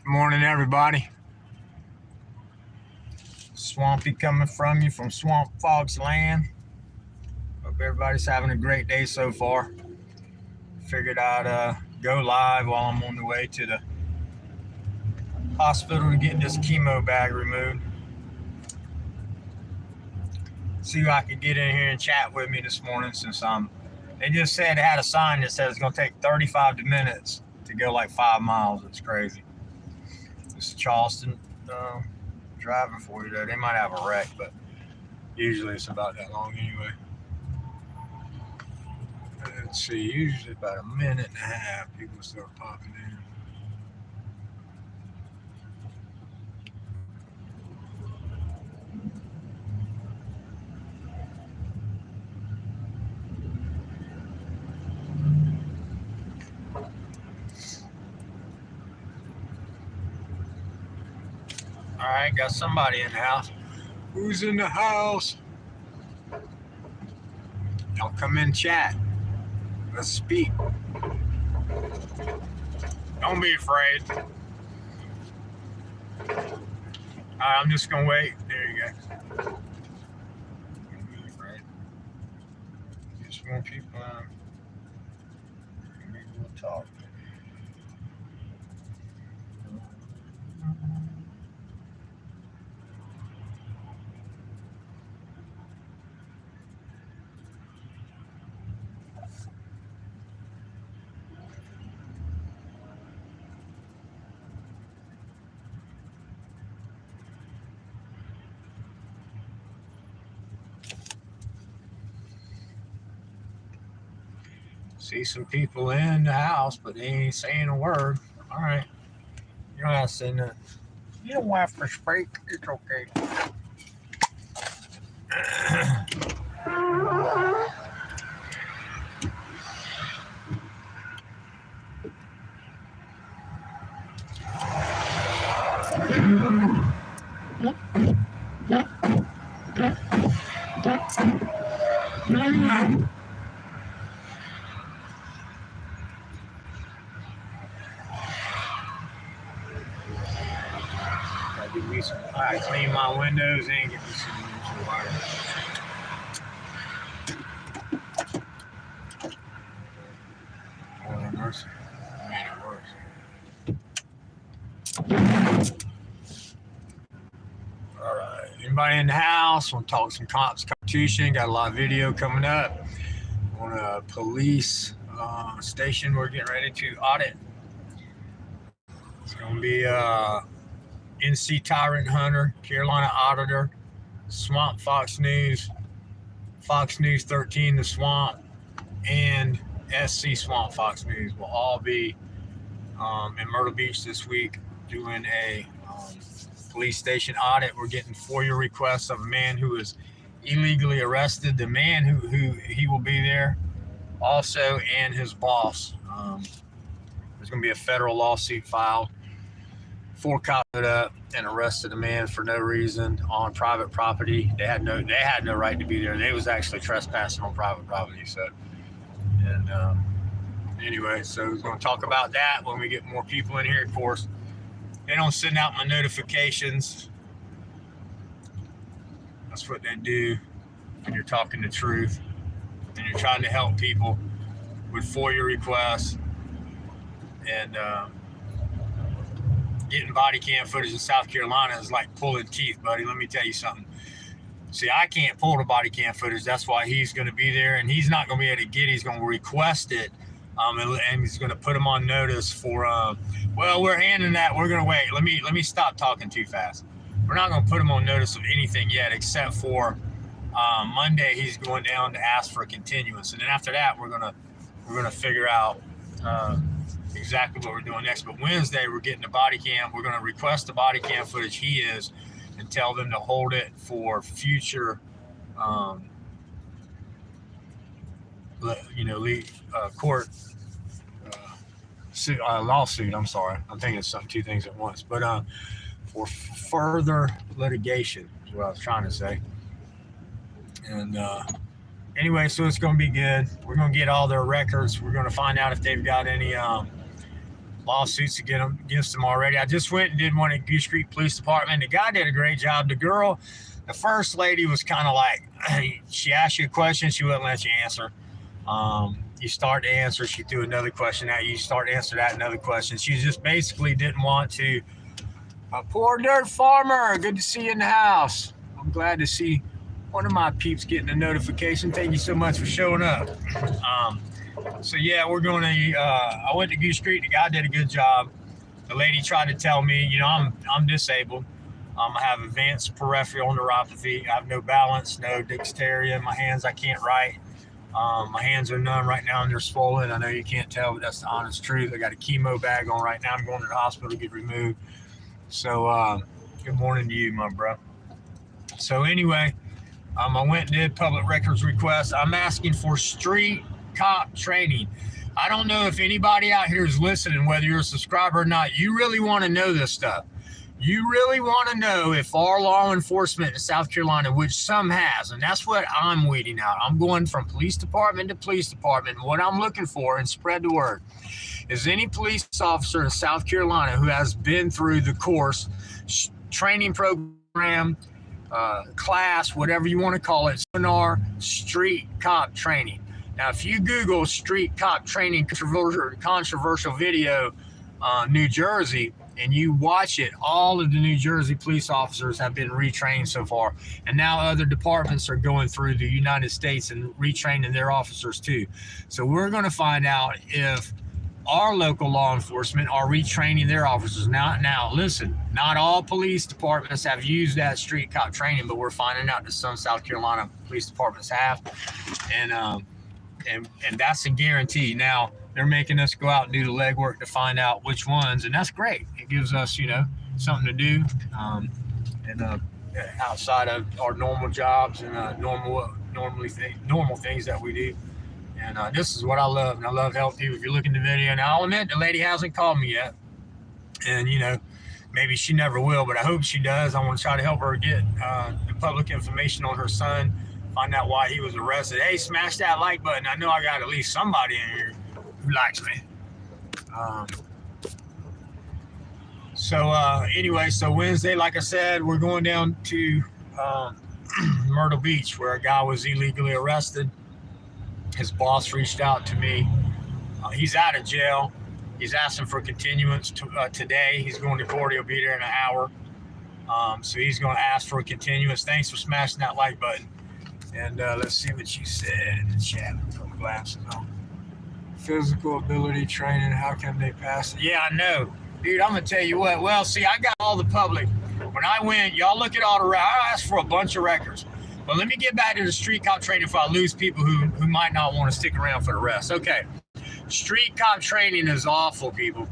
Morning, everybody. Swampy coming from you from Swamp Fox Land. Hope everybody's having a great day so far. Figured I'd go live while I'm on the way to the hospital to get this chemo bag removed. See who I could get in here and chat with me this morning, since they just said they had a sign that says it's going to take 35 minutes to go like 5 miles. It's crazy. This is Charleston driving for you there. They might have a wreck, but usually it's about that long anyway. Let's see, usually about a minute and a half people start popping in. All right, got somebody in the house. Who's in the house? Y'all come in chat. Let's speak. Don't be afraid. All right, I'm just gonna wait. There you go. Don't be afraid. Just more people on. Maybe we'll talk. See some people in the house, but they ain't saying a word. All right. You don't have to say nothing. You don't have to speak. It's okay. I clean my windows and get me some water. Oh, mercy. I made it worse. All right. Anybody in the house? Want to talk some cops Constitution? Got a lot of video coming up on a police station we're getting ready to audit. It's going to be NC Tyrant Hunter, Carolina Auditor, Swamp Fox News, Fox News 13 The Swamp, and SC Swamp Fox News will all be in Myrtle Beach this week doing a police station audit. We're getting FOIA requests of a man who is illegally arrested, the man who he will be there also, and his boss. There's going to be a federal lawsuit filed. 4 cops showed up and arrested a man for no reason on private property. They had no right to be there. They was actually trespassing on private property. So, and anyway, so we're going to talk about that when we get more people in here. Of course, they don't send out my notifications. That's what they do when you're talking the truth and you're trying to help people with FOIA requests and getting body cam footage in South Carolina is like pulling teeth, buddy. Let me tell you something. See, I can't pull the body cam footage. That's why he's going to be there, and he's not going to be able to get it. He's going to request it, and he's going to put him on notice for, well, we're handing that. We're going to wait. Let me stop talking too fast. We're not going to put him on notice of anything yet, except for Monday he's going down to ask for a continuance, and then after that we're gonna figure out exactly what we're doing next. But Wednesday we're getting the body cam. We're going to request the body cam footage he is and tell them to hold it for future court lawsuit. I'm sorry, I'm thinking of two things at once, but for further litigation is what I was trying to say. And anyway, so it's going to be good. We're going to get all their records. We're going to find out if they've got any lawsuits against them already. I just went and did one at Goose Creek Police Department. The guy did a great job. The first lady was kind of like, she asked you a question, she wouldn't let you answer. You start to answer, she threw another question at you. You start to answer that, another question. She just basically didn't want to. Poor dirt farmer, good to see you in the house. I'm glad to see one of my peeps getting a notification. Thank you so much for showing up. So yeah, we're going to, I went to Goose Creek. The guy did a good job. The lady tried to tell me, you know, I'm disabled. I have advanced peripheral neuropathy. I have no balance, no dexterity in my hands. I can't write. My hands are numb right now and they're swollen. I know you can't tell, but that's the honest truth. I got a chemo bag on right now. I'm going to the hospital to get removed. So good morning to you, my bro. So anyway, I went and did public records request. I'm asking for street cop training. I don't know if anybody out here is listening, whether you're a subscriber or not. You really want to know this stuff. You really want to know if our law enforcement in South Carolina, which some has, and that's what I'm weeding out. I'm going from police department to police department. What I'm looking for, and spread the word, is any police officer in South Carolina who has been through the course, training program, class, whatever you want to call it, seminar, street cop training. Now, if you Google street cop training controversial video, New Jersey, and you watch it, all of the New Jersey police officers have been retrained so far. And now other departments are going through the United States and retraining their officers too. So we're going to find out if our local law enforcement are retraining their officers. Now, listen, not all police departments have used that street cop training, but we're finding out that some South Carolina police departments have. And that's a guarantee. Now, they're making us go out and do the legwork to find out which ones, and that's great. It gives us, you know, something to do, outside of our normal jobs and normal things that we do. And this is what I love, and I love helping people. If you look in the video, now I'll admit the lady hasn't called me yet, and you know, maybe she never will, but I hope she does. I want to try to help her get the public information on her son, find out why he was arrested. Hey, smash that like button. I know I got at least somebody in here who likes me. Anyway, so Wednesday, like I said, we're going down to Myrtle Beach, where a guy was illegally arrested. His boss reached out to me. He's out of jail. He's asking for continuance today. He's going to court. He'll be there in an hour. So he's going to ask for a continuance. Thanks for smashing that like button. And let's see what you said in the chat. Put my glasses on. Physical ability training, how can they pass it? Yeah, I know. Dude, I'm going to tell you what. Well, see, I got all the public. When I went, y'all look at all the records. I asked for a bunch of records. But let me get back to the street cop training if I lose people who might not want to stick around for the rest. Okay. Street cop training is awful, people.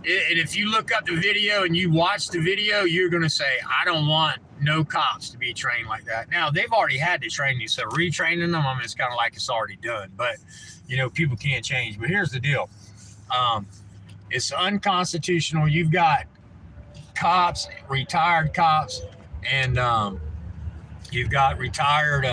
And if you look up the video and you watch the video, you're going to say, I don't want no cops to be trained like that. Now, they've already had to train you, so retraining them, I mean, it's kind of like it's already done. But, you know, people can't change. But here's the deal. It's unconstitutional. You've got cops, retired cops, and you've got retired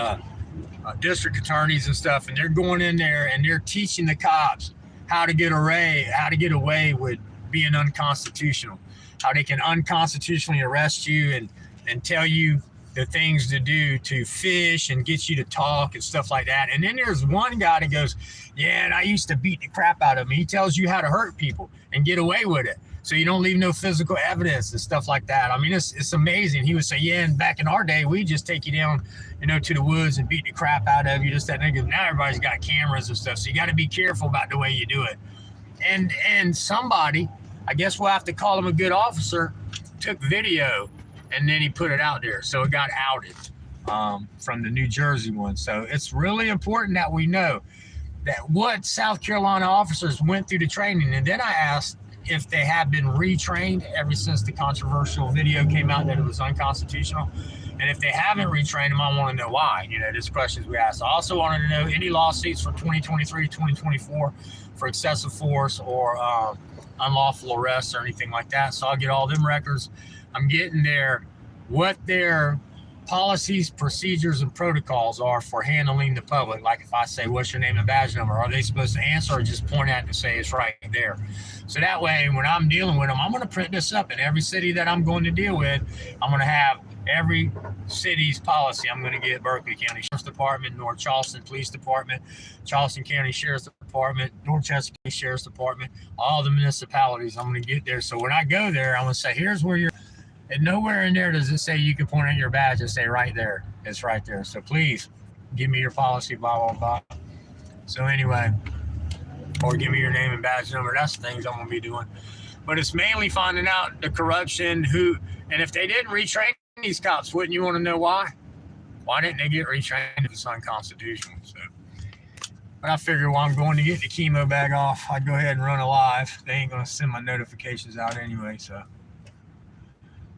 district attorneys and stuff, and they're going in there and they're teaching the cops how to get away with being unconstitutional, how they can unconstitutionally arrest you and tell you the things to do to fish and get you to talk and stuff like that. And then there's one guy that goes, yeah, and I used to beat the crap out of him. He tells you how to hurt people and get away with it, so you don't leave no physical evidence and stuff like that. I mean, it's amazing. He would say, yeah, and back in our day, we just take you down, you know, to the woods and beat the crap out of you, just that nigga. Now everybody's got cameras and stuff, so you got to be careful about the way you do it. And somebody, I guess we'll have to call him a good officer, took video, and then he put it out there. So it got outed from the New Jersey one. So it's really important that we know that what South Carolina officers went through the training. And then I asked if they have been retrained ever since the controversial video came out that it was unconstitutional. And if they haven't retrained them, I want to know why. You know, there's questions we asked. I also wanted to know any lawsuits for 2023, 2024 for excessive force or unlawful arrests or anything like that. So I'll get all them records. I'm getting what their policies, procedures, and protocols are for handling the public. Like if I say, what's your name and badge number? Are they supposed to answer or just point at it and say it's right there? So that way, when I'm dealing with them, I'm going to print this up in every city that I'm going to deal with. I'm going to have every city's policy. I'm going to get Berkeley County Sheriff's Department, North Charleston Police Department, Charleston County Sheriff's Department, Dorchester County Sheriff's Department, all the municipalities. I'm going to get there. So when I go there, I'm going to say, here's where you're, and nowhere in there does it say you can point at your badge and say right there. It's right there. So please give me your policy, blah, blah, blah. So anyway, or give me your name and badge number. That's the things I'm going to be doing. But it's mainly finding out the corruption, and if they didn't retrain these cops, wouldn't you want to know why? Why didn't they get retrained if it's unconstitutional? So, but I figure while I'm going to get the chemo bag off, I'd go ahead and run a live. They ain't going to send my notifications out anyway, so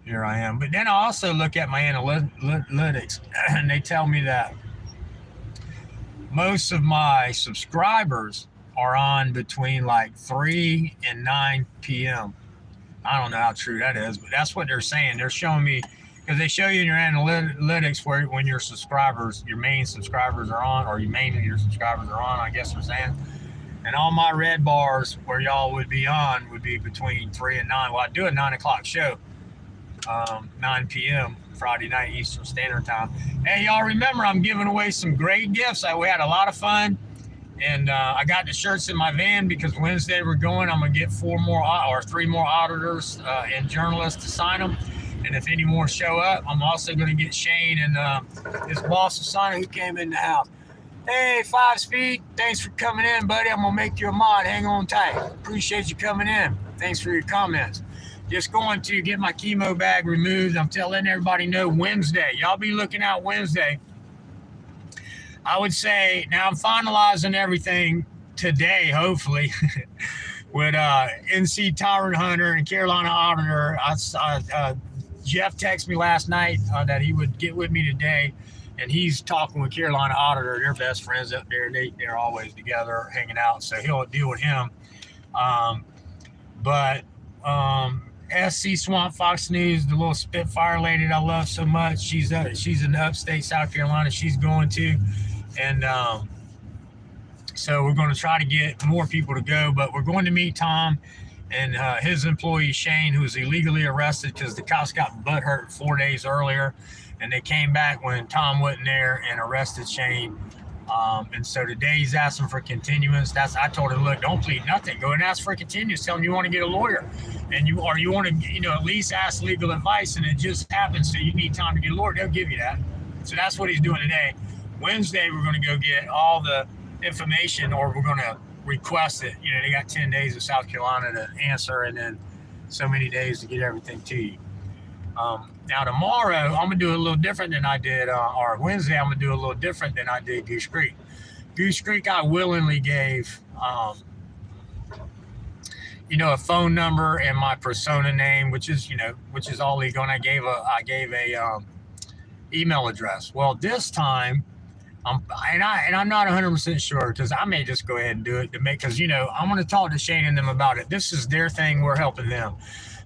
here I am. But then I also look at my analytics, and they tell me that most of my subscribers are on between like 3 and 9 p.m. I don't know how true that is, but that's what they're saying. They're showing me, because they show you in your analytics where when your subscribers, your main subscribers are on, or your subscribers are on, I guess they're saying. And all my red bars where y'all would be on would be between 3 and 9. Well, I do a 9 o'clock show, 9 p.m. Friday night Eastern Standard Time. Hey, y'all remember I'm giving away some great gifts. We had a lot of fun. And I got the shirts in my van because Wednesday we're going. I'm going to get 3 more auditors and journalists to sign them. And if any more show up, I'm also going to get Shane and his boss to sign it, who came in the house. Hey, 5 Speed, thanks for coming in, buddy. I'm going to make you a mod. Hang on tight. Appreciate you coming in. Thanks for your comments. Just going to get my chemo bag removed. I'm telling everybody no Wednesday. Y'all be looking out Wednesday. I would say, now I'm finalizing everything today, hopefully, with NC Tyrant Hunter and Carolina Auditor. Jeff texted me last night that he would get with me today, and he's talking with Carolina Auditor. They're best friends up there. They're always together hanging out, so he'll deal with him. SC Swamp Fox News, the little Spitfire lady that I love so much, she's in upstate South Carolina. She's going to. And so we're going to try to get more people to go, but we're going to meet Tom and his employee Shane, who was illegally arrested because the cops got butthurt 4 days earlier, and they came back when Tom wasn't there and arrested Shane. And so today he's asking for continuance. I told him, look, don't plead nothing. Go and ask for a continuance. Tell him you want to get a lawyer, and you want to, at least ask legal advice. And it just happens, so you need time to get a lawyer. They'll give you that. So that's what he's doing today. Wednesday, we're going to go get all the information, or we're going to request it. They got 10 days of South Carolina to answer, and then so many days to get everything to you. Now, tomorrow, I'm going to do a little different than I did, or Wednesday, I'm going to do a little different than I did Goose Creek. Goose Creek, I willingly gave, a phone number and my persona name, which is all legal, and I gave a email address. Well, this time, I'm not 100% sure, because I may just go ahead and do it because I'm going to talk to Shane and them about it. This is their thing. We're helping them.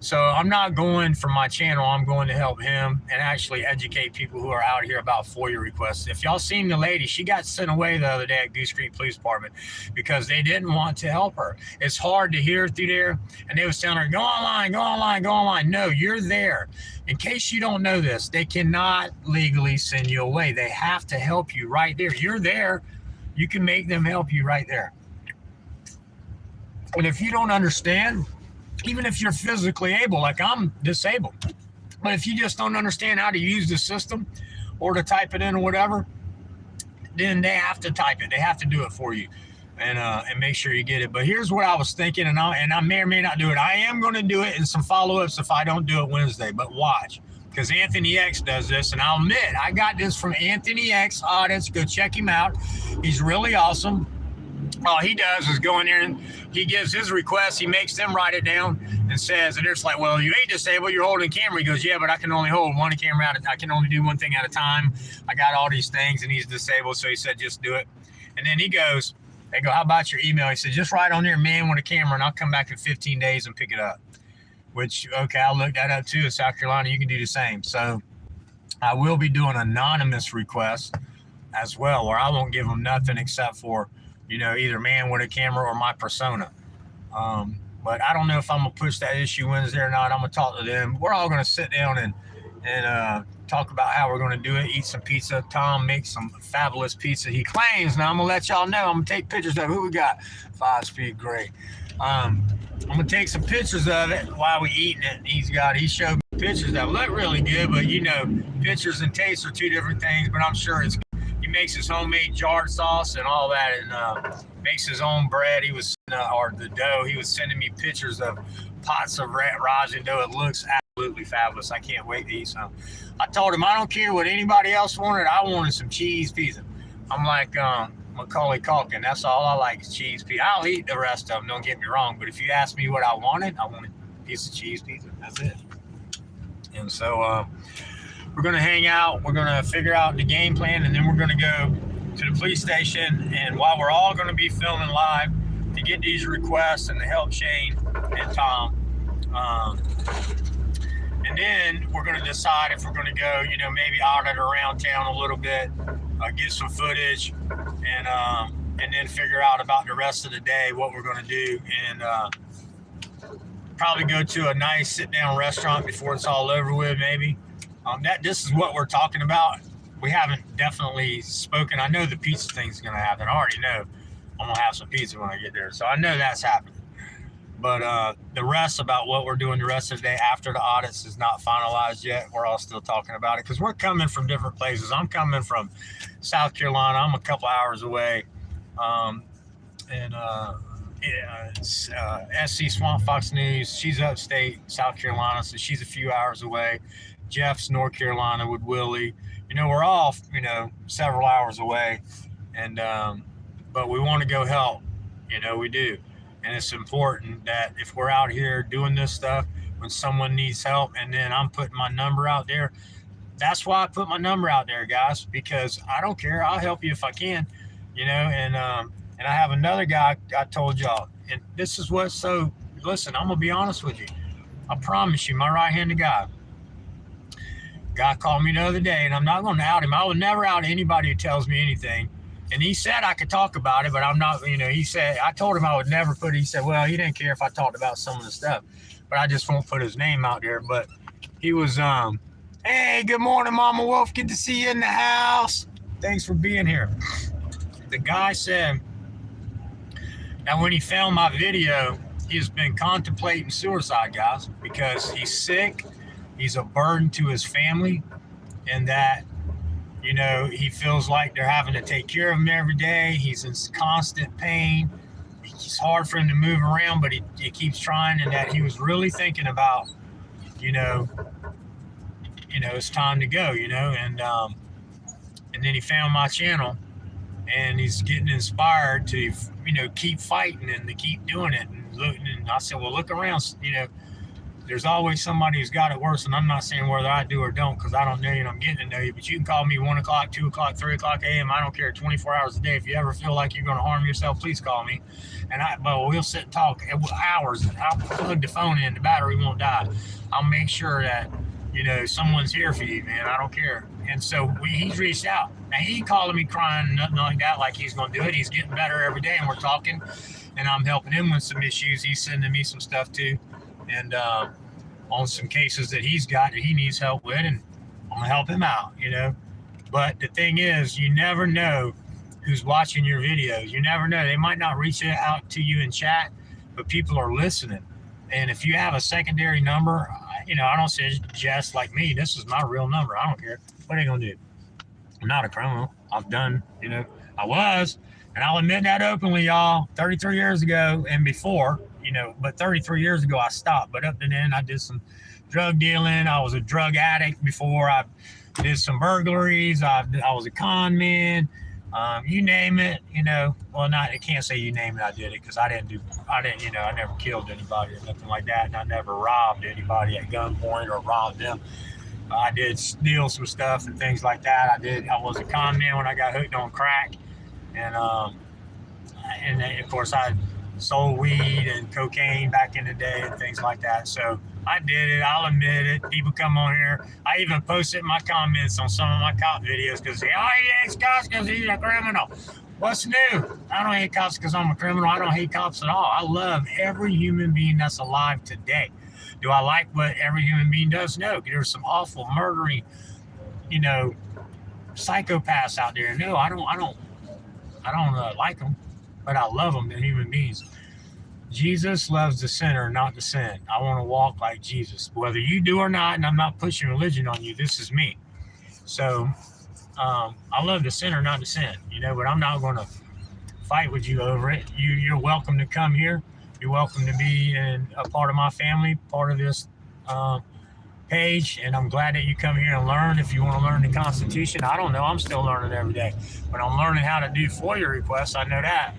So I'm not going for my channel. I'm going to help him and actually educate people who are out here about FOIA requests. If y'all seen the lady, she got sent away the other day at Goose Creek Police Department because they didn't want to help her. It's hard to hear through there. And they was telling her, go online, go online, go online. No, you're there. In case you don't know this, they cannot legally send you away. They have to help you right there. You're there. You can make them help you right there. And if you don't understand, even if you're physically able, like I'm disabled, but if you just don't understand how to use the system or to type it in or whatever, then they have to type it. They have to do it for you and make sure you get it. But here's what I was thinking, and I may or may not do it. I am going to do it in some follow-ups if I don't do it Wednesday, but watch. Because Anthony X does this, and I'll admit, I got this from Anthony X Audits. Go check him out. He's really awesome. All he does is go in there and he gives his request. He makes them write it down and says, and they're just like, well, you ain't disabled. You're holding a camera. He goes, yeah, but I can only hold one camera at a time. I can only do one thing at a time. I got all these things, and he's disabled. So he said, just do it. And then they go, how about your email? He said, just write on there, man with a camera, and I'll come back in 15 days and pick it up. Which, okay, I'll look that up too. In South Carolina, you can do the same. So I will be doing anonymous requests as well, where I won't give them nothing except for, either man with a camera or my persona. But I don't know if I'm going to push that issue Wednesday or not. I'm going to talk to them. We're all going to sit down and talk about how we're going to do it, eat some pizza. Tom makes some fabulous pizza, he claims. Now, I'm going to let y'all know. I'm going to take pictures of who we got. 5-Speed, great. I'm going to take some pictures of it while we eating it. He showed me pictures that look really good, but, pictures and taste are two different things, but I'm sure he makes his homemade jarred sauce and all that, and makes his own bread. He was sending me pictures of pots of ramen dough. It looks absolutely fabulous. I can't wait to eat some. I told him I don't care what anybody else wanted. I wanted some cheese pizza. I'm like Macaulay Culkin. That's all I like is cheese pizza. I'll eat the rest of them, don't get me wrong. But if you ask me what I wanted a piece of cheese pizza. That's it. And so we're going to hang out. We're going to figure out the game plan, and then we're going to go to the police station. And while we're all going to be filming live to get these requests and to help Shane and Tom, and then we're going to decide if we're going to go, maybe audit around town a little bit, get some footage, and then figure out about the rest of the day what we're going to do, and probably go to a nice sit-down restaurant before it's all over with, maybe. This is what we're talking about. We haven't definitely spoken. I know the pizza thing's going to happen. I already know I'm going to have some pizza when I get there. So I know that's happening. But the rest about what we're doing the rest of the day after the audits is not finalized yet. We're all still talking about it because we're coming from different places. I'm coming from South Carolina. I'm a couple hours away. SC Swamp Fox News, she's upstate South Carolina, so she's a few hours away. Jeff's North Carolina with Willie. We're all, several hours away. And but we want to go help. We do. And it's important that if we're out here doing this stuff, when someone needs help, and then I'm putting my number out there, that's why I put my number out there, guys, because I don't care. I'll help you if I can, and I have another guy I told y'all, and this is what's so, listen, I'm going to be honest with you. I promise you, my right-handed guy called me the other day, and I'm not going to out him. I would never out anybody who tells me anything. And he said I could talk about it, but I'm not, he said, I told him I would never put it. He said, well, he didn't care if I talked about some of the stuff, but I just won't put his name out there. But he was, hey, good morning, Mama Wolf. Good to see you in the house. Thanks for being here. The guy said that when he found my video, he's been contemplating suicide, guys, because he's sick. He's a burden to his family, and that, he feels like they're having to take care of him every day. He's in constant pain. It's hard for him to move around, but he keeps trying, and that he was really thinking about, it's time to go, and then he found my channel, and he's getting inspired to, keep fighting and to keep doing it. And I said, well, look around, there's always somebody who's got it worse, and I'm not saying whether I do or don't, because I don't know you and I'm getting to know you, but you can call me 1 o'clock, 2 o'clock, 3 o'clock a.m. I don't care, 24 hours a day. If you ever feel like you're going to harm yourself, please call me. And we'll sit and talk hours. I'll plug the phone in, the battery won't die. I'll make sure that, someone's here for you, man. I don't care. And so he's reached out. Now, he ain't calling me crying, nothing like that, like he's going to do it. He's getting better every day, and we're talking, and I'm helping him with some issues. He's sending me some stuff, too. And on some cases that he's got that he needs help with, and I'm gonna help him out, But the thing is, you never know who's watching your videos. You never know. They might not reach out to you in chat, but people are listening. And if you have a secondary number, I don't suggest like me. This is my real number. I don't care. What are you gonna do? I'm not a criminal. I've done, I was, and I'll admit that openly, y'all. 33 years ago and before. But 33 years ago I stopped. But up to then I did some drug dealing. I was a drug addict before. I did some burglaries. I was a con man. You name it. Well, I can't say you name it. I did it because I never killed anybody or nothing like that, and I never robbed anybody at gunpoint or robbed them. I did steal some stuff and things like that. I was a con man when I got hooked on crack, and then, of course I sold weed and cocaine back in the day and things like that. So I did it. I'll admit it. People come on here. I even posted my comments on some of my cop videos because he hates cops because he's a criminal. What's new? I don't hate cops because I'm a criminal. I don't hate cops at all. I love every human being that's alive today. Do I like what every human being does? No. There's some awful murdering, psychopaths out there. No, I don't like them, but I love them. They're human beings. Jesus loves the sinner, not the sin. I want to walk like Jesus, whether you do or not. And I'm not pushing religion on you. This is me. So I love the sinner, not the sin. But I'm not going to fight with you over it. You're welcome to come here. You're welcome to be a part of my family, part of this page, and I'm glad that you come here and learn. If you want to learn the Constitution, I don't know. I'm still learning every day, but I'm learning how to do FOIA requests. I know that,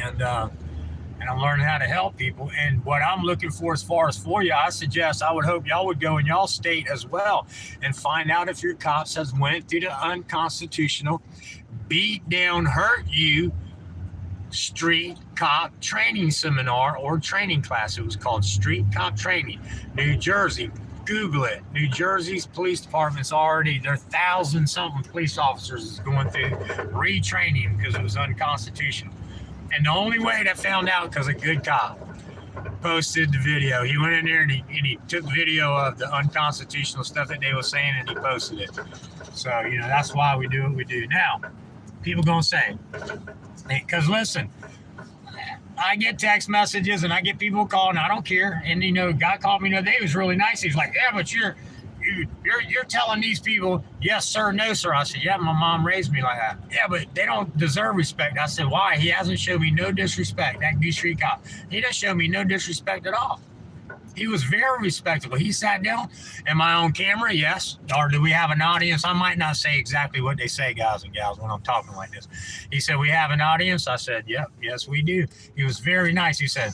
and I'm learning how to help people. And what I'm looking for as far as FOIA, I would hope y'all would go in y'all state as well and find out if your cops has went through the unconstitutional, beat down, hurt you street cop training seminar or training class. It was called Street Cop Training, New Jersey. Google it. New Jersey's police department's already, there are 1,000-something police officers is going through retraining because it was unconstitutional. And the only way that found out because a good cop posted the video. He went in there and he took video of the unconstitutional stuff that they were saying and he posted it. So, that's why we do what we do. Now, people gonna say, because listen, I get text messages and I get people calling. I don't care. And a guy called me the other day. He was really nice. He's like, "Yeah, but you're telling these people yes sir, no sir." I said, "Yeah, my mom raised me like that." "Yeah, but they don't deserve respect." I said, "Why?" "He hasn't shown me no disrespect. That Goose Street cop. He doesn't show me no disrespect at all. He was very respectable. He sat down. Am I on camera? Yes. Or do we have an audience?" I might not say exactly what they say, guys and gals, when I'm talking like this. He said, "We have an audience?" I said, "Yep, yes, we do." He was very nice. He said,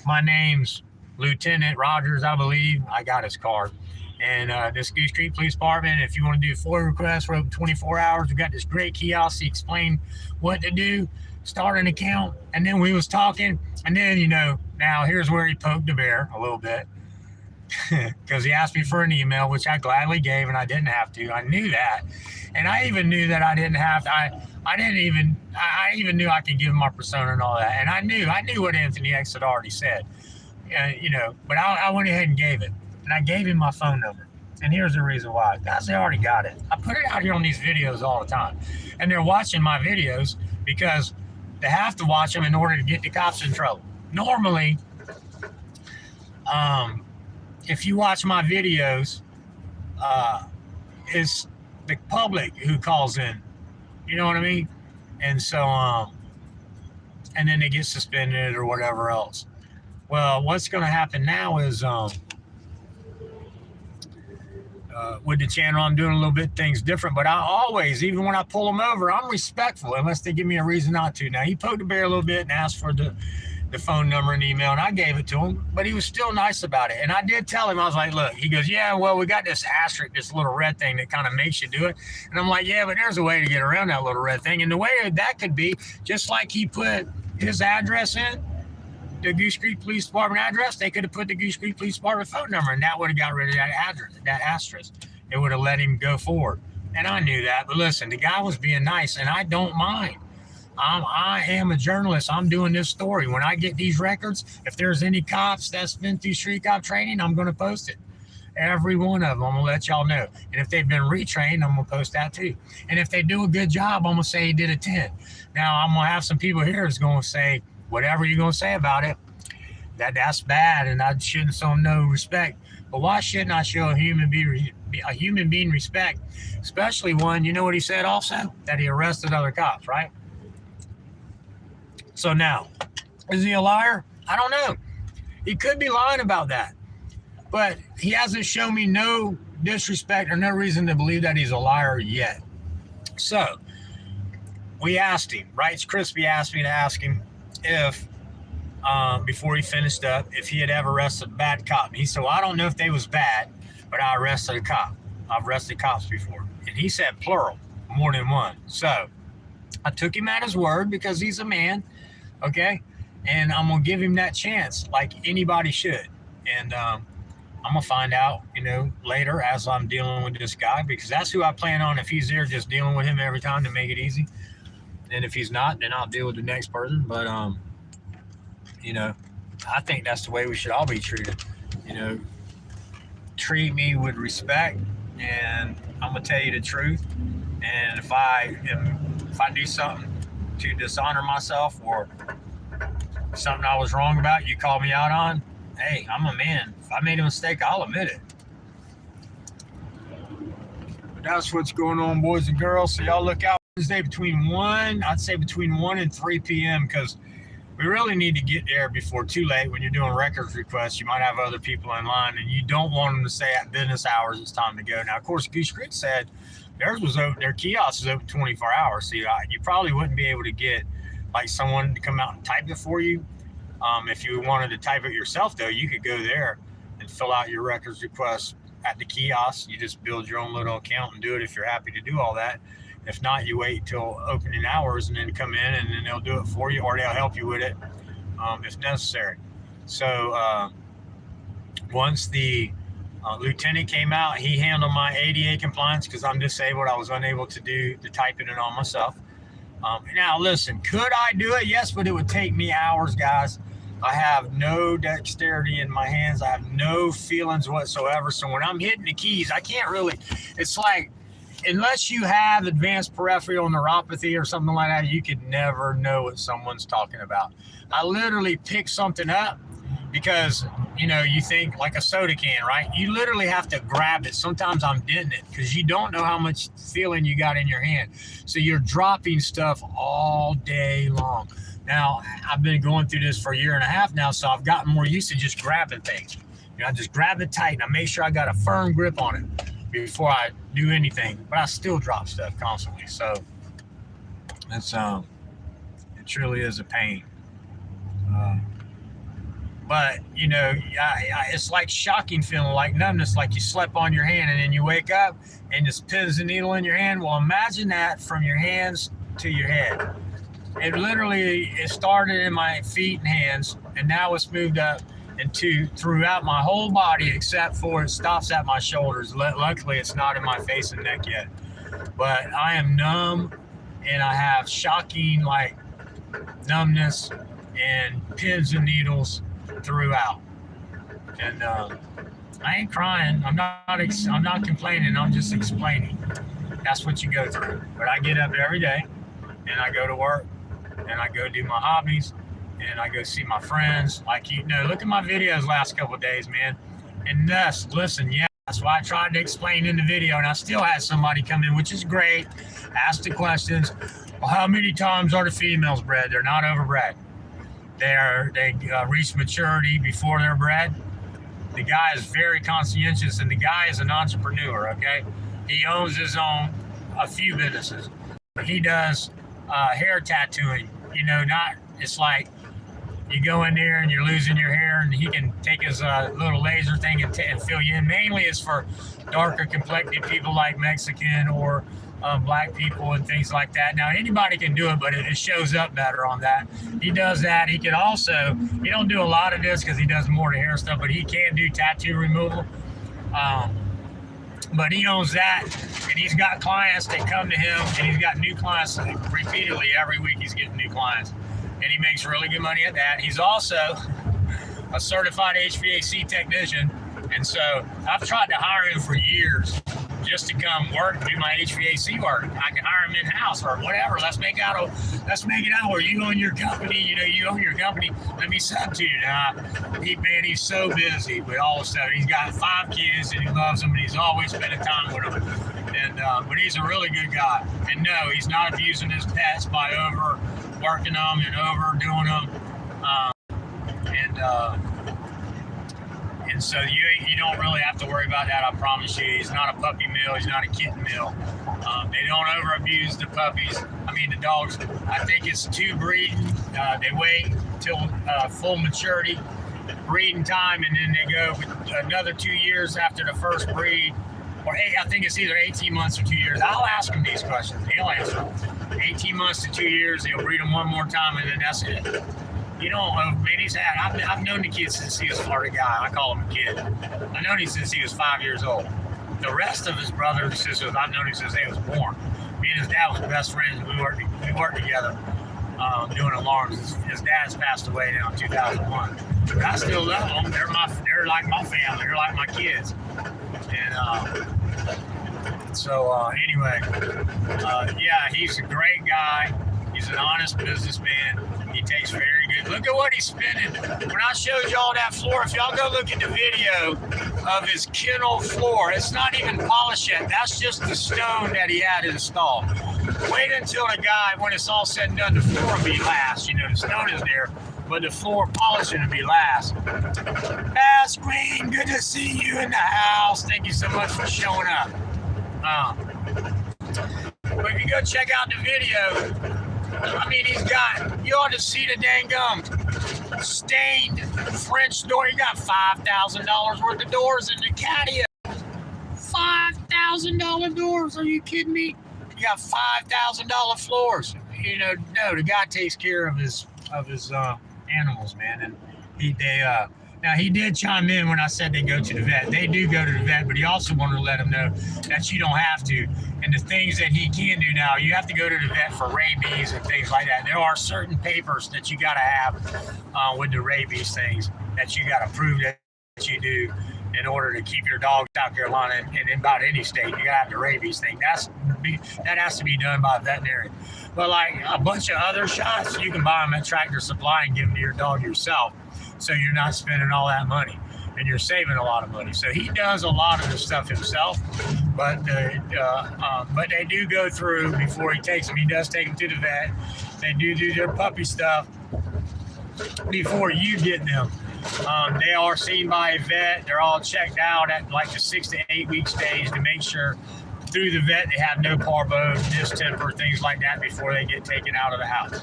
"My name's Lieutenant Rogers, I believe." I got his card. And this Goose Creek Police Department, if you want to do FOIA requests, we're open 24 hours. We've got this great kiosk to explain what to do, start an account. And then we was talking. And then, now here's where he poked the bear a little bit. Because he asked me for an email, which I gladly gave, and I didn't have to. I knew that. And I even knew that I didn't have to. I even knew I could give him my persona and all that. And I knew what Anthony X had already said. But I went ahead and gave it. And I gave him my phone number. And here's the reason why. Guys, they already got it. I put it out here on these videos all the time. And they're watching my videos because they have to watch them in order to get the cops in trouble. Normally, if you watch my videos, it's the public who calls in. You know what I mean? And so, and then they get suspended or whatever else. Well, what's going to happen now is, with the channel, I'm doing a little bit things different, but I always, even when I pull them over, I'm respectful unless they give me a reason not to. Now, he poked the bear a little bit and asked for the phone number and email, and I gave it to him, but he was still nice about it. And I did tell him, I was like, "Look," he goes, "Yeah, well, we got this asterisk, this little red thing that kind of makes you do it." And I'm like, "Yeah, but there's a way to get around that little red thing." And the way that could be, just like he put his address in, the Goose Creek Police Department address, they could have put the Goose Creek Police Department phone number, and that would have got rid of that address, that asterisk. It would have let him go forward. And I knew that. But listen, the guy was being nice, and I don't mind. I am a journalist. I'm doing this story. When I get these records, if there's any cops that's been through street cop training, I'm going to post it. Every one of them, I'm going to let y'all know. And if they've been retrained, I'm going to post that too. And if they do a good job, I'm going to say he did a 10. Now, I'm going to have some people here that's going to say, whatever you're going to say about it, that's bad, and I shouldn't show them no respect. But why shouldn't I show a human being respect, especially one, you know what he said also? That he arrested other cops, right? So now, is he a liar? I don't know. He could be lying about that. But he hasn't shown me no disrespect or no reason to believe that he's a liar yet. So, we asked him, Rights Crispy asked me to ask him if, before he finished up, if he had ever arrested a bad cop. And he said, "Well, I don't know if they was bad, but I arrested a cop. I've arrested cops before." And he said plural, more than one. So, I took him at his word because he's a man. Okay, and I'm gonna give him that chance, like anybody should. And I'm gonna find out, later as I'm dealing with this guy, because that's who I plan on. If he's there, just dealing with him every time to make it easy. And if he's not, then I'll deal with the next person. But I think that's the way we should all be treated. Treat me with respect, and I'm gonna tell you the truth. And if I do something to dishonor myself or something I was wrong about, you call me out on, hey, I'm a man. If I made a mistake, I'll admit it. But that's what's going on, boys and girls. So y'all look out Wednesday between 1 and 3 p.m. because we really need to get there before too late. When you're doing records requests, you might have other people in line, and you don't want them to say at business hours it's time to go. Now, of course, Goose Creek said theirs was open, their kiosk is open 24 hours. So you probably wouldn't be able to get like someone to come out and type it for you. If you wanted to type it yourself, though, you could go there and fill out your records request at the kiosk. You just build your own little account and do it if you're happy to do all that. If not, you wait till opening hours and then come in, and then they'll do it for you, or they'll help you with it if necessary. So once the lieutenant came out, he handled my ADA compliance because I'm disabled. I was unable to do the typing it on myself. Now, listen, could I do it? Yes, but it would take me hours, guys. I have no dexterity in my hands. I have no feelings whatsoever. So when I'm hitting the keys, I can't really, it's like, unless you have advanced peripheral neuropathy or something like that, you could never know what someone's talking about. I literally pick something up because, you think like a soda can, right? You literally have to grab it. Sometimes I'm denting it because you don't know how much feeling you got in your hand. So you're dropping stuff all day long. Now, I've been going through this for a year and a half now, so I've gotten more used to just grabbing things. I just grab it tight and I make sure I got a firm grip on it before I do anything, but I still drop stuff constantly. So it's it truly is a pain. But it's like shocking feeling, like numbness, like you slept on your hand and then you wake up and just pins the needle in your hand. Well, imagine that from your hands to your head. It started in my feet and hands, and now it's moved up into throughout my whole body, except for it stops at my shoulders. Luckily, it's not in my face and neck yet. But I am numb, and I have shocking like numbness and pins and needles throughout. And I ain't crying. I'm not complaining. I'm just explaining. That's what you go through. But I get up every day, and I go to work, and I go do my hobbies, and I go see my friends. Like, look at my videos last couple of days, man. And that's why I tried to explain in the video, and I still had somebody come in, which is great, ask the questions. Well, how many times are the females bred? They're not overbred. They reach maturity before they're bred. The guy is very conscientious, and the guy is an entrepreneur, okay? He owns a few businesses. He does hair tattooing, it's like you go in there and you're losing your hair, and he can take his little laser thing and fill you in. Mainly it's for darker complected people like Mexican or black people and things like that. Now, anybody can do it, but it shows up better on that. He does that. He can also, he don't do a lot of this because he does more to hair stuff, but he can do tattoo removal. But he owns that, and he's got clients that come to him, and he's got new clients repeatedly. Every week he's getting new clients, and he makes really good money at that. He's also a certified HVAC technician, and so I've tried to hire him for years just to come work and do my HVAC work. I can hire him in-house or whatever. Let's make it out where you own your company. You own your company. Let me sub to you. Now, he's so busy with all the stuff. He's got 5 kids and he loves them, and he's always spending time with them. And but he's a really good guy. And no, he's not abusing his pets by overworking them and overdoing them. And so you don't really have to worry about that, I promise you. He's not a puppy mill. He's not a kitten mill. They don't over-abuse the puppies. The dogs. I think it's 2 breeding. They wait till full maturity, breeding time, and then they go another 2 years after the first breed. Or I think it's either 18 months or 2 years. I'll ask him these questions. He'll answer them. 18 months to 2 years, he'll breed them one more time, and then that's it. You don't know, man, he's had, I've known the kid since he was a Florida guy. I call him a kid. I've known him since he was 5 years old. The rest of his brothers and sisters, I've known him since he was born. Me and his dad was best friends. We worked together doing alarms. His dad's passed away now in 2001. But I still love them. They're like my family. They're like my kids. And anyway, yeah, he's a great guy. He's an honest businessman. He takes very good. Look at what he's spending. When I showed y'all that floor, if y'all go look at the video of his kennel floor, it's not even polished yet. That's just the stone that he had installed. Wait until the guy, when it's all said and done, the floor will be last. You know, the stone is there, but the floor polishing will be last. Bass Queen, good to see you in the house. Thank you so much for showing up. But if you go check out the video, I mean, you ought to see the dang stained French door. He got $5,000 worth of doors in the catio. $5,000 doors. Are you kidding me? You got $5,000 floors. You know, no, the guy takes care of his animals, man. And now he did chime in when I said they go to the vet. They do go to the vet, but he also wanted to let them know that you don't have to. And the things that he can do now, you have to go to the vet for rabies and things like that. There are certain papers that you got to have with the rabies things that you got to prove that you do in order to keep your dog in South Carolina and in about any state. You got to have the rabies thing. That has to be done by a veterinarian. But like a bunch of other shots, you can buy them at Tractor Supply and give them to your dog yourself. So you're not spending all that money and you're saving a lot of money. So he does a lot of the stuff himself, but they do go through before he takes them. He does take them to the vet. They do their puppy stuff before you get them. They are seen by a vet. They're all checked out at like the 6 to 8 week stage to make sure through the vet they have no parvo, distemper, things like that before they get taken out of the house.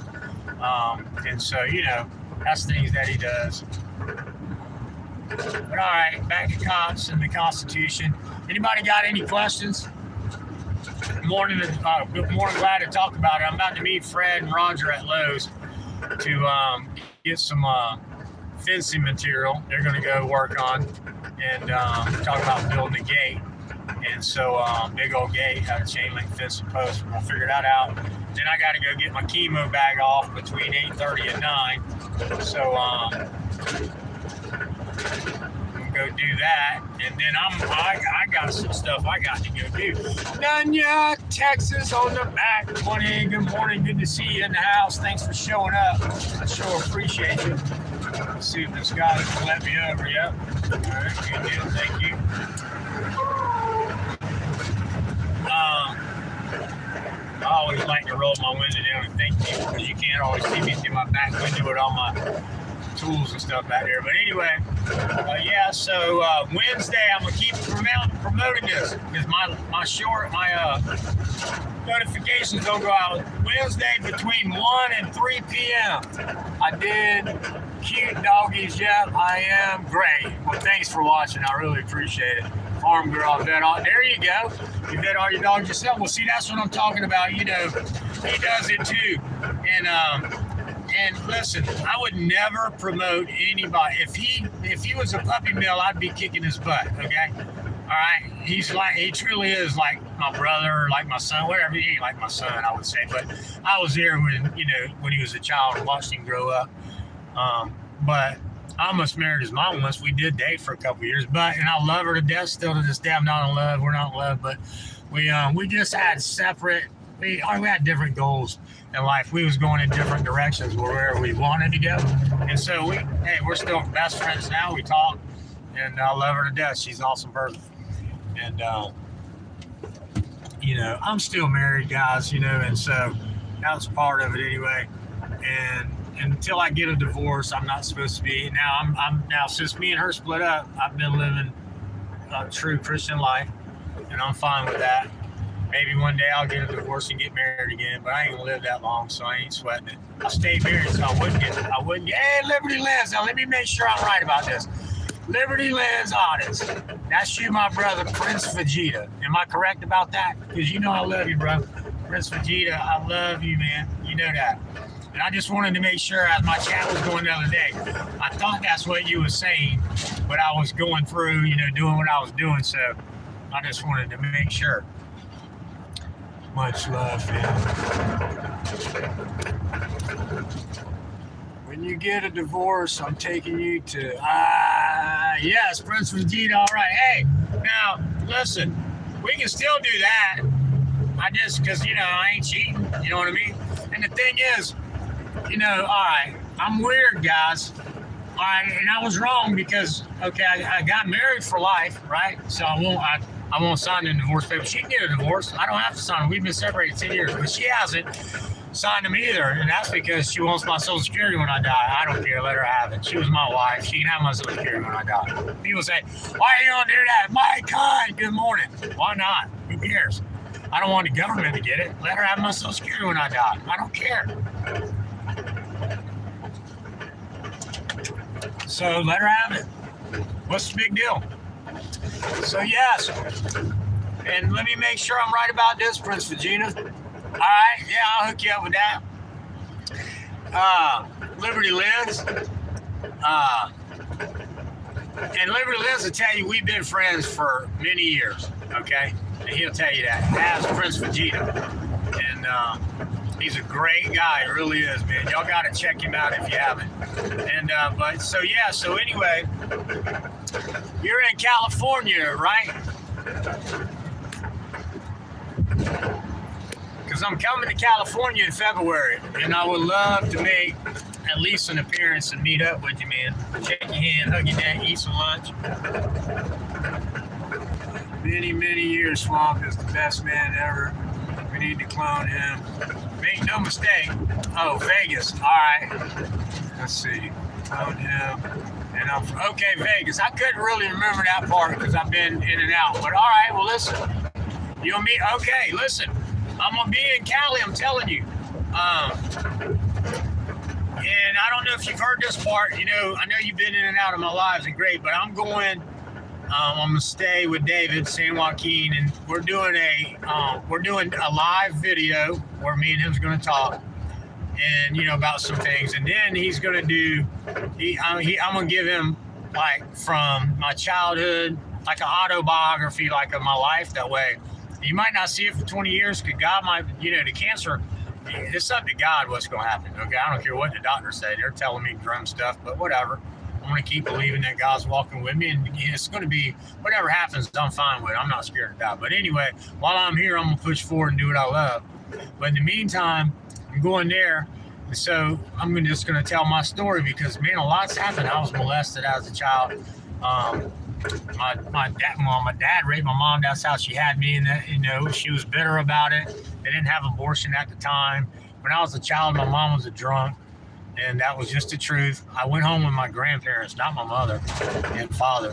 And so, you know, that's things that he does. But all right, back to cops and the Constitution. Anybody got any questions? Good morning, glad to talk about it. I'm about to meet Fred and Roger at Lowe's to get some fencing material they're going to go work on and talk about building a gate. And so big old gate, have a chain link fence and post. We'll figure that out. Then I got to go get my chemo bag off between 8:30 and 9. So I'm gonna go do that, and then I got some stuff I got to go do. Nunya, Texas on the back 20. Good morning, good to see you in the house. Thanks for showing up. I sure appreciate you. Let's see if this guy's gonna let me over. Yep. All right, good deal. Thank you. I always like to roll my window down and thank you because you can't always see me through my back window with all my tools and stuff back there. But anyway, so Wednesday I'm gonna keep promoting this because my notifications don't go out. Wednesday between 1 and 3 p.m. I did cute doggies. Yep, I am great. Well, thanks for watching. I really appreciate it. Farm Girl, there you go. You vet all your dogs yourself. Well, see, that's what I'm talking about. You know, he does it too. And listen, I would never promote anybody. If he was a puppy mill, I'd be kicking his butt. Okay, all right. He truly is like my brother, like my son, whatever. He ain't like my son, I would say. But I was there when he was a child and watched him grow up. But I almost married his mom once. We did date for a couple years, and I love her to death. Still to this day, I'm not in love. We're not in love, but we just had separate. We had different goals in life. We was going in different directions where we wanted to go, and so we're still best friends now. We talk, and I love her to death. She's an awesome person, and I'm still married, guys. And so that was part of it anyway, and until I get a divorce, I'm not supposed to be. Now, I'm now since me and her split up, I've been living a true Christian life, and I'm fine with that. Maybe one day I'll get a divorce and get married again, but I ain't gonna live that long, so I ain't sweating it. I stayed married, so I wouldn't get. Hey, Liberty Lens. Now let me make sure I'm right about this. Liberty Lens Audits. That's you, my brother, Prince Vegeta. Am I correct about that? Because I love you, bro. Prince Vegeta, I love you, man. You know that. And I just wanted to make sure, as my chat was going the other day, I thought that's what you were saying, but I was going through, doing what I was doing. So I just wanted to make sure. Much love, man. When you get a divorce, I'm taking you to, yes, Prince Vegeta, all right. Hey, now, listen, we can still do that. Because, I ain't cheating, you know what I mean? And the thing is, all right, I'm weird, guys. All right, and I was wrong because, okay, I got married for life, right? So I won't sign the divorce papers. She can get a divorce. I don't have to sign them. We've been separated 10 years, but she hasn't signed them either, and that's because she wants my Social Security when I die. I don't care. Let her have it. She was my wife. She can have my Social Security when I die. People say, why are you going to do that? My God, good morning. Why not? Who cares? I don't want the government to get it. Let her have my Social Security when I die. I don't care. So let her have it. What's the big deal? So yes, and let me make sure I'm right about this, Prince Vegeta. All right, yeah, I'll hook you up with that. Liberty Liz, and Liberty Liz will tell you we've been friends for many years, okay? And he'll tell you that, as Prince Vegeta. And he's a great guy, he really is, man. Y'all got to check him out if you haven't. And, so anyway, you're in California, right? Because I'm coming to California in February, and I would love to make at least an appearance and meet up with you, man. Shake your hand, hug your neck, eat some lunch. Many, many years, Swamp is the best man ever. We need to clone him. Make no mistake. Oh, Vegas. All right. Let's see. Clone him. And okay, Vegas. I couldn't really remember that part because I've been in and out. But all right, well, listen. You'll meet. Okay, listen. I'm going to be in Cali, I'm telling you. And I don't know if you've heard this part. I know you've been in and out of my lives and great, but I'm going to stay with David San Joaquin, and we're doing a live video where me and him's going to talk and about some things, and then he's going to do I'm going to give him like from my childhood, like an autobiography, like of my life. That way you might not see it for 20 years because God might, the cancer, it's up to God what's going to happen. Okay, I don't care what the doctors say. They're telling me grim stuff, but whatever. I'm going to keep believing that God's walking with me, and it's going to be whatever happens, I'm fine with it. I'm not scared to die. But anyway, while I'm here, I'm going to push forward and do what I love. But in the meantime, I'm going there, and so I'm just going to tell my story because, man, a lot's happened. I was molested as a child. My dad raped my mom. That's how she had me, and she was bitter about it. They didn't have abortion at the time. When I was a child, my mom was a drunk. And that was just the truth. I went home with my grandparents, not my mother and father,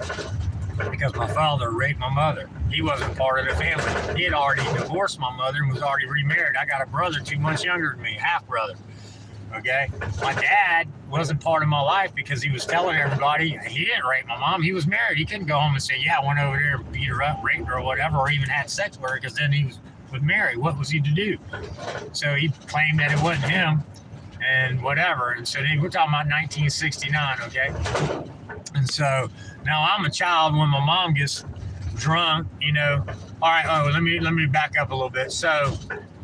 because my father raped my mother. He wasn't part of the family. He had already divorced my mother and was already remarried. I got a brother 2 months younger than me, half brother. Okay? My dad wasn't part of my life because he was telling everybody he didn't rape my mom. He was married. He couldn't go home and say, yeah, I went over there and beat her up, raped her or whatever, or even had sex with her because then he was with Mary. What was he to do? So he claimed that it wasn't him. And whatever. And so then we're talking about 1969, okay? And so now I'm a child when my mom gets drunk, All right, let me back up a little bit. So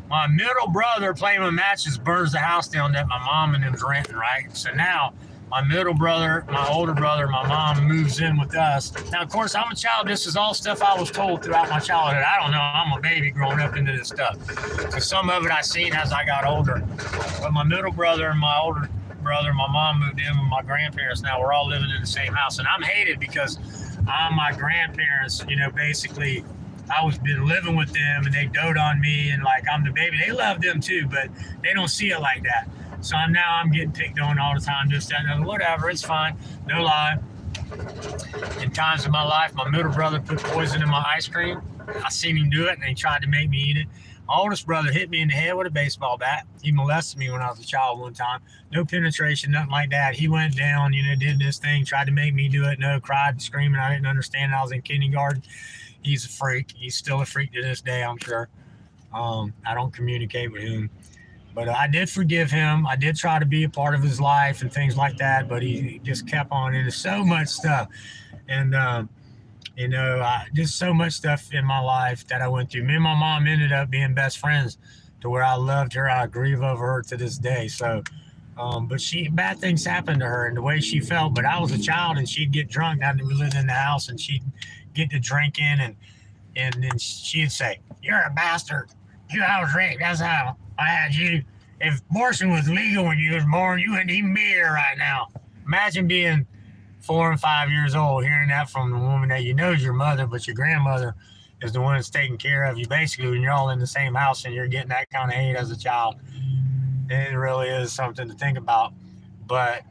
my middle brother playing with matches burns the house down that my mom and them's renting, right? So now my middle brother, my older brother, my mom moves in with us. Now, of course, I'm a child. This is all stuff I was told throughout my childhood. I don't know. I'm a baby growing up into this stuff. So some of it I seen as I got older. But my middle brother and my older brother, my mom moved in with my grandparents. Now we're all living in the same house. And I'm hated because my grandparents, basically I was been living with them and they dote on me and like I'm the baby. They love them too, but they don't see it like that. So I'm getting picked on all the time, this, that, and other. Whatever, it's fine. No lie. In times of my life, my middle brother put poison in my ice cream. I seen him do it, and he tried to make me eat it. My oldest brother hit me in the head with a baseball bat. He molested me when I was a child one time. No penetration, nothing like that. He went down, did this thing, tried to make me do it. No, cried, screaming. I didn't understand. I was in kindergarten. He's a freak. He's still a freak to this day, I'm sure. I don't communicate with him. But I did forgive him. I did try to be a part of his life and things like that, but he just kept on into so much stuff. And, just so much stuff in my life that I went through. Me and my mom ended up being best friends to where I loved her. I grieve over her to this day. So, but bad things happened to her and the way she felt. But I was a child and she'd get drunk. Now that we lived in the house and she'd get to drinking and then she'd say, "You're a bastard. I was raped. That's how I had you. If abortion was legal when you was born, you wouldn't even be here right now." Imagine being 4 and 5 years old, hearing that from the woman that you know is your mother, but your grandmother is the one that's taking care of you. Basically, when you're all in the same house and you're getting that kind of hate as a child, it really is something to think about. But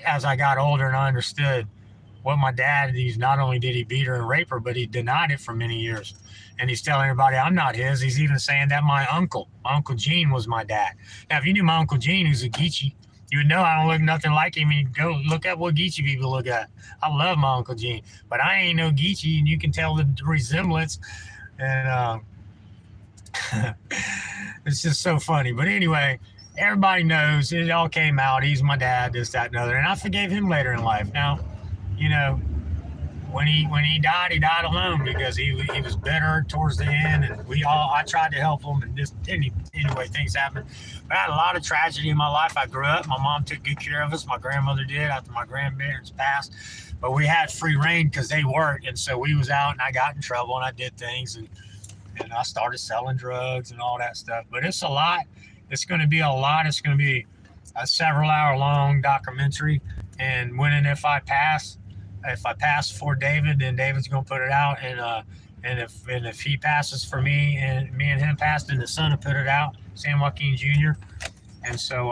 as I got older and I understood what my dad, not only did he beat her and rape her, but he denied it for many years. And he's telling everybody I'm not his. He's even saying that my Uncle Gene was my dad. Now, if you knew my Uncle Gene, who's a Geechee, you would know I don't look nothing like him. And you go look at what Geechee people look at. I love my Uncle Gene, but I ain't no Geechee, and you can tell the resemblance. And it's just so funny. But anyway, everybody knows it all came out. He's my dad, this, that, and other. And I forgave him later in life. Now, when he died alone because he was bitter towards the end, and I tried to help him, and just anyway, things happened. But I had a lot of tragedy in my life. I grew up. My mom took good care of us. My grandmother did after my grandparents passed. But we had free reign because they worked, and so we was out, and I got in trouble, and I did things, and I started selling drugs and all that stuff. But it's a lot. It's going to be a lot. It's going to be a several-hour-long documentary, and when and if I pass for David, then David's gonna put it out, and if he passes for me and me and him pass, then the son will put it out, San Joaquin Jr. And so,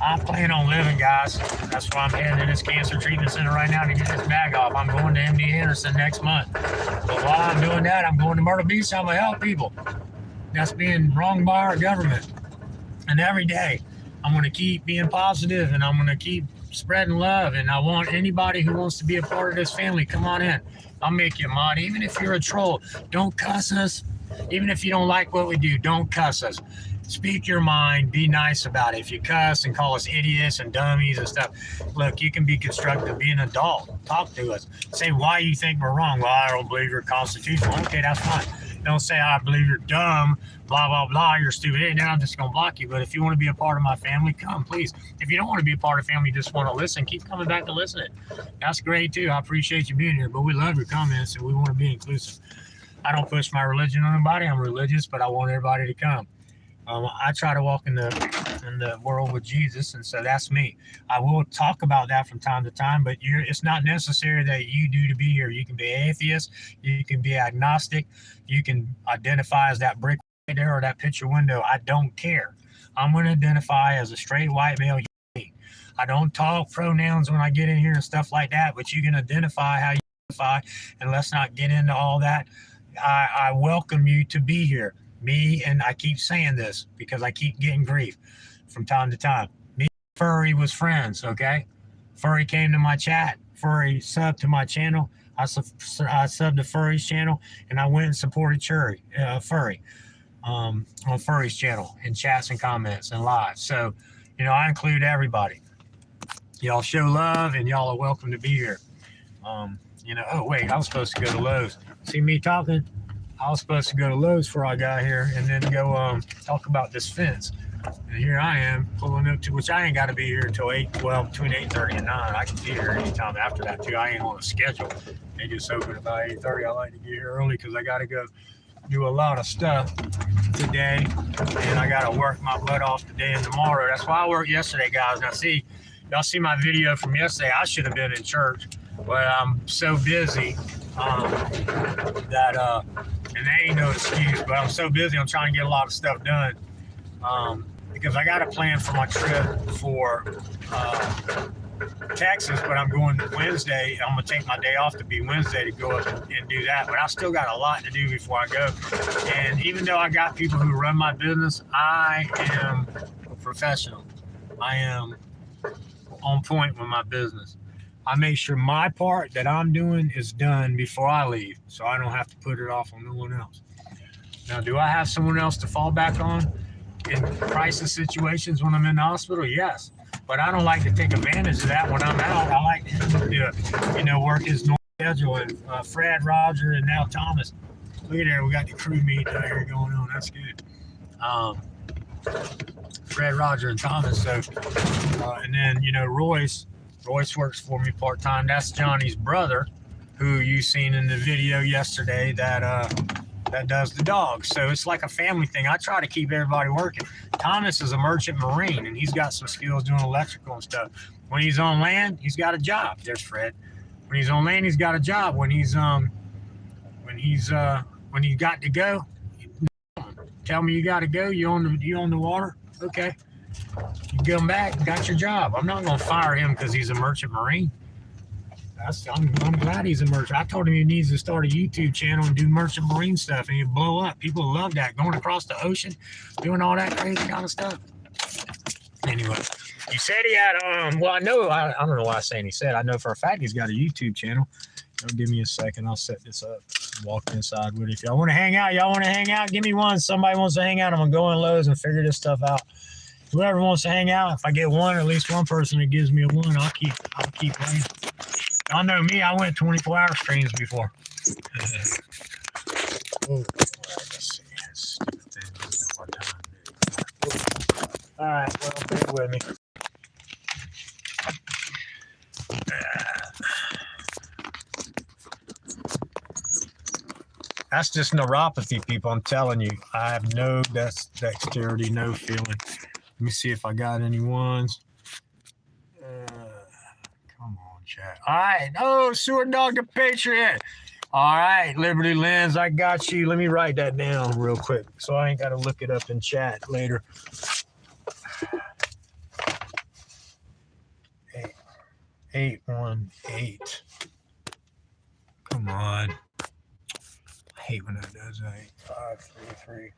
I plan on living, guys. That's why I'm heading to this cancer treatment center right now to get this bag off. I'm going to MD Anderson next month. But while I'm doing that, I'm going to Myrtle Beach. I'm gonna help people that's being wronged by our government. And every day, I'm gonna keep being positive, and I'm gonna keep spreading love. And I want anybody who wants to be a part of this family, come on in. I'll make you a mod. Even if you're a troll, don't cuss us. Even if you don't like what we do, don't cuss us. Speak your mind. Be nice about it. If you cuss and call us idiots and dummies and stuff, look, you can be constructive. Be an adult. Talk to us. Say why you think we're wrong. Well, I don't believe you're constitutional. Okay, that's fine. Don't say I believe you're dumb, blah, blah, blah, you're stupid. Hey, now I'm just going to block you. But if you want to be a part of my family, come, please. If you don't want to be a part of family, you just want to listen, keep coming back to listen. That's great, too. I appreciate you being here. But we love your comments, and we want to be inclusive. I don't push my religion on anybody. I'm religious, but I want everybody to come. I try to walk in the world with Jesus, and so that's me. I will talk about that from time to time, but it's not necessary that you do to be here. You can be atheist, you can be agnostic, you can identify as that brick right there or that picture window. I don't care. I'm going to identify as a straight white male. I don't talk pronouns when I get in here and stuff like that, but you can identify how you identify, and let's not get into all that. I welcome you to be here. Me, and I keep saying this because I keep getting grief from time to time. Me and Furry was friends, okay? Furry came to my chat. Furry subbed to my channel. I subbed to Furry's channel, and I went and supported Furry on Furry's channel in chats and comments and live. So, I include everybody. Y'all show love, and y'all are welcome to be here. Oh, wait, I was supposed to go to Lowe's. See me talking? I was supposed to go to Lowe's before I got here and then go talk about this fence. And here I am pulling up to, which I ain't got to be here until between 8:30 and 9. I can be here anytime after that too. I ain't on a schedule. They just open about 8:30. I like to get here early because I got to go do a lot of stuff today. And I got to work my butt off today and tomorrow. That's why I worked yesterday, guys. Now y'all see my video from yesterday. I should have been in church, but I'm so busy that and that ain't no excuse, but I'm so busy. I'm trying to get a lot of stuff done because I got a plan for my trip for Texas, but I'm going Wednesday. I'm going to take my day off to be Wednesday to go up and do that, but I still got a lot to do before I go. And even though I got people who run my business, I am a professional. I am on point with my business. I make sure my part that I'm doing is done before I leave, so I don't have to put it off on no one else. Now, do I have someone else to fall back on in crisis situations when I'm in the hospital? Yes. But I don't like to take advantage of that when I'm out. I like to, work his normal schedule. And Fred, Roger, and now Thomas. Look at there, we got the crew meet here going on. That's good. Fred, Roger, and Thomas. So, and then Royce. Royce works for me part time. That's Johnny's brother, who you seen in the video yesterday. That does the dogs. So it's like a family thing. I try to keep everybody working. Thomas is a merchant marine, and he's got some skills doing electrical and stuff. When he's on land, he's got a job. There's Fred. When he's on land, he's got a job. When he's got to go, tell me you got to go. You on the water? Okay. You come back, got your job. I'm not going to fire him because he's a merchant marine. I'm glad he's a merchant. I told him he needs to start a YouTube channel and do merchant marine stuff, and he'd blow up. People love that, going across the ocean, doing all that crazy kind of stuff. Anyway, he said he had, I don't know why I'm saying he said. I know for a fact he's got a YouTube channel. Give me a second. I'll set this up. Walk inside with it. If y'all want to hang out, give me one. Somebody wants to hang out. I'm going to go in Lowe's and figure this stuff out. Whoever wants to hang out, if I get one, at least one person that gives me a one, I'll keep playing. Y'all know me, I went 24-hour streams before. All right, well, bear with me. That's just neuropathy, people. I'm telling you, I have no dexterity, no feeling. Let me see if I got any ones. Come on, chat. All right. Oh, Sewer Dog the Patriot. All right, Liberty Lens, I got you. Let me write that down real quick so I ain't got to look it up in chat later. 818. Come on. I hate when that does that. 8533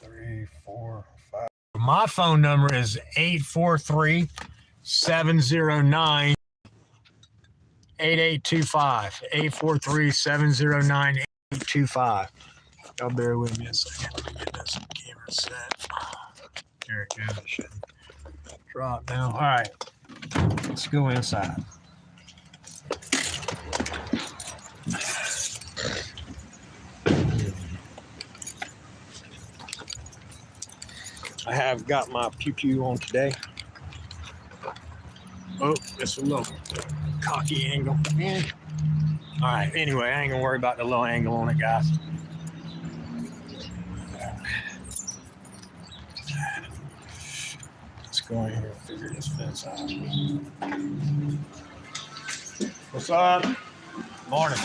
345. My phone number is 843-709-8825. 843-709-8825. Y'all bear with me a second. Let me get this camera set. There it goes. It shouldn't drop now. All right. Let's go inside. I have got my pew-pew on today. Oh, it's a little cocky angle. Man. All right, anyway, I ain't gonna worry about the low angle on it, guys. Let's go in here and figure this fence out. What's up? Morning.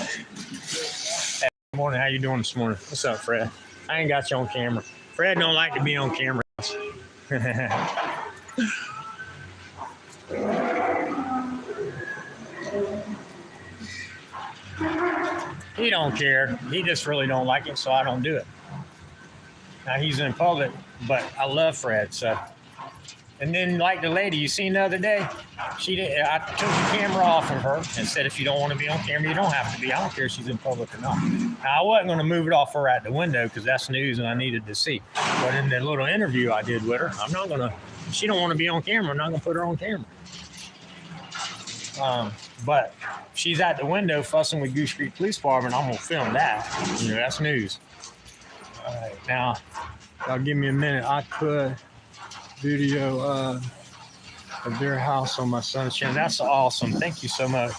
Hey, morning, how you doing this morning? What's up, Fred? I ain't got you on camera. Fred don't like to be on camera. He don't care. He just really don't like it, so I don't do it. Now he's in public, but I love Fred, so. And then like the lady you seen the other day, I took the camera off of her and said, if you don't want to be on camera, you don't have to be. I don't care if she's in public or not. Now, I wasn't going to move it off her at the window because that's news and I needed to see. But in the little interview I did with her, I'm not going to, if she don't want to be on camera, I'm not going to put her on camera. But she's at the window fussing with Goose Creek Police Department. I'm going to film that. That's news. All right, now, y'all give me a minute. I could video of their house on my son's channel. That's awesome. Thank you so much.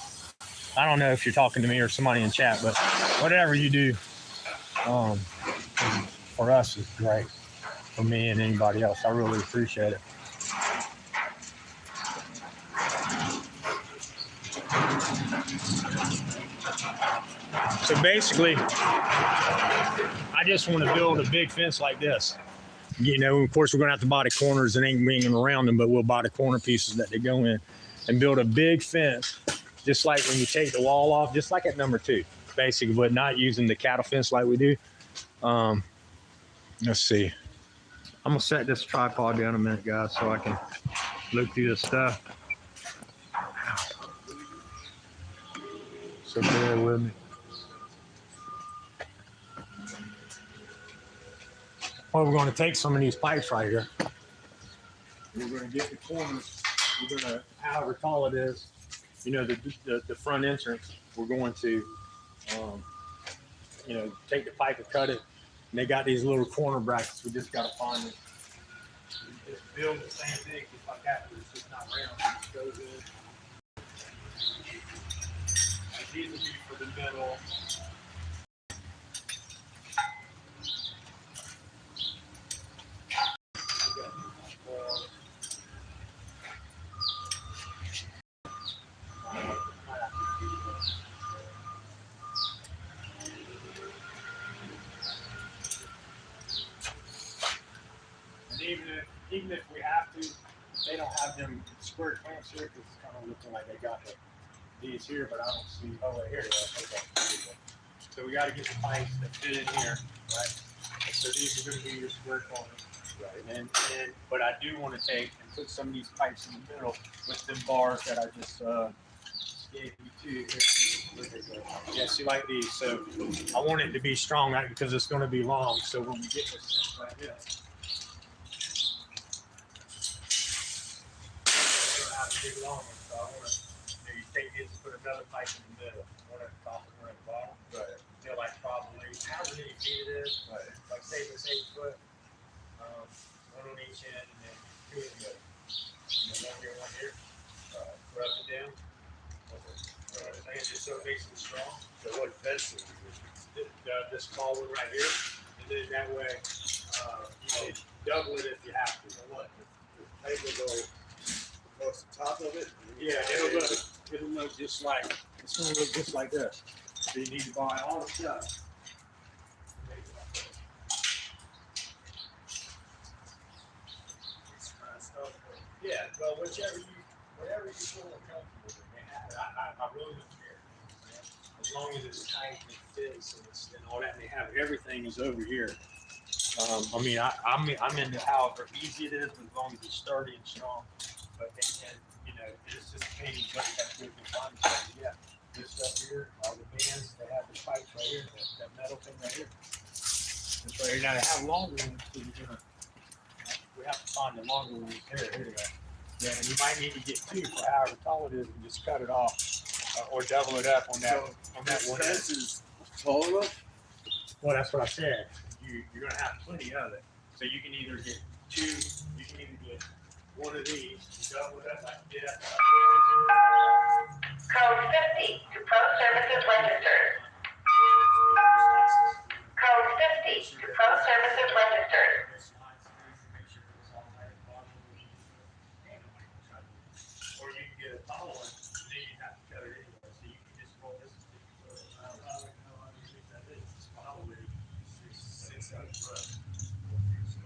I don't know if you're talking to me or somebody in chat, but whatever you do for us is great. For me and anybody else, I really appreciate it. So basically, I just want to build a big fence like this. Of course, we're going to have to buy the corners and ain't bringing around them, but we'll buy the corner pieces that they go in and build a big fence, just like when you take the wall off, just like at number 2, basically, but not using the cattle fence like we do. Let's see. I'm going to set this tripod down a minute, guys, so I can look through this stuff. So bear with me. Well, we're going to take some of these pipes right here. We're going to get the corners. We're going to, however tall it is, you know, the front entrance. We're going to, you know, take the pipe and cut it. And they got these little corner brackets. We just got to find them. We just build the same thing just like that, but it's just not round. It goes in. These will be for the middle. And even if we have to, they don't have them square clamps here because it's kind of looking like they got these here, but I don't see. Oh, wait, here it is. Okay. So we got to get the pipes that fit in here, right? So these are going to be your square corners. Right. But I do want to take and put some of these pipes in the middle with them bars that I just gave you too. Yeah, see, like these. So I want it to be strong, right? Because it's going to be long. So when we get this like this, it's going to have a big long one. So I want to maybe take this and put another pipe in the middle, one at the top and one at the bottom. Right. Until like probably however many feet it is. Right. Like say it's 8 foot. One on each end and then 2 in the middle. And then one here. Rub it down. I think just so it makes it strong. So what fence is this small one right here, and then that way you can double it if you have to. So what? The pipe will go across the top of it. Yeah, it'll look just like it's gonna look just like this. So you need to buy all the stuff. Yeah, well, whatever you feel comfortable with. I really don't care. As long as it's tight and it fits and all that, and they have everything is over here. I mean, I'm into however easy it is, as long as it's sturdy and strong. But and you know, it's just a pain in the butt that we can find. Yeah, this stuff here, all the bands, they have the pipes right here, that metal thing right here. That's right here. Now they have longer ones, so you're gonna. We have to find the longer ones. Here we go. Yeah, and you might need to get 2 for however tall it is and just cut it off or double it up on that one. Fence is tall enough? Well, that's what I said. You're going to have plenty of it. So you can either get 2, you can either get one of these, double it up like you did at the Code 50 to Pro Services registered. Code 50 to Pro Services registered. Or you can get a tall one, and then you have to cut it anyway. So you can just roll this. I don't know how big that is. It's probably 6 foot.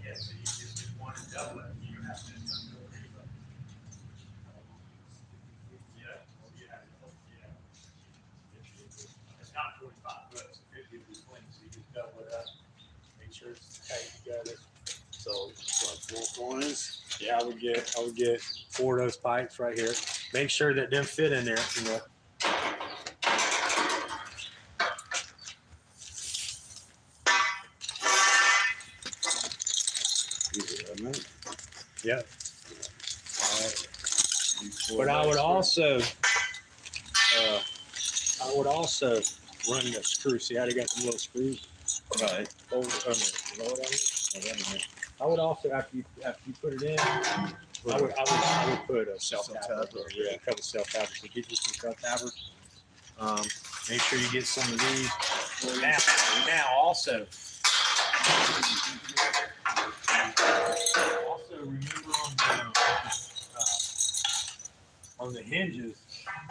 Yeah, so you just get one and double it. You have to do it. Yeah. It's not 25 foot, so 50 would be plenty. So you just double it up. Make sure it's tight together. So what, 4 corners? Yeah, I would get 4 of those pipes right here. Make sure that them fit in there. You know. Yeah. But I would also run the screw. See how they got the little screws? Right. Over. You know what I mean? I would also after you put it in, I would put a self-tapper. Yeah, a couple self-tappers. So get you some self-tappers. Make sure you get some of these. Now also remember on the hinges,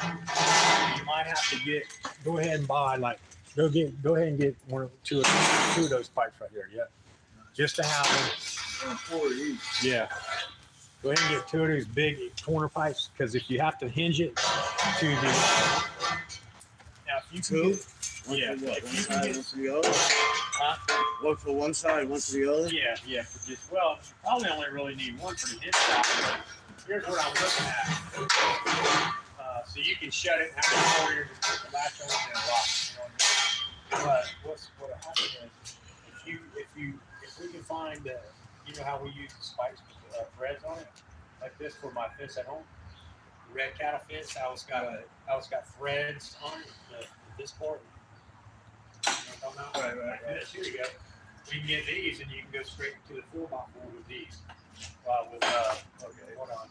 you might have to go ahead and buy go ahead and get 1 or 2 of those pipes right here. Yeah, just to have them. 4 each. Yeah. Go ahead and get 2 of these big corner pipes because if you have to hinge it to the now if you can get, yeah, One side, one for the other. One for one side, one for the other. Yeah. For just you probably only really need 1 for the hinge side. But here's what I'm looking at. So you can shut it and have the warrior just put the latch on and lock. You know what I mean? But what happens is if we can find, you know how we use the spikes with threads on it, like this for my fence at home. The red cattle fence, how it's got threads on it. This part. You know what I'm talking about? Like this. Here you go. We can get these, and you can go straight to the 4x4 with these. Okay. Hold on.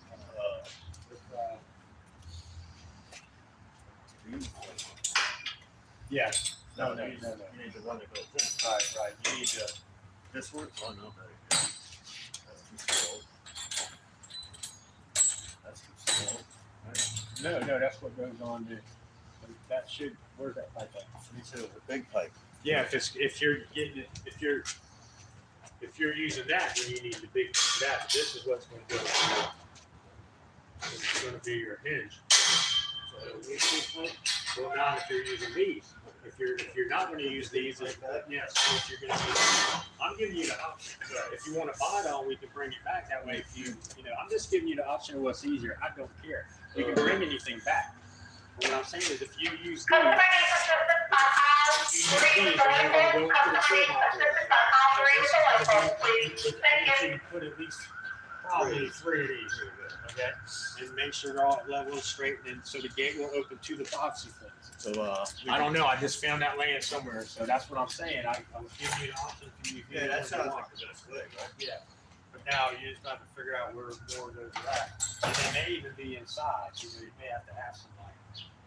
Yes. No. You need the one that goes in. Right. You need to. This one? Oh, no, better. That's too slow. That's too slow. No, that's what goes on to. That should. Where's that pipe at? You said it was a big pipe. Yeah, if you're using that, then you need the big that. This is what's going to go. It's going to be your hinge. Well, now if you're using these, if you're not going to use these, yes, if you're going to use, I'm giving you the option. If you want to buy it all, we can bring it back. That way, if you I'm just giving you the option of what's easier. I don't care. You can bring anything back. What I'm saying is, if you use these, Customer needs assistance on aisle 3 selected. Customer needs assistance on aisle 3 selected, please. Thank you. you put at least probably 3 of these, okay? And make sure they're all level and straight, and so the gate will open to the boxy things. So, I don't know. I just found that laying somewhere, so that's what I'm saying. I was giving you the option for you. yeah, that sounds like the best way, right? Yeah. But now you just have to figure out where more of those are at. And they may even be inside. You may have to have some like,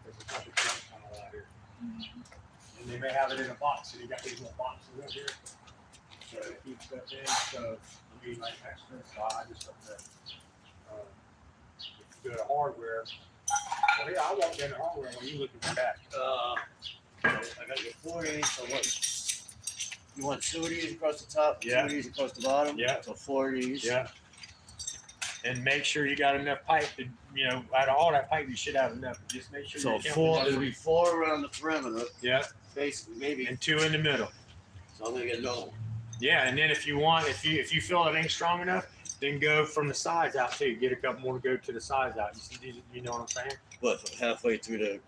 there's a couple of junk tunnel out here. And they may have it in a box. So you got these little boxes over here. So it keeps stuff in. So I mean, like extra. So I just have to if you go to hardware. Well, yeah, I walked in the hardware when you looking for that. I got your 40, so what? You want 2 of these across the top, Yeah. 2 of these across the bottom? Yeah. So 4 of these. Yeah. And make sure you got enough pipe to, out of all that pipe, you should have enough. Just make sure So you count 4, enough. it'll be 4 around the perimeter, Yeah. basically, maybe. And 2 in the middle. So I'm gonna get another one. Yeah, and then if you feel it ain't strong enough, then go from the sides out too. Get a couple more to go to the sides out. You know what I'm saying? What, from halfway through the,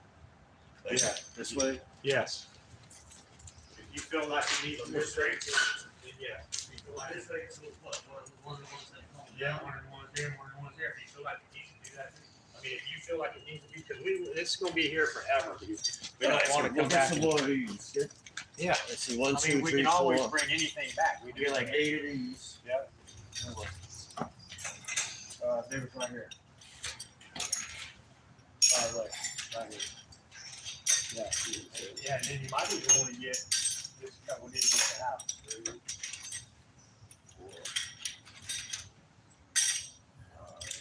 like, Yeah. this way? Yes. If you feel like you need more strength, then yeah. If you feel like This way, so what, one of the ones that come yeah, down? one of the ones there, one of the ones there. If you feel like it needs to do that, I mean, if you feel like it needs to be, because this is gonna be here forever. We don't Alright, so want to we'll come get back. some more of these. Yeah. Let's see, 1, I 2, mean, we 3, can always 4. bring anything back. We do Get like 8 of these. Yeah. They was right here. Right here. Yeah. Yeah, and then you might even want to get this couple of these to have. 3, 4, 5,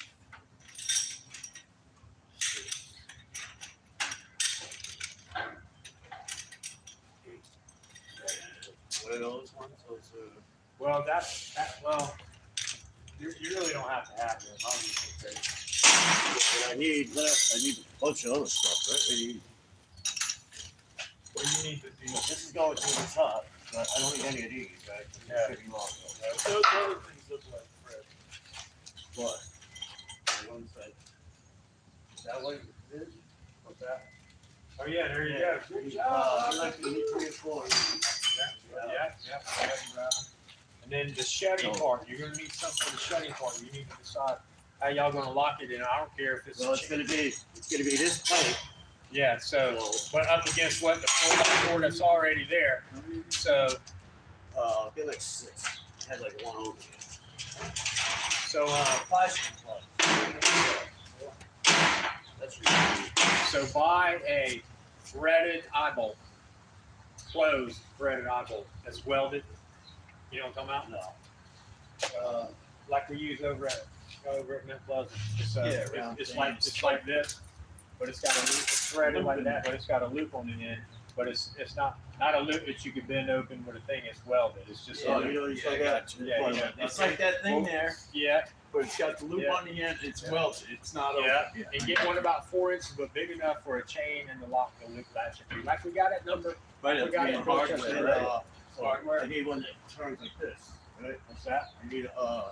6, 8. What are those ones? Those, Well, you really don't have to have them. I'll just say. but I need a bunch of other stuff, right? I need, What you need to do. this is going to the top, but I don't need any of these, right? Yeah. Pretty long, though. Those other things look like Fred. What? The ones that, is that what it is? What's that? Oh yeah, there you go. Good job. I like to need 3 or 4. Yeah. And then the shutting part, you're gonna need something for the shutting part. You need to decide how y'all gonna lock it in. I don't care if it's. Well, it's gonna be this pipe. Yeah, so, but up against what, the 4x4 that's already there. So, It'll be like 6. It had like 1 over here. so, 5 plug. That's really so buy a threaded eye bolt, closed threaded eye bolt that's welded. You know what I'm talking about? Like we use over at Mount Pleasant. It's like this, but it's got a loop. It's threaded like that, but it's got a loop on the end. But it's not a loop that you could bend open with a thing. It's welded. It's just Oh, you know, you still got it. Yeah. It's like that thing there, Yeah, but it's got the loop Yeah. on the end. It's welded. It's not open. yeah. And get one about 4 inches, but big enough for a chain and to lock the loop latch. Like we got at number. Right, We it's got being it. hard, And, right? Hardware. I need one that turns like this, right? What's that? I need a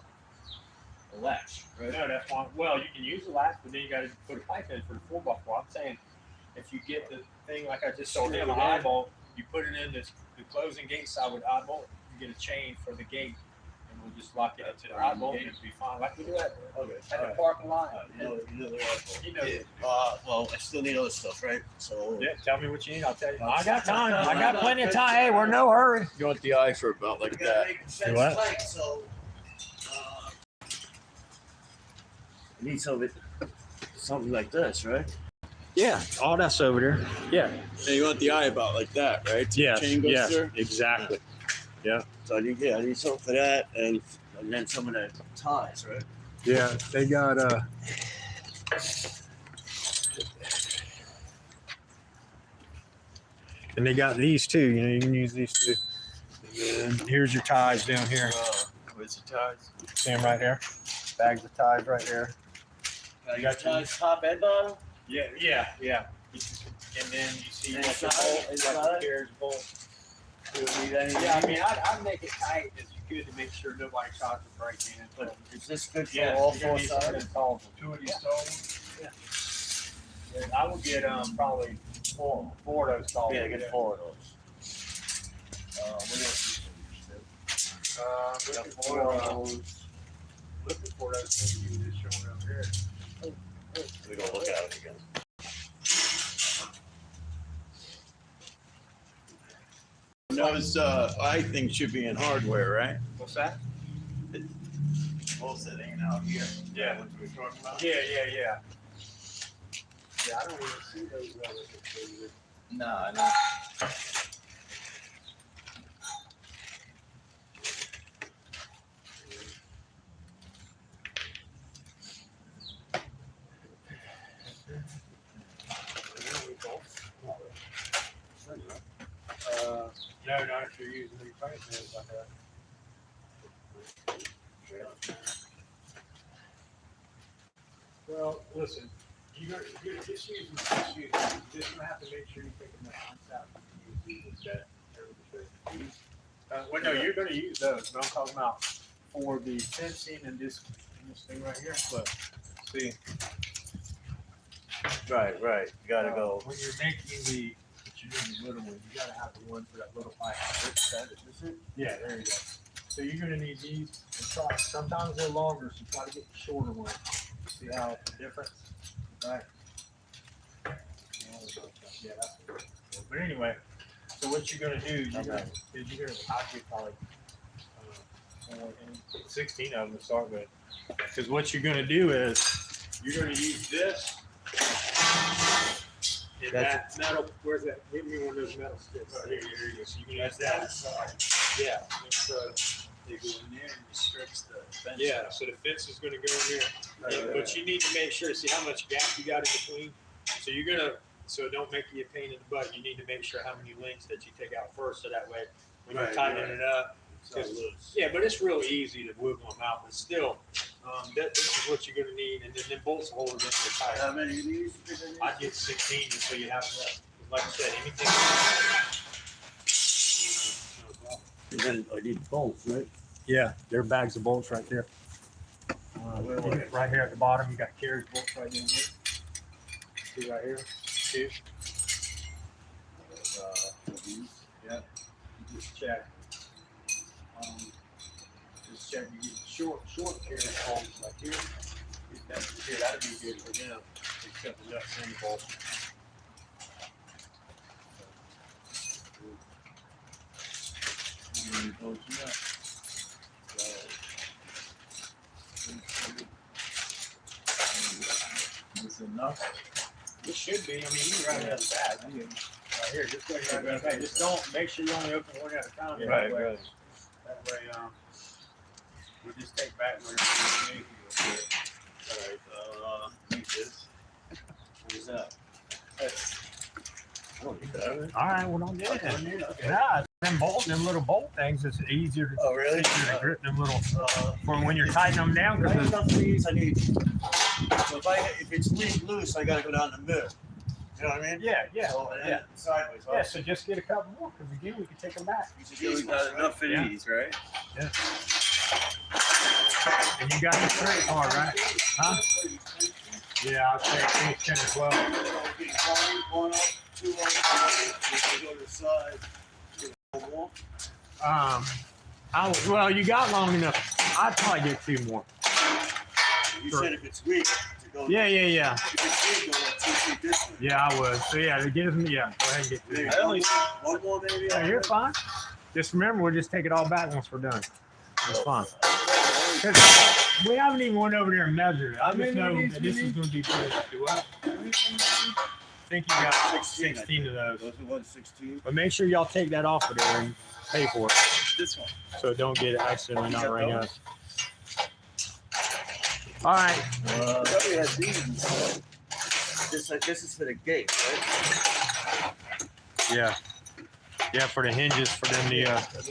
latch, right? No, that's fine. Well, you can use the latch, but then you got to put a pipe in for the 4x4. I'm saying, if you get the thing like I just told him, an eye bolt, you put it in the closing gate side with eye bolt. You get a chain for the gate we'll just lock it into the hot bolt and it'll be fine, like we do at Okay. the parking lot. You know the rifle. He knows. Well, I still need other stuff, right? So. Yeah, tell me what you need, I'll tell you. I got time, I got plenty of time, hey, we're in no hurry. You want the eye for about like that? Do what? Tight, so, I need something like this, right? Yeah, all that's over there. Yeah. And you want the eye about like that, right? Yes, Chain goes yes, through? exactly. So I need something for that, and then some of the ties, right? Yeah, they got and they got these too, you know, you can use these too. And then here's your ties down here. Where's the ties? See them right there? Bags of ties right there. You got ties top and bottom? Yeah. And then you see And what the inside- bolt, inside? like the carriage bolt. Do you need any? Yeah, I mean, I'd make it tight as you could to make sure nobody tries to break in. But is this good for Yeah, all you're four gonna need some sides? installable. Two of these stones. Yeah, I would get probably four of those stones. Yeah, get 4 of those. What else? Looking for those things you just showing up here. We don't look at it again. Those eye things should be in hardware, right? What's that? Both that ain't out here. Yeah. What we're talking about. Yeah. Yeah, I don't even see those relative. No, no. No, not if you're using these paint pens like that. Well, listen, you're just using just use them. You're just gonna have to make sure you take them out. You use these well, no, you're gonna use those, but I'm talking about for the fencing and this thing right here. Look, see, Right. You gotta go. when you're making the, but you're doing the little one, you gotta have the one for that little pipe. Yeah, there you go. So you're gonna need these, and try, sometimes they're longer, so try to get the shorter one. See how the difference, right? Yeah, that's good. But anyway, so what you're gonna do, you're gonna, I'll get probably 16 of them to start with. Because what you're gonna do is, you're gonna use this. And that metal, where's that? Give me one of those metal sticks. Right here you go. So you can use that. Yeah. And so, They go in there and restricts the fence. yeah, so the fence is gonna go in there. Yeah, but you need to make sure, see how much gap you got in between. So you're gonna, so don't make you a pain in the butt. You need to make sure how many links that you take out first, so that way when you're Right, tightening right. it up. It's all loose. Yeah, but it's real easy to wiggle them out, but still, this is what you're gonna need, and then bolts hold it in tight. How many of these? I get 16, just so you have, like I said, anything. And then I need bolts, right? Yeah, there are bags of bolts right there. Right here at the bottom, you got carriage bolts right in here. See right here, two. Yeah, you just check. Just check, you get short carriage bolts like here. Here, that'd be good for them, except the nuts and the bolts. Is it enough? It should be. I mean, you can run it out of the bag. Right here, just go ahead and okay, just don't, make sure you only open one at a time. Right, That way- right. That way, we'll just take back where you Alright, need this. What is that? That's, I don't need that. All right, well, don't get it. Nah, them them little bolt things, it's easier to, Oh, really? easier to grip them little, for when you're tightening them down, I have because enough of these, I need, so if it's loose, I gotta go down the middle. You know what I mean? yeah, So, and yeah. then sideways. Yeah, so just get a couple more, because again, we can take them back. we got enough of Yeah. these, right? And you got the straight part, right? Huh? Yeah, I'll say 10 or 12. One up, 2 on the go to the side. Well, you got long enough I'd probably get 2 more. You Sure. said if it's weak, to go. Yeah. If it's weak, go like 2 feet this way. Yeah, I would. So yeah, it gives me. Yeah, go ahead and get 2 Maybe more. one more maybe. Yeah, you're fine. Just remember, we'll just take it all back once we're done. It's fine. 'Cause we haven't even went over there and measured it. I just know that this is going to be good. Do what? I think you got 16 of those. Those are 116. But make sure y'all take that off of there and pay for it, This one. so it don't get accidentally You not got ring those? us. All right. Somebody has these. This is for the gate, right? Yeah. Yeah, for the hinges for them to. We have those.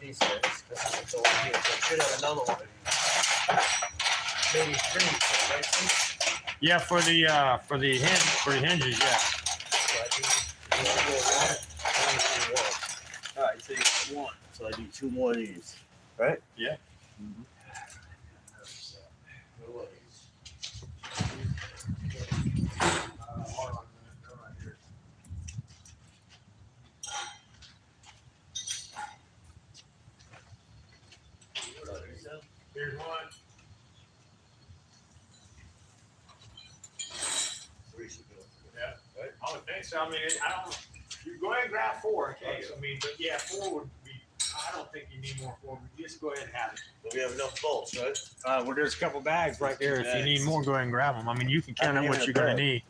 These things. This is the one here. So I should have another one of these. Maybe 3, right? Yeah, for the hinges. Yeah. So I do one. All right, so you got 1. So I need 2 more of these, right? Yeah. Here's one. 3 should go. Yeah. I would think so. I mean, I don't. You go ahead and grab 4 in case. I mean, but yeah, 4 would be. I don't think you need more 4. But just go ahead and have it. But we have enough bolts, right? Well, there's a couple bags right there. If you need Bags. more, go ahead and grab them. I mean, you can count How out many what in a you're gonna bag? need.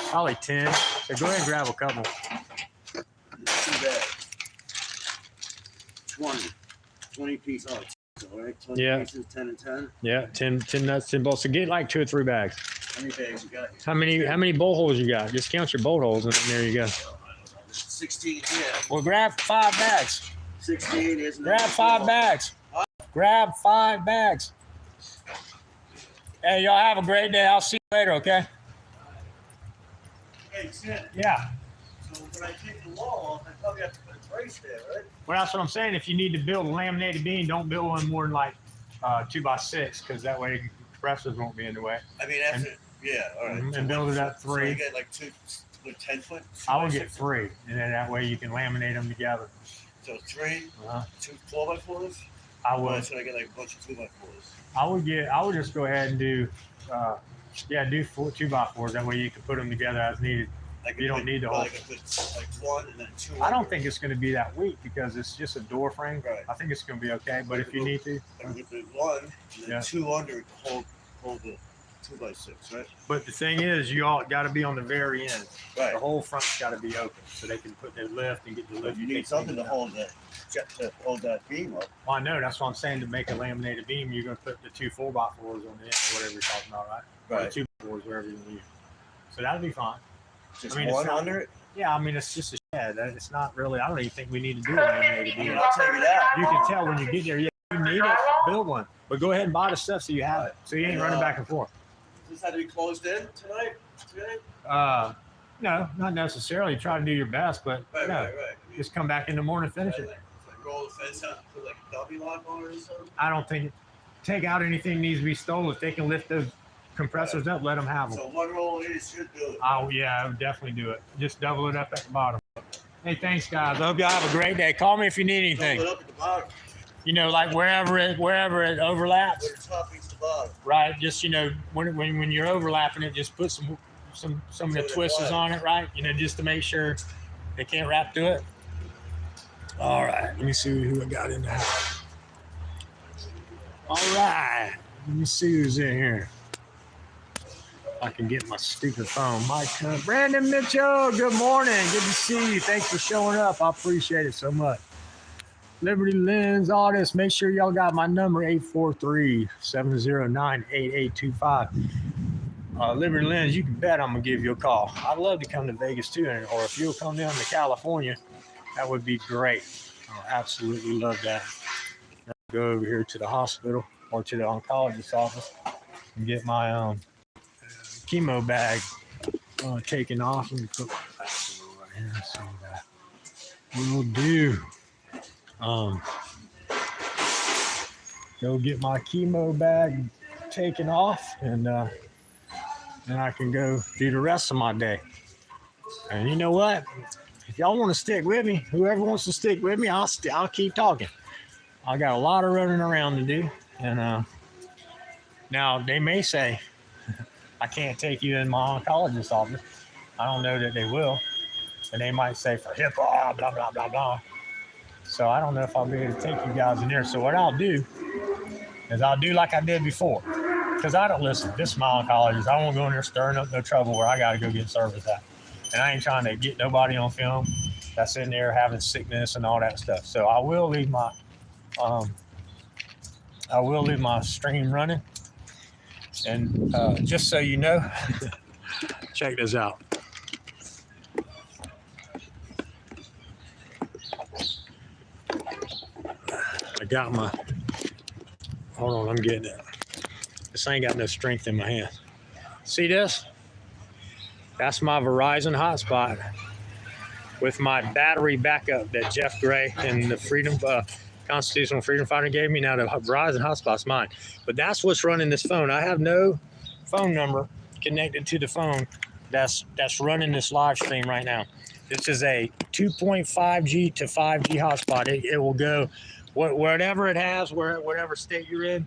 Probably 10. So go ahead and grab a couple. 2 bags. 20 pieces. Oh, all right. 20 Yeah. pieces, 10 and 10. Yeah, 10 nuts, 10 bolts. So get like 2 or 3 bags. How many bags you got here? How many bolt holes you got? Just count your bolt holes, and then there you go. 16 here. Well, grab 5 bags. 16 is Grab 5 bags. Grab 5 bags. Hey, y'all have a great day. I'll see you later. Okay? Hey, Sid, Yeah. so when I take the wall off, I probably have to put a brace there, right? Well, that's what I'm saying. If you need to build a laminated beam, don't build one more than like 2x6, because that way compressors won't be in the way. I mean, after, yeah, all right. And build it at So 3. you get like 2, with 10 foot? I would get 3, and then that way you can laminate them together. So 3, Uh-huh. 2 4x4s? I Or would. should I get like a bunch of 2x4s? I would just go ahead and do 2x4s. That way you can put them together as needed. I could You don't put- need the well, whole- I could put like 1 and then 2. I don't think it's going to be that weak because it's just a door frame. Right. I think it's going to be okay. But if you need to, I could put 1 and then Yeah. 2 under to hold the 2x6, right? but the thing is, you all got to be on the very end. Right. The whole front's got to be open so they can put their lift and get the But lift. you need something to hold that beam up. Well, I know. That's what I'm saying. To make a laminated beam, you're going to put the 2 4x4s on the end, or whatever you're talking about, right? Or the 2x4s, wherever you need. So that'll be fine. Just I mean, it's 1 not- under it? Yeah, I mean, it's just a shed. It's not really. I don't even think we need to do a laminated beam. I'll take it out. You can tell when you get there. Yeah, you need it. Build one, but go ahead and buy the stuff so you have it, so you ain't running back and forth. Does this have to be closed in tonight? Today? No, not necessarily. Try to do your best, but Right, no, right, right. just come back in the morning, finish it. Like roll the fence out and put like a dummy lock on it or something? I don't think take out anything needs to be stolen. If they can lift those compressors up, let them have them. So 1 roll in should do it. Oh yeah, I would definitely do it. Just double it up at the bottom. Hey, thanks guys. I hope y'all have a great day. Call me if you need Double anything. it up at the bottom. You know, like wherever it overlaps. Where the top meets the bottom. Right, just when you're overlapping it, just put some of the twisters on it, right? Just to make sure they can't wrap through it. All right, let me see who I got in the house. All right, let me see who's in here. I can get my speaker phone. Mike, Brandon Mitchell, good morning. Good to see you. Thanks for showing up. I appreciate it so much. Liberty Lens, all this. Make sure y'all got my number, 843-709-8825. Liberty Lens, you can bet I'm going to give you a call. I'd love to come to Vegas too, or if you'll come down to California, that would be great. I'll absolutely love that. I'll go over here to the hospital or to the oncologist's office and get my chemo bag taken off. Let me put my glasses on right here so that will do. Go get my chemo bag taken off, and then I can go do the rest of my day. And you know what? If y'all want to stick with me, whoever wants to stick with me, I'll keep talking. I got a lot of running around to do. And now they may say, I can't take you in my oncologist's office. I don't know that they will. And they might say for HIPAA, blah, blah, blah, blah. So I don't know if I'll be able to take you guys in there. So what I'll do is I'll do like I did before. Because I don't listen. This is my oncologist. I won't go in there stirring up no trouble where I got to go get service at. And I ain't trying to get nobody on film that's in there having sickness and all that stuff. So I will leave my stream running. And just so you know, check this out. I got my, hold on, I'm getting it. This ain't got no strength in my hand. See this? That's my Verizon hotspot with my battery backup that Jeff Gray and the Constitutional Freedom Fighter gave me. Now the Verizon hotspot's mine. But that's what's running this phone. I have no phone number connected to the phone that's running this live stream right now. This is a 2.5G to 5G hotspot. It will go wherever it has, whatever state you're in,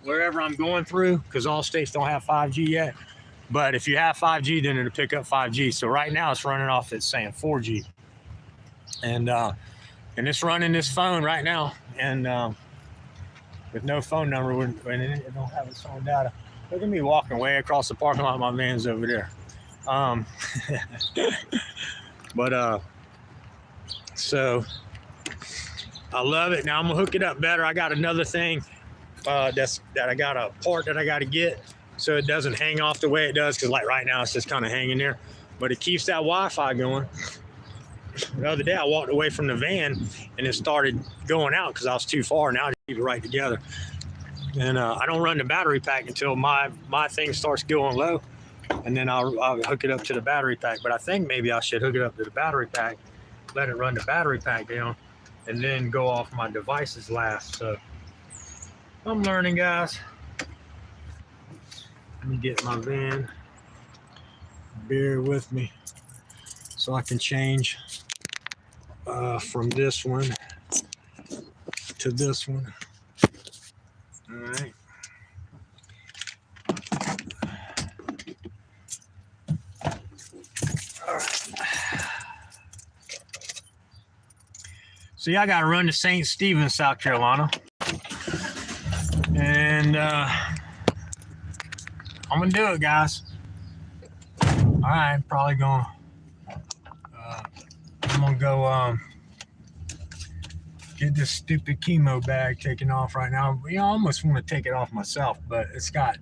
wherever I'm going through, because all states don't have 5G yet. But if you have 5G, then it'll pick up 5G. So right now it's running off, it's saying 4G. And it's running this phone right now. And with no phone number, and it don't have its own data. Look at me walking way across the parking lot. My van's over there. So I love it. Now I'm gonna hook it up better. I got another thing that I got a part that I got to get so it doesn't hang off the way it does, because like right now it's just kind of hanging there, but it keeps that Wi-Fi going. The other day I walked away from the van and it started going out because I was too far. Now I keep it right together. And I don't run the battery pack until my thing starts going low, and then I'll hook it up to the battery pack. But I think maybe I should hook it up to the battery pack, let it run the battery pack down, and then go off my devices last. So I'm learning, guys. Let me get my van. Bear with me so I can change from this one to this one. All right. See, I got to run to St. Stephen, South Carolina. And I'm going to do it, guys. All right, probably going to, I'm going to go get this stupid chemo bag taken off right now. I almost want to take it off myself, but it's got,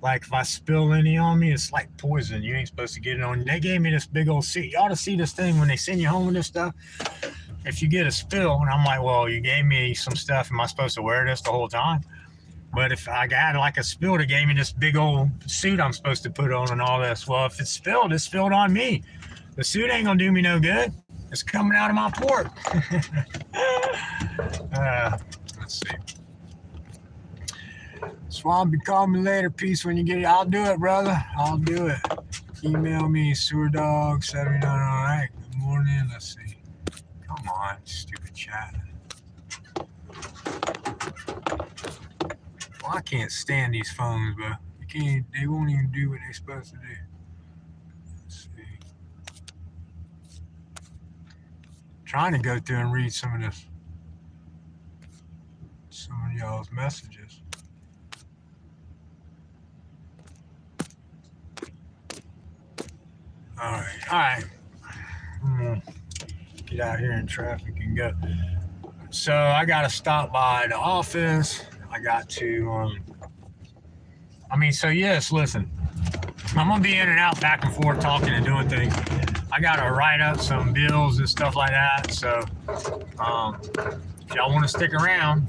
like, if I spill any on me, it's like poison. You ain't supposed to get it on. They gave me this big old suit. You ought to see this thing when they send you home with this stuff. If you get a spill, and I'm like, well, you gave me some stuff. Am I supposed to wear this the whole time? But if I had like a spill, they gave me this big old suit I'm supposed to put on and all this. Well, if it's spilled on me. The suit ain't gonna do me no good. It's coming out of my port. Let's see. Swampy, call me later. Peace when you get it. I'll do it, brother. I'll do it. Email me, SewerDog79. All right. Good morning. Let's see. Come on, stupid chat. Well, I can't stand these phones, but they won't even do what they're supposed to do. Let's see. Trying to go through and read some of y'all's messages. All right. Get out here in traffic and go. So I got to stop by the office. I got to, so yes, listen, I'm going to be in and out, back and forth, talking and doing things. I got to write up some bills and stuff like that. So if y'all want to stick around,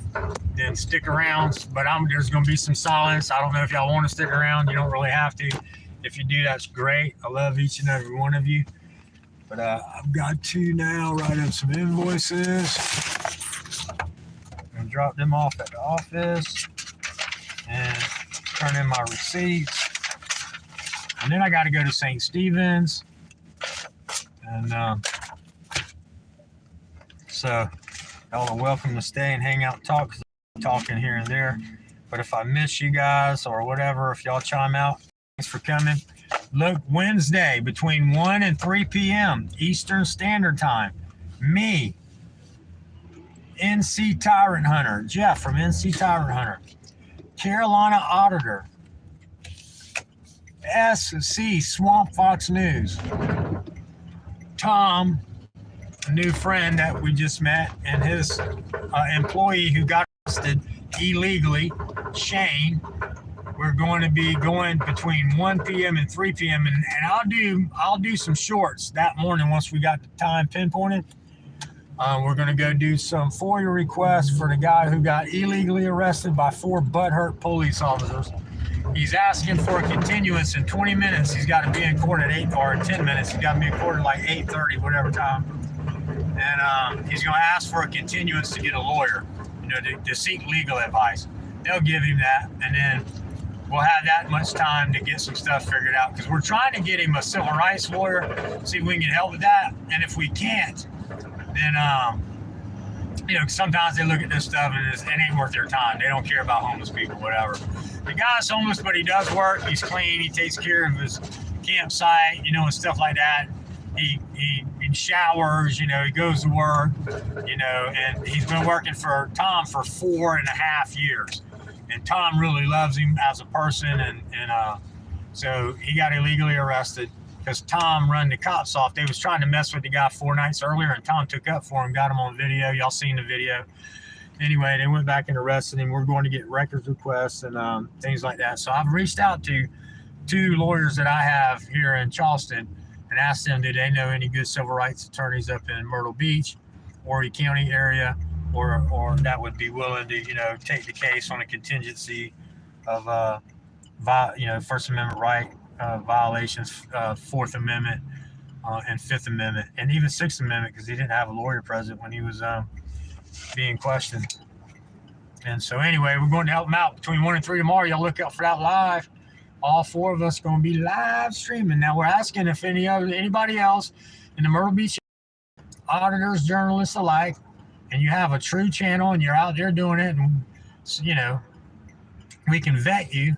then stick around. But there's going to be some silence. I don't know if y'all want to stick around. You don't really have to. If you do, that's great. I love each and every one of you. But I've got to now write up some invoices and drop them off at the office and turn in my receipts. And then I got to go to St. Stephen's. And so Y'all are welcome to stay and hang out and talk, 'cause I'm talking here and there. But if I miss you guys or whatever, if y'all chime out, thanks for coming. Look, Wednesday between 1 and 3 p.m. Eastern Standard Time. Me, NC Tyrant Hunter, Jeff from NC Tyrant Hunter, Carolina Auditor, SC Swamp Fox News, Tom, a new friend that we just met, and his employee who got arrested illegally, Shane. We're going to be going between 1 p.m. and 3 p.m. and I'll do some shorts that morning once we got the time pinpointed. We're going to go do some FOIA requests for the guy who got illegally arrested by 4 butthurt police officers. He's asking for a continuance in 20 minutes. He's got to be in court at 8 or in 10 minutes. He's got to be in court at like 8:30, whatever time. And he's going to ask for a continuance to get a lawyer, to seek legal advice. They'll give him that, and then we'll have that much time to get some stuff figured out, because we're trying to get him a civil rights lawyer, see if we can get help with that. And if we can't, then sometimes they look at this stuff and it ain't worth their time. They don't care about homeless people, whatever. The guy's homeless, but he does work. He's clean. He takes care of his campsite, and stuff like that. He showers, he goes to work, and he's been working for Tom for 4.5 years. And Tom really loves him as a person, and so he got illegally arrested because Tom run the cops off. They was trying to mess with the guy 4 nights earlier, and Tom took up for him, got him on video. Y'all seen the video. Anyway, they went back and arrested him. We're going to get records requests and things like that. So I've reached out to 2 lawyers that I have here in Charleston and asked them, do they know any good civil rights attorneys up in Myrtle Beach, Horry County area, or that would be willing to, take the case on a contingency of, First Amendment right violations, Fourth Amendment and Fifth Amendment, and even Sixth Amendment, because he didn't have a lawyer present when he was being questioned. And so anyway, we're going to help him out between 1 and 3 tomorrow. Y'all look out for that live. All 4 of us going to be live streaming. Now we're asking if anybody else in the Myrtle Beach, auditors, journalists alike, and you have a true channel and you're out there doing it, and we can vet you,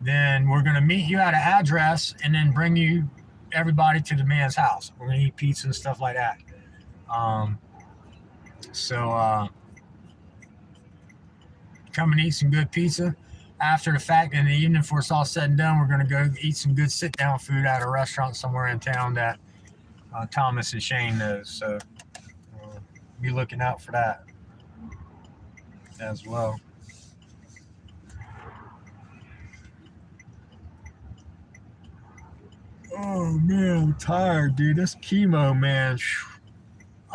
then we're going to meet you at an address and then bring you everybody to the man's house. We're going to eat pizza and stuff like that. So come and eat some good pizza after the fact. In the evening, before it's all said and done, we're going to go eat some good sit-down food at a restaurant somewhere in town that Thomas and Shane knows. So be looking out for that as well. Oh man, I'm tired, dude. This chemo, man.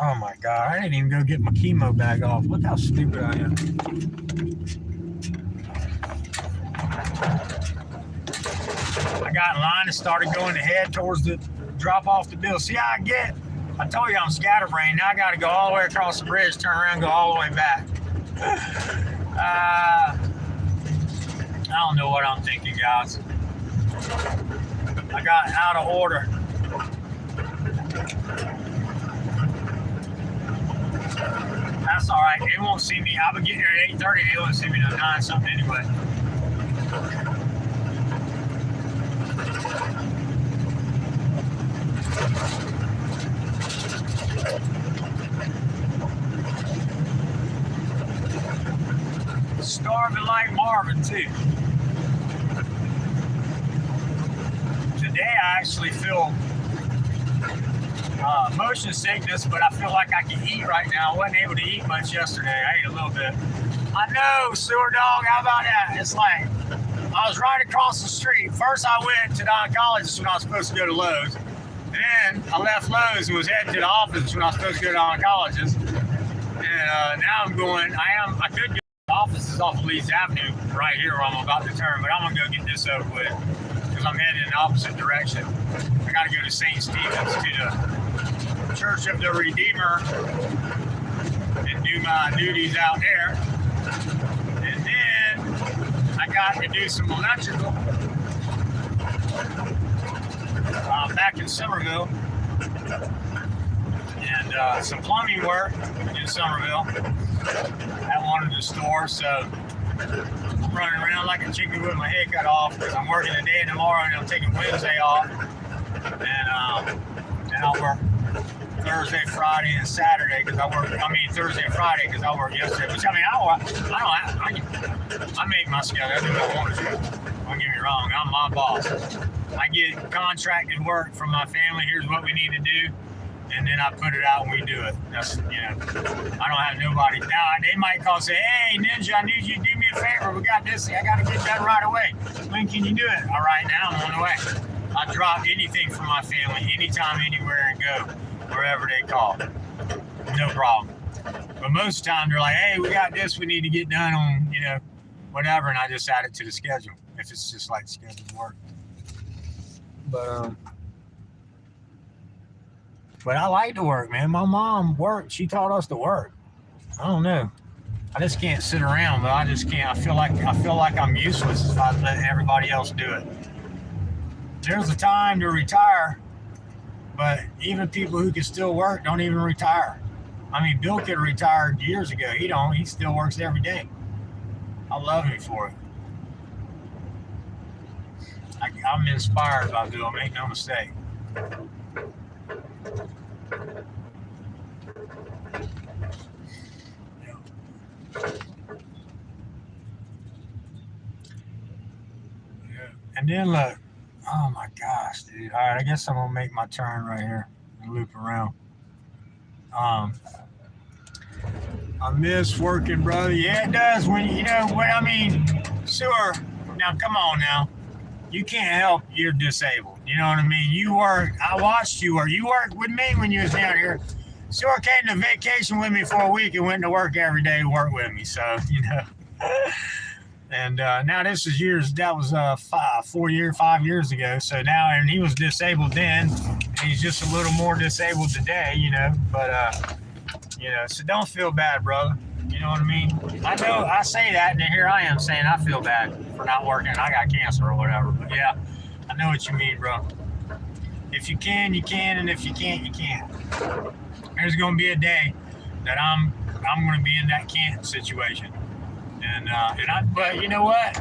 Oh my God, I didn't even go get my chemo bag off. Look how stupid I am. I got in line and started going ahead towards the drop off the bill. See how I get? I told you I'm scatterbrained. Now I got to go all the way across the bridge, turn around, go all the way back. I don't know what I'm thinking, guys. I got out of order. That's all right. They won't see me. I'll be getting here at 8:30. They won't see me till 9 something anyway. Starving like Marvin too. Today I actually feel motion sickness, but I feel like I can eat right now. I wasn't able to eat much yesterday. I ate a little bit. I know, sewer dog, how about that? It's like, I was right across the street. First I went to the oncologist when I was supposed to go to Lowe's. Then I left Lowe's and was heading to the office when I was supposed to go to the oncologist. And now I'm going, I could go to the offices off of Leeds Avenue right here where I'm about to turn, but I'm going to go get this over with because I'm heading in the opposite direction. I got to go to St. Stephen's to the Church of the Redeemer and do my duties out there. And then I got to do some electrical back in Somerville. and some plumbing work in Somerville at one of the stores. So I'm running around like a chicken with my head cut off because I'm working today and tomorrow, and I'm taking Wednesday off, and I'll work Thursday, Friday, and Saturday because Thursday and Friday because I work yesterday. Which I make my schedule. I do what I want to do. Don't get me wrong. I'm my boss. I get contracted work from my family. Here's what we need to do, and then I put it out and we do it. That's I don't have nobody. Now they might call and say, "Hey, Ninja, I need you to do me a favor. We got this. I got to get that right away. When can you do it?" All right, now I'm on the way. I drop anything for my family, anytime, anywhere, and go wherever they call. No problem. But most of the time they're like, "Hey, we got this. We need to get done on whatever," and I just add it to the schedule if it's just like scheduled work. But I like to work, man. My mom worked. She taught us to work. I don't know. I just can't sit around, but I just can't. I feel like I'm useless if I let everybody else do it. There's a time to retire, but even people who can still work don't even retire. I mean, Bill could have retired years ago. He don't. He still works every day. I love him for it. I'm inspired by Bill. Make no mistake. And then look, oh my gosh, dude. All right, I guess I'm gonna make my turn right here and loop around. I miss working, brother. Yeah, it does. When sure. Now, come on now. You can't help you're disabled. You know what I mean? You work. I watched you work. You worked with me when you was down here. Sure came to vacation with me for a week and went to work every day and worked with me. So, And now this is years. That was 5 years ago. So now, and he was disabled then. He's just a little more disabled today, But so don't feel bad, brother. You know what I mean? I know I say that, and here I am saying I feel bad for not working. I got cancer or whatever. But yeah, I know what you mean, bro. If you can, you can, and if you can't, you can't. There's gonna be a day that I'm gonna be in that can't situation. But you know what?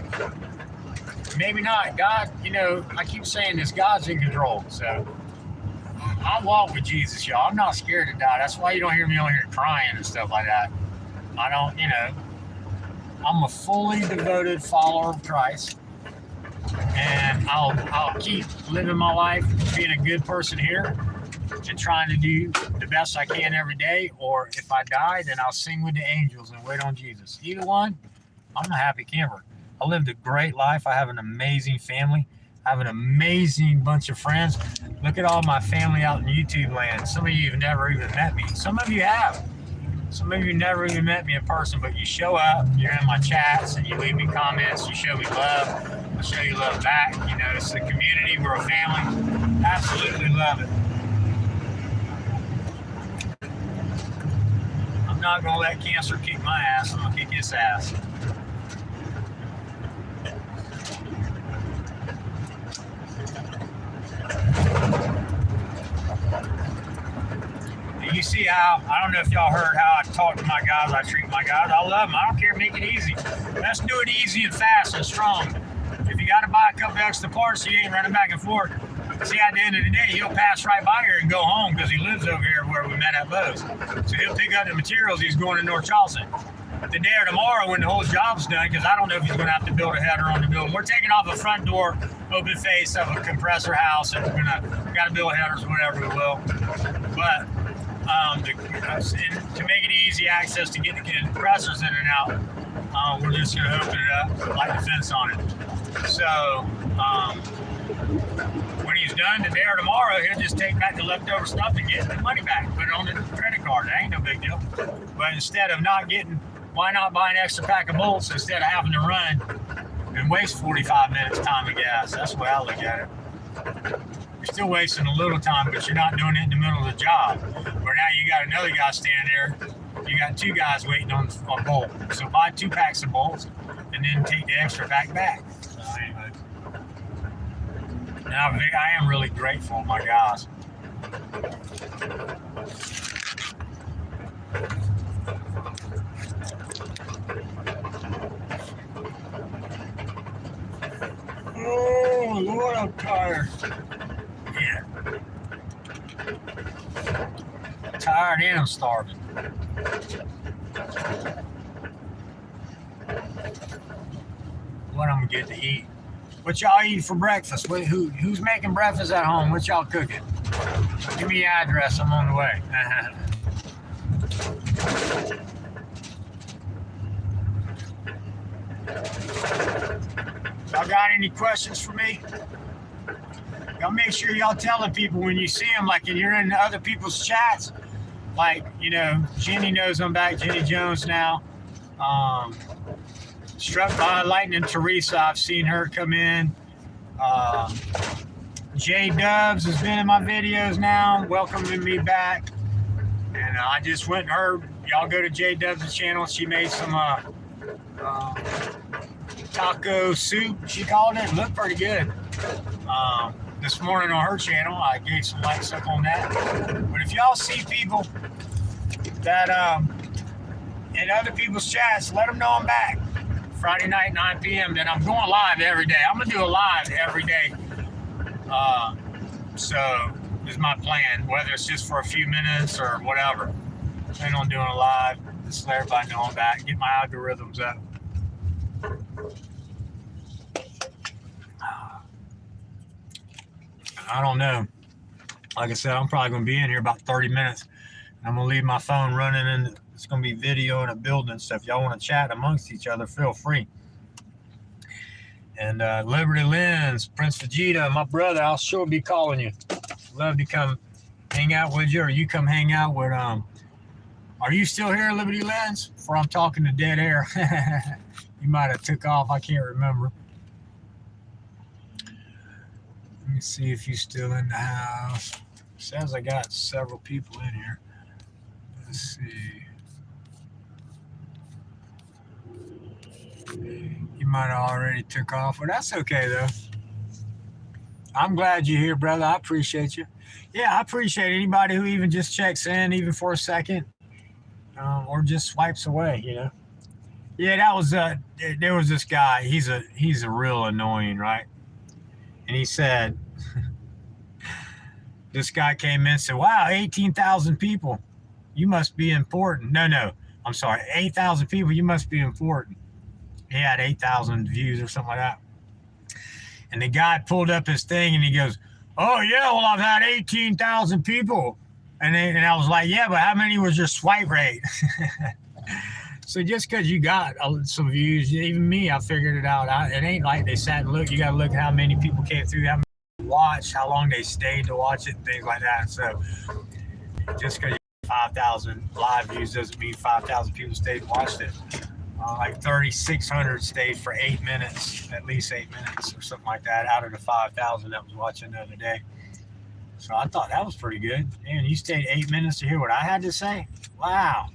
Maybe not. God, I keep saying this, God's in control. So I walk with Jesus, y'all. I'm not scared to die. That's why you don't hear me on here crying and stuff like that. I don't, I'm a fully devoted follower of Christ. And I'll keep living my life, being a good person here and trying to do the best I can every day. Or if I die, then I'll sing with the angels and wait on Jesus. Either one, I'm a happy camper. I lived a great life. I have an amazing family. I have an amazing bunch of friends. Look at all my family out in YouTube land. Some of you have never even met me. Some of you have. Some of you never even met me in person, but you show up, you're in my chats, and you leave me comments, you show me love. I show you love back. It's a community, we're a family. Absolutely love it. I'm not going to let cancer kick my ass. I'm going to kick his ass. You see how, I don't know if y'all heard how I talk to my guys, I treat my guys. I love them. I don't care, make it easy. Let's do it easy and fast and strong. If you got to buy a couple extra parts so you ain't running back and forth, see, at the end of the day, he'll pass right by here and go home because he lives over here where we met at Lowe's. So he'll pick up the materials. He's going to North Charleston. Today or tomorrow when the whole job's done, because I don't know if he's going to have to build a header on the building. We're taking off a front door, open face of a compressor house, and we got to build headers, whatever we will. But to make it easy access to get the compressors in and out, we're just going to open it up, light the fence on it. So when he's done today or tomorrow, he'll just take back the leftover stuff and get the money back, put it on the credit card. That ain't no big deal. But instead of why not buy an extra pack of bolts instead of having to run and waste 45 minutes time of gas? That's the way I look at it. You're still wasting a little time, but you're not doing it in the middle of the job. Where now you got another guy standing there. You got two guys waiting on a bolt. So buy 2 packs of bolts and then take the extra pack back. So anyway, now I am really grateful, my guys. Oh, Lord, I'm tired. Yeah. Tired and I'm starving. What I'm gonna get to eat? What y'all eat for breakfast? Who's making breakfast at home? What y'all cooking? Give me your address. I'm on the way. Y'all got any questions for me? Y'all make sure y'all telling people when you see them, like, and you're in other people's chats, like, you know, Jenny knows I'm back, Jenny Jones now. Struck by lightning, Teresa, I've seen her come in. J Dubs has been in my videos now, welcoming me back. And I just went and heard, y'all go to J Dubs' channel. She made some taco soup, she called it. Looked pretty good. This morning on her channel, I gave some likes up on that. But if y'all see people that in other people's chats, let them know I'm back. Friday night, 9 p.m. Then I'm going live every day. I'm gonna do a live every day. So is my plan, whether it's just for a few minutes or whatever. Plan on doing a live, just let everybody know I'm back, get my algorithms up. I don't know. Like I said, I'm probably gonna be in here about 30 minutes. I'm gonna leave my phone running, and it's gonna be video in a building and stuff. Y'all want to chat amongst each other, feel free. And Liberty Lens, Prince Vegeta, my brother, I'll sure be calling you. Love to come hang out with you, or you come hang out with are you still here, Liberty Lens? Before I'm talking to dead air. You might have took off, I can't remember. Let me see if you're still in the house. Says I got several people in here. Let's see. You might have already took off, but that's okay though. I'm glad you're here, brother. I appreciate you. Yeah, I appreciate anybody who even just checks in, even for a second, or just swipes away. You know. Yeah, that was there was this guy. He's a real annoying, right? And he said, this guy came in and said, "Wow, 18,000 people. You must be important." No, I'm sorry, 8,000 people. You must be important. He had 8,000 views or something like that. And the guy pulled up his thing and he goes, "Oh yeah, well I've had 18,000 people." And I was like, "Yeah, but how many was your swipe rate?" So just because you got some views, even me, I figured it out. It ain't like they sat and looked. You got to look at how many people came through, how many watched, how long they stayed to watch it, and things like that. So just because you have 5,000 live views doesn't mean 5,000 people stayed and watched it. Like 3,600 stayed for 8 minutes, at least 8 minutes or something like that, out of the 5,000 that was watching the other day. So I thought that was pretty good. Man, you stayed 8 minutes to hear what I had to say? Wow.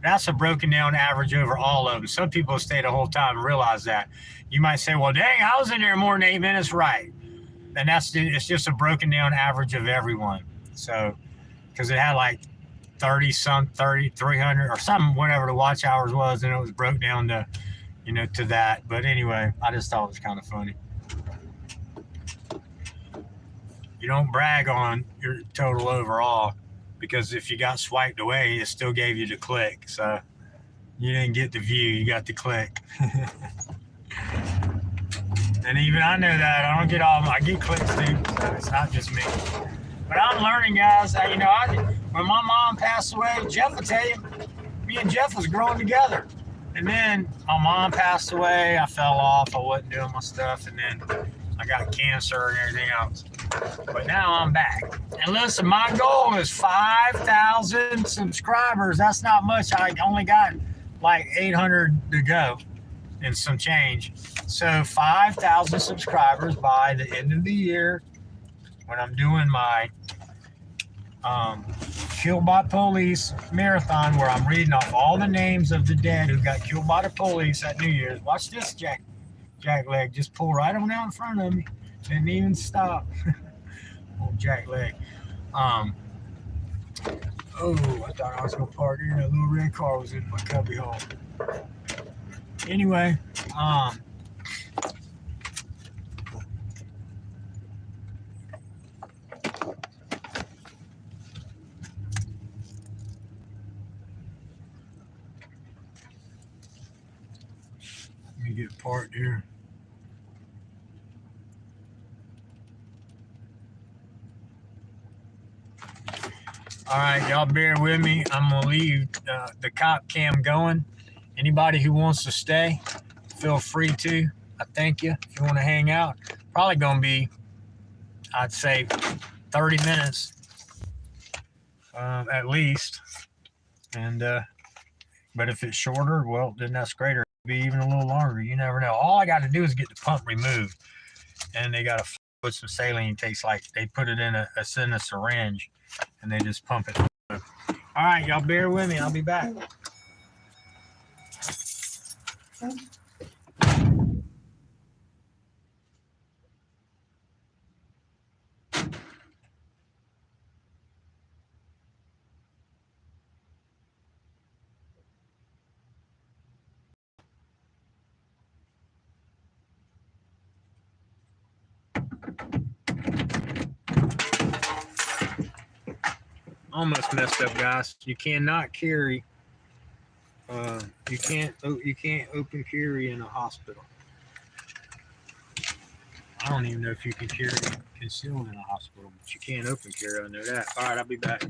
That's a broken down average over all of them. Some people stay the whole time and realize that. You might say, well, dang, I was in there more than 8 minutes, right? And it's just a broken down average of everyone. So, because it had like 300 or something, whatever the watch hours was, and it was broke down to, to that. But anyway, I just thought it was kind of funny. You don't brag on your total overall, because if you got swiped away, it still gave you the click. So you didn't get the view, you got the click. And even I know that I don't get I get clicks too. So it's not just me. But I'm learning, guys. When my mom passed away, Jeff will tell you, me and Jeff was growing together. And then my mom passed away. I fell off. I wasn't doing my stuff. And then I got cancer and everything else. But now I'm back. And listen, my goal is 5,000 subscribers. That's not much. I only got like 800 to go and some change. So 5,000 subscribers by the end of the year, when I'm doing my Killed by Police marathon, where I'm reading off all the names of the dead who got killed by the police at New Year's. Watch this, Jack Leg just pulled right on out in front of me. Didn't even stop. Old Jack Leg. Oh, I thought I was gonna park here. That little red car was in my cubby hole. Anyway, let me get parked here. All right, y'all bear with me. I'm gonna leave the cop cam going. Anybody who wants to stay, feel free to. I thank you. If you want to hang out, probably gonna be, I'd say, 30 minutes at least. And but if it's shorter, well, then that's greater. It'll be even a little longer. You never know. All I got to do is get the pump removed, and they got to put some saline. Takes like they put it in a syringe, and they just pump it. All right, y'all bear with me. I'll be back. Almost messed up, guys. You cannot carry. You can't open carry in a hospital. I don't even know if you can carry concealed in a hospital, but you can't open carry. I know that. All right, I'll be back.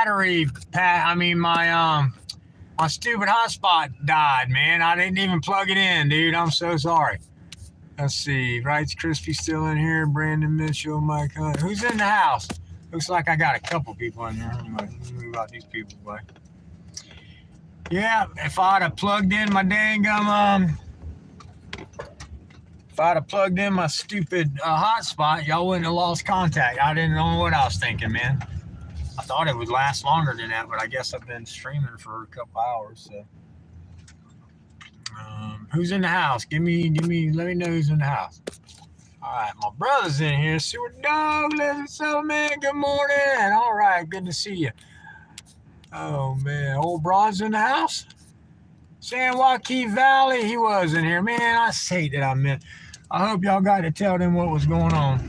battery my stupid hotspot died, man. I didn't even plug it in, dude. I'm so sorry. Let's see. Wrights Crispy still in here. Brandon Mitchell, Mike Hunt. Who's in the house? Looks like I got a couple people in here. Anyway, let me move out these people, boy. Yeah, if I'd have plugged in my if I'd have plugged in my stupid hotspot, y'all wouldn't have lost contact. I didn't know what I was thinking, man. I thought it would last longer than that, but I guess I've been streaming for a couple hours. So, who's in the house? Let me know who's in the house. All right, my brother's in here. Stuart Dog, listen, so man, good morning. All right, good to see you. Oh man, old Bron's in the house. San Joaquin Valley, he was in here. Man, I hate that I missed. I hope y'all got to tell them what was going on.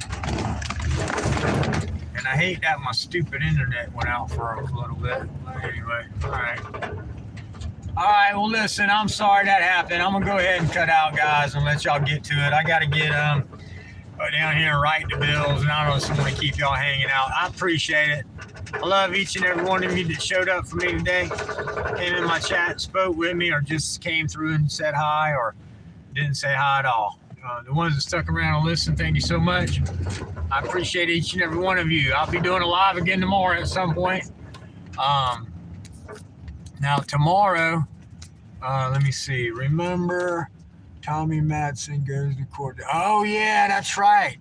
And I hate that my stupid internet went out for a little bit. But anyway, all right. All right, well, listen, I'm sorry that happened. I'm going to go ahead and cut out, guys, and let y'all get to it. I got to get down here and write the bills, and I don't just want to keep y'all hanging out. I appreciate it. I love each and every one of you that showed up for me today, came in my chat, spoke with me, or just came through and said hi, or didn't say hi at all. The ones that stuck around and listened, thank you so much. I appreciate each and every one of you. I'll be doing a live again tomorrow at some point. Now tomorrow, let me see. Remember, Tommy Madsen goes to court. Oh yeah, that's right.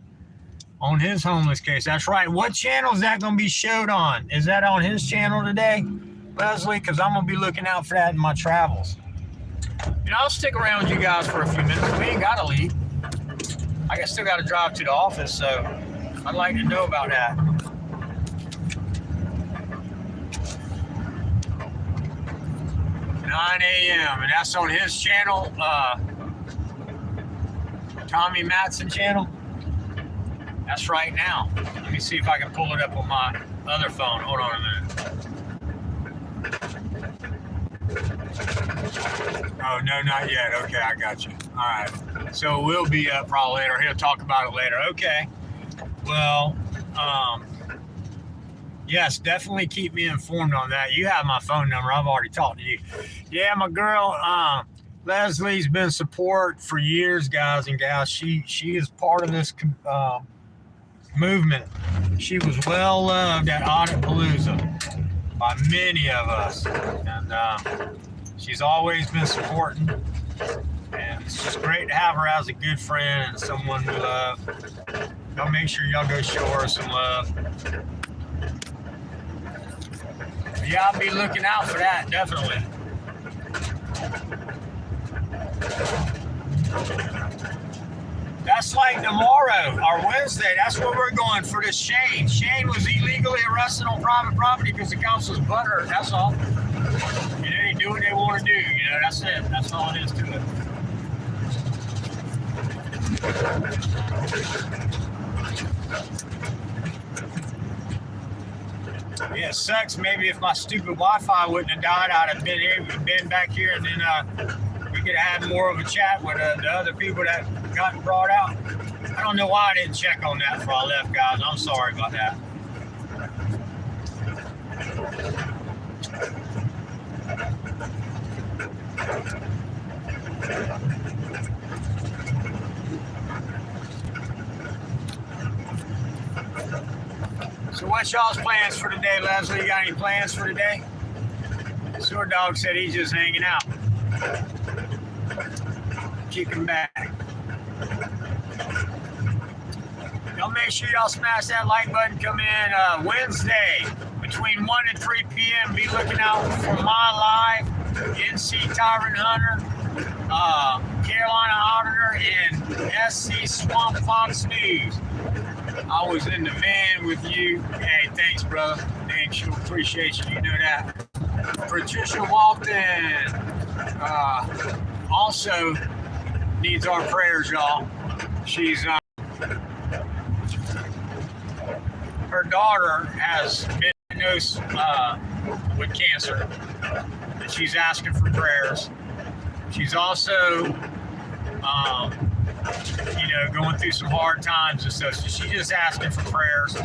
On his homeless case, that's right. What channel is that going to be showed on? Is that on his channel today, Leslie? Because I'm going to be looking out for that in my travels. You know, I'll stick around with you guys for a few minutes. We ain't got to leave. I still got to drive to the office, so I'd like to know about that. $9 a.m. and that's on his channel, Tommy Madsen channel. That's right now. Let me see if I can pull it up on my other phone. Hold on a minute. Oh, no, not yet. Okay, I got you. All right. So it will be up probably later. He'll talk about it later. Okay. Well, yes, definitely keep me informed on that. You have my phone number. I've already talked to you. Yeah, my girl, Leslie's been support for years, guys and gals. She is part of this movement. She was well loved at Auditapalooza by many of us, and she's always been supporting, and it's just great to have her as a good friend and someone we love. Y'all make sure y'all go show her some love. Yeah, I'll be looking out for that, definitely. That's like tomorrow or Wednesday. That's where we're going for this Shane. Shane was illegally arrested on private property because the council's butthurt. That's all. You know, they do what they want to do. You know, that's it. That's all it is to it. Yeah, it sucks. Maybe if my stupid Wi-Fi wouldn't have died, I'd have been back here, and then we could have had more of a chat with the other people that got brought out. I don't know why I didn't check on that before I left, guys. I'm sorry about that. So what's y'all's plans for today, Leslie? You got any plans for today? Sewer Dog said he's just hanging out. Kicking back. Y'all make sure y'all smash that like button. Come in Wednesday between 1 and 3 p.m. Be looking out for my live, NC Tyrant Hunter, Carolina Auditor, and SC Swamp Fox News. I was in the van with you. Hey, thanks, brother. Thanks, you. Appreciate you. You know that. Patricia Walton also needs our prayers, y'all. She's her daughter has been diagnosed with cancer, and she's asking for prayers. She's also, going through some hard times and stuff. So she's just asking for prayers,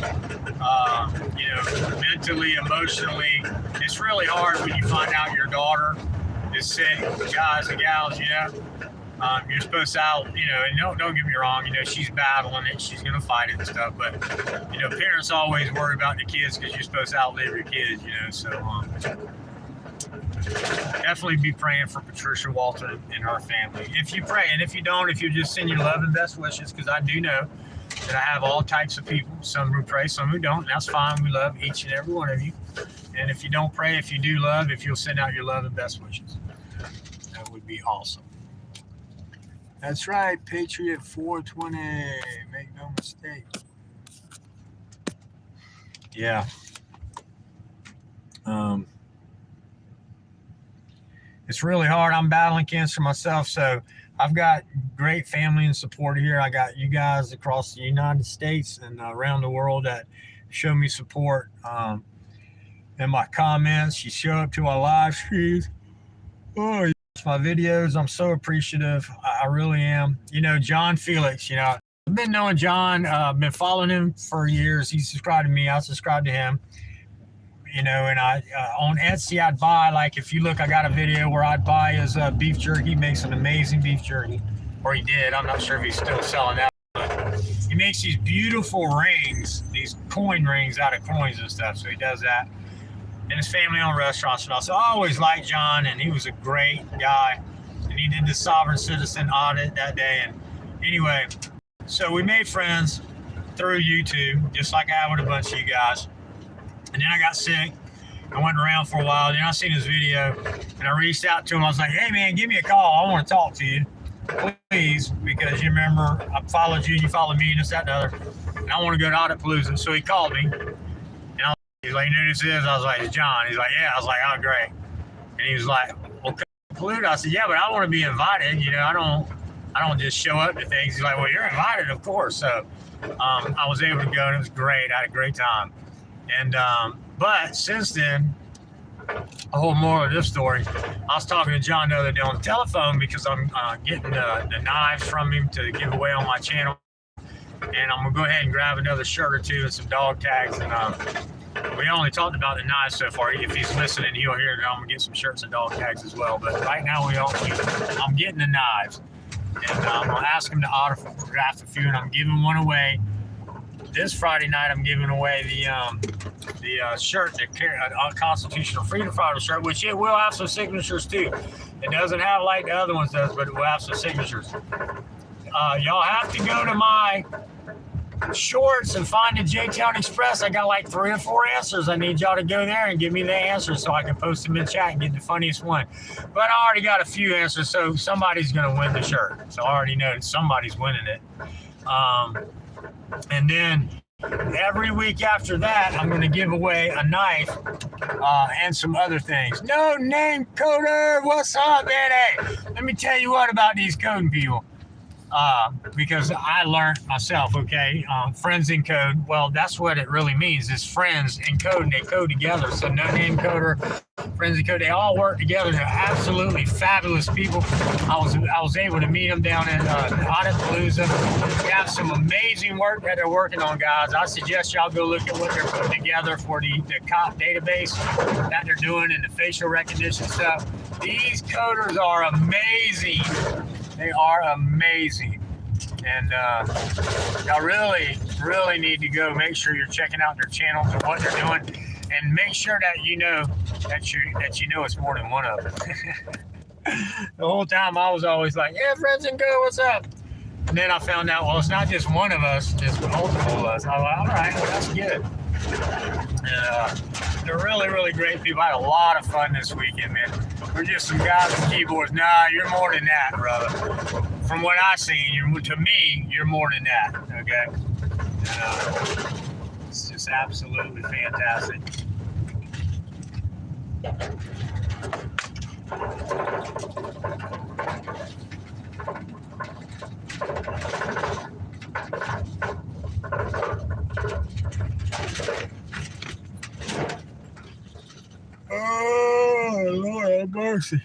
mentally, emotionally. It's really hard when you find out your daughter is sick, guys and gals, you're supposed to out, and don't get me wrong, she's battling it, she's going to fight it and stuff, but, parents always worry about the kids because you're supposed to outlive your kids, so definitely be praying for Patricia Walter and her family. If you pray, and if you don't, if you just send your love and best wishes, because I do know that I have all types of people, some who pray, some who don't, and that's fine. We love each and every one of you. And if you don't pray, if you do love, if you'll send out your love and best wishes, that would be awesome. That's right, Patriot 420. Make no mistake. Yeah. It's really hard. I'm battling cancer myself, so I've got great family and support here. I got you guys across the United States and around the world that show me support. In my comments, you show up to my live streams. Oh, you watch my videos. I'm so appreciative. I really am. John Felix, I've been knowing John. I've been following him for years. He subscribed to me. I subscribed to him. And I on Etsy, I'd buy, like, if you look, I got a video where I'd buy his beef jerky. He makes an amazing beef jerky, or he did. I'm not sure if he's still selling that. But he makes these beautiful rings, these coin rings out of coins and stuff. So he does that. And his family-owned restaurants and all. So I always liked John, and he was a great guy. And he did the sovereign citizen audit that day. And anyway, so we made friends through YouTube, just like I have with a bunch of you guys. And then I got sick. I went around for a while. Then I seen his video, and I reached out to him. I was like, hey, man, give me a call. I want to talk to you, please, because you remember I followed you, and you followed me, and this, that, and the other. And I want to go to Auditapalooza. So he called me, and he's like, you know who this is? I was like, it's John. He's like, yeah. I was like, oh, great. And he was like, well, Palooza. I said, yeah, but I want to be invited. I don't just show up to things. He's like, well, you're invited, of course. So I was able to go, and it was great. I had a great time. And but since then, a whole moral of this story, I was talking to John the other day on the telephone because I'm getting the knives from him to give away on my channel. And I'm going to go ahead and grab another shirt or two and some dog tags. And we only talked about the knives so far. If he's listening, he'll hear that I'm going to get some shirts and dog tags as well. But right now, I'm getting the knives. And I'm going to ask him to autograph a few, and I'm giving one away. This Friday night, I'm giving away the shirt, the Constitutional Freedom Fighter shirt, which it will have some signatures too. It doesn't have like the other ones does, but it will have some signatures. Y'all have to go to my shorts and find the J-Town Express. I got like 3 or 4 answers. I need y'all to go there and give me the answers so I can post them in chat and get the funniest one. But I already got a few answers, so somebody's going to win the shirt. So I already know that somebody's winning it. And then every week after that, I'm going to give away a knife and some other things. No Name Coder, what's up, man? Hey, let me tell you what about these coding people. Because I learned myself, okay, friends in code. Well, that's what it really means, is friends in code, and they code together. So No Name Coder, friends in code, they all work together. They're absolutely fabulous people. I was able to meet them down in Auditapalooza. They have some amazing work that they're working on, guys. I suggest y'all go look at what they're putting together for the COP database that they're doing and the facial recognition stuff. These coders are amazing. They are amazing. And y'all really, really need to go make sure you're checking out their channels and what they're doing, and make sure that you know it's more than one of them. The whole time I was always like, yeah, friends and go, what's up? And then I found out, well, it's not just one of us, it's multiple of us. I was like, all right, well, that's good. And they're really, really great people. I had a lot of fun this weekend, man. We're just some guys with keyboards. Nah, you're more than that, brother. From what I seen, to me, you're more than that, okay? It's just absolutely fantastic. Oh, Lord have mercy.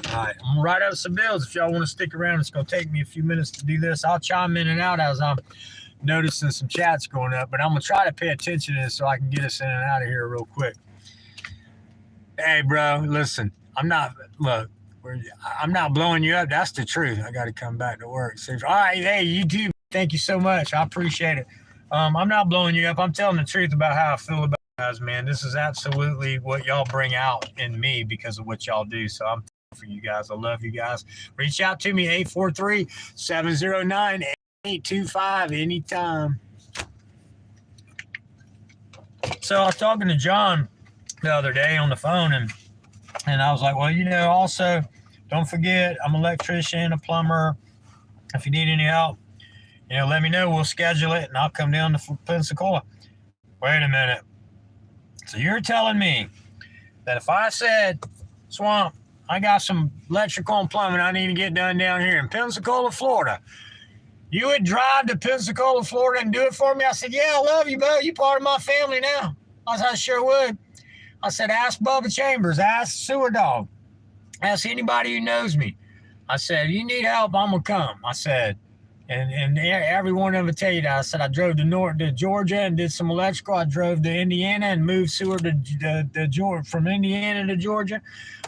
All right, I'm gonna write out some bills. If y'all want to stick around, it's gonna take me a few minutes to do this. I'll chime in and out as I'm noticing some chats going up, but I'm gonna try to pay attention to this so I can get us in and out of here real quick. Hey, bro, listen, I'm not blowing you up. That's the truth. I got to come back to work. So, all right, hey, you too. Thank you so much. I appreciate it. I'm not blowing you up. I'm telling the truth about how I feel about you guys, man. This is absolutely what y'all bring out in me because of what y'all do. So I'm thankful for you guys. I love you guys. Reach out to me, 843-709-8825 anytime. So I was talking to John the other day on the phone, and I was like, well, also don't forget, I'm an electrician, a plumber. If you need any help, let me know. We'll schedule it, and I'll come down to Pensacola. Wait a minute. So you're telling me that if I said, Swamp, I got some electrical and plumbing I need to get done down here in Pensacola, Florida, you would drive to Pensacola, Florida and do it for me? I said, yeah, I love you, bro. You're part of my family now. I said, I sure would. I said, ask Bubba Chambers, ask Sewer Dog, ask anybody who knows me. I said, you need help, I'm going to come. I said, and every one of them would tell you that. I said, I drove to Georgia and did some electrical. I drove to Indiana and moved sewer to Georgia, from Indiana to Georgia.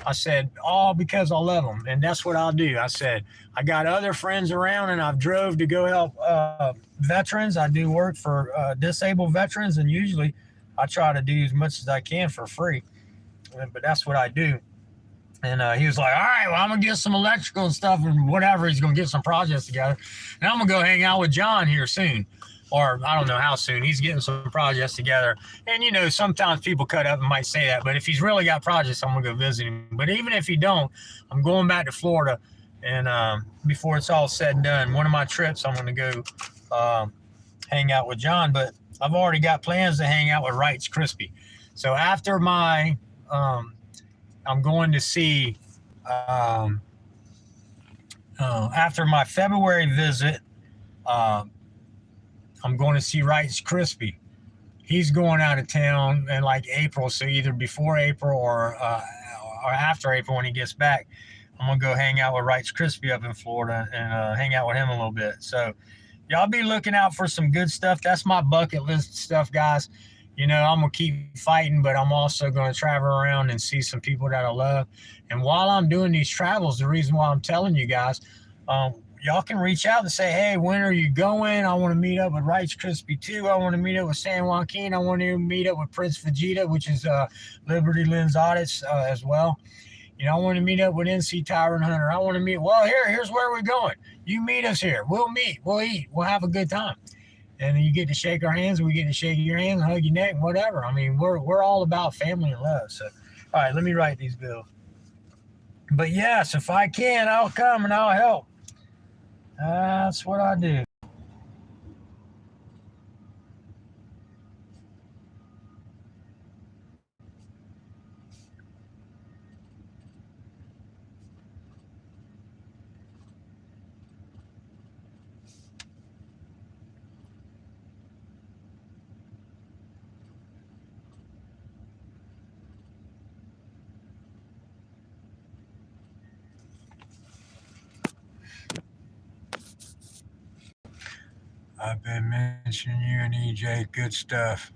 I said, all because I love them. And that's what I'll do. I said, I got other friends around, and I've drove to go help veterans. I do work for disabled veterans, and usually I try to do as much as I can for free. But that's what I do. And he was like, all right, well, I'm going to get some electrical and stuff and whatever. He's going to get some projects together. And I'm going to go hang out with John here soon. Or I don't know how soon. He's getting some projects together. And, sometimes people cut up and might say that. But if he's really got projects, I'm going to go visit him. But even if he don't, I'm going back to Florida. And before it's all said and done, one of my trips, I'm going to go hang out with John. But I've already got plans to hang out with Wright's Crispy. So after my... I'm going to see, after my February visit, I'm going to see Wright's Crispy. He's going out of town in like April, so either before April or after April when he gets back, I'm going to go hang out with Wright's Crispy up in Florida and hang out with him a little bit. So y'all be looking out for some good stuff. That's my bucket list stuff, guys. I'm going to keep fighting, but I'm also going to travel around and see some people that I love. And while I'm doing these travels, the reason why I'm telling you guys, y'all can reach out and say, hey, when are you going? I want to meet up with Wright's Crispy too. I want to meet up with San Joaquin. I want to meet up with Prince Vegeta, which is Liberty Lens Audits as well. I want to meet up with NC Tyrant Hunter. I want to meet, here's where we're going. You meet us here. We'll meet. We'll eat. We'll have a good time. And you get to shake our hands, we get to shake your hand, hug your neck, whatever. I mean, we're all about family and love. So, all right, let me write these bills. But yes, if I can, I'll come and I'll help. That's what I do. I've been mentioning you and EJ. Good stuff.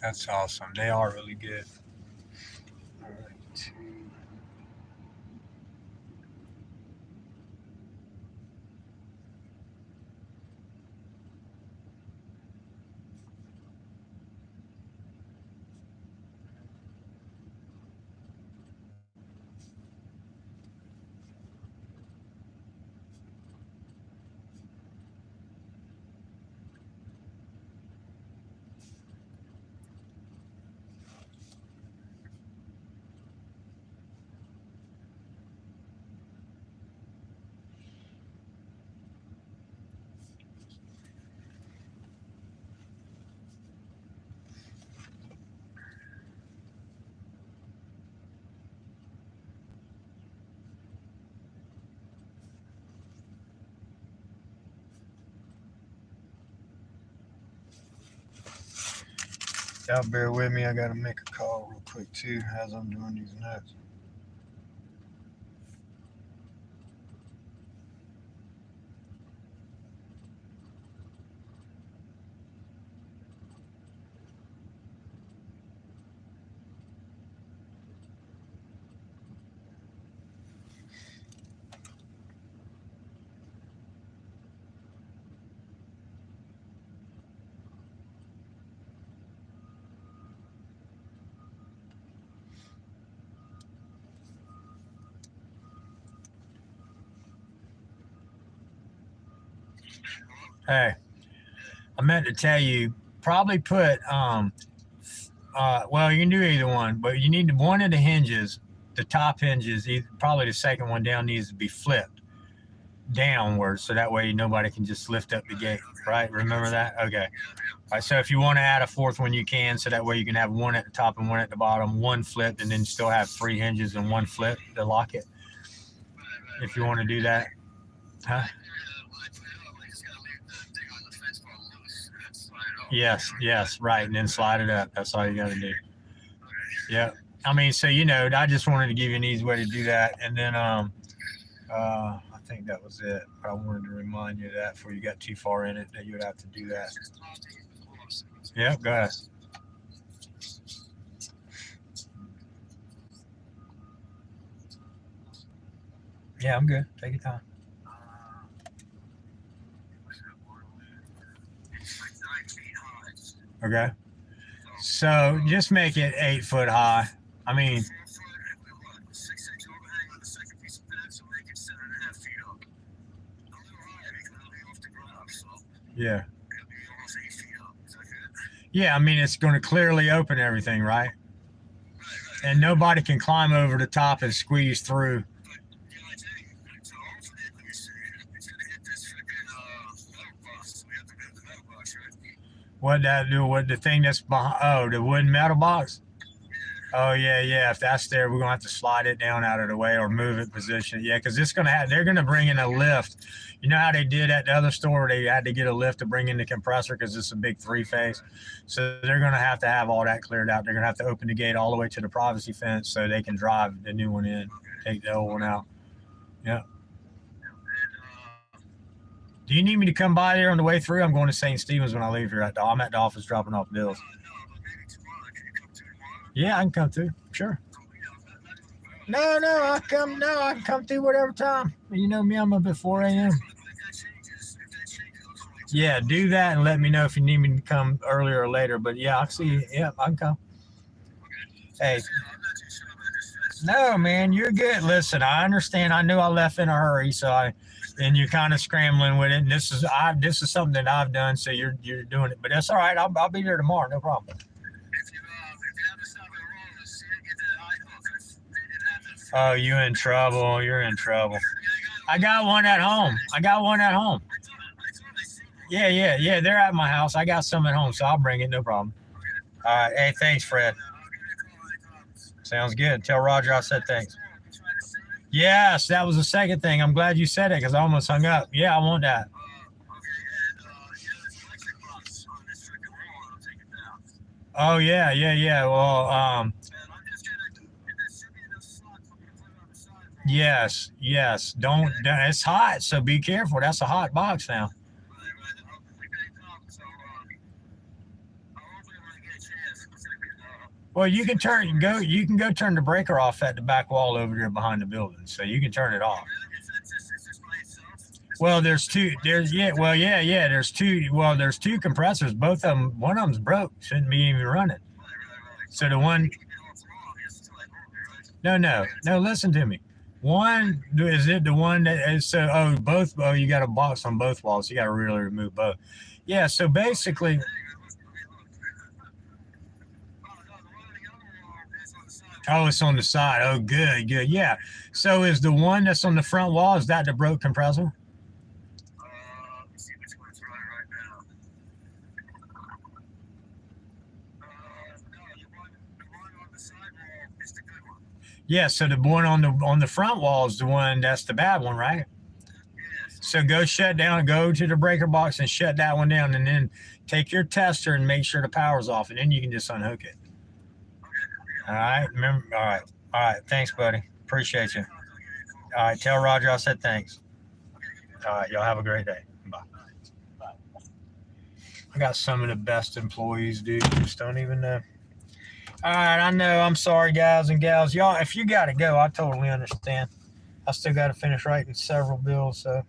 That's awesome. They are really good. All right. Y'all bear with me. I got to make a call real quick, too, as I'm doing these notes. Hey, I meant to tell you, probably put, well, you can do either one, but you need one of the hinges, the top hinges, probably the second one down needs to be flipped downward so that way nobody can just lift up the gate, right? Remember that? Okay. All right, so if you want to add a fourth one, you can, so that way you can have one at the top and one at the bottom, one flipped, and then still have 3 hinges and one flip to lock it. If you want to do that. Huh? Yes, right, and then slide it up. That's all you got to do. Yeah. I mean, so, I just wanted to give you an easy way to do that. And then I think that was it. I wanted to remind you of that before you got too far in it, that you would have to do that. Yeah, go ahead. Yeah, I'm good. Take your time. Okay. So just make it 8 foot high. I mean, yeah. Yeah, I mean, it's going to clearly open everything, right? And nobody can climb over the top and squeeze through. What that do? What the thing that's behind? Oh, the wooden metal box. Oh yeah. If that's there, we're gonna have to slide it down out of the way or move it position. Yeah, because it's gonna have. They're gonna bring in a lift. You know how they did at the other store? They had to get a lift to bring in the compressor because it's a big 3-phase. So they're gonna have to have all that cleared out. They're gonna have to open the gate all the way to the privacy fence so they can drive the new one in, take the old one out. Yeah. Do you need me to come by there on the way through? I'm going to St. Stephen's when I leave here. I'm at the office dropping off bills. Yeah, I can come through. Sure. No, I can come through whatever time. You know me, I'm up at 4 a.m. Yeah, do that and let me know if you need me to come earlier or later. But yeah, I'll see you. Yeah, I can come. Hey. No, man, you're good. Listen, I understand. I knew I left in a hurry, and you're kind of scrambling with it. And this is something that I've done, so you're doing it. But that's all right. I'll be there tomorrow. No problem. Oh, you're in trouble. I got one at home. Yeah. They're at my house. I got some at home, so I'll bring it. No problem. All right. Hey, thanks, Fred. Sounds good. Tell Roger I said thanks. Yes, that was the second thing. I'm glad you said it because I almost hung up. Yeah, I want that. Oh, yeah. Well, yes. Don't. It's hot, so be careful. That's a hot box now. Well, you can go turn the breaker off at the back wall over there behind the building, so you can turn it off. Well, there's two compressors. Both of them, one of them's broke, shouldn't be even running. So the one, no, listen to me. One, is it the one that is, you got a box on both walls. You got to really remove both. Yeah, so basically, oh, it's on the side. Oh, good. Yeah. So is the one that's on the front wall, is that the broke compressor? Yeah, so the one on the front wall is the one that's the bad one, right? So go to the breaker box and shut that one down, and then take your tester and make sure the power's off, and then you can just unhook it. All right. Remember. All right. Thanks, buddy. Appreciate you. All right. Tell Roger I said thanks. All right. Y'all have a great day. Bye. I got some of the best employees, dude. You just don't even know. All right. I know. I'm sorry, guys and gals. Y'all, if you got to go, I totally understand. I still got to finish writing several bills, so.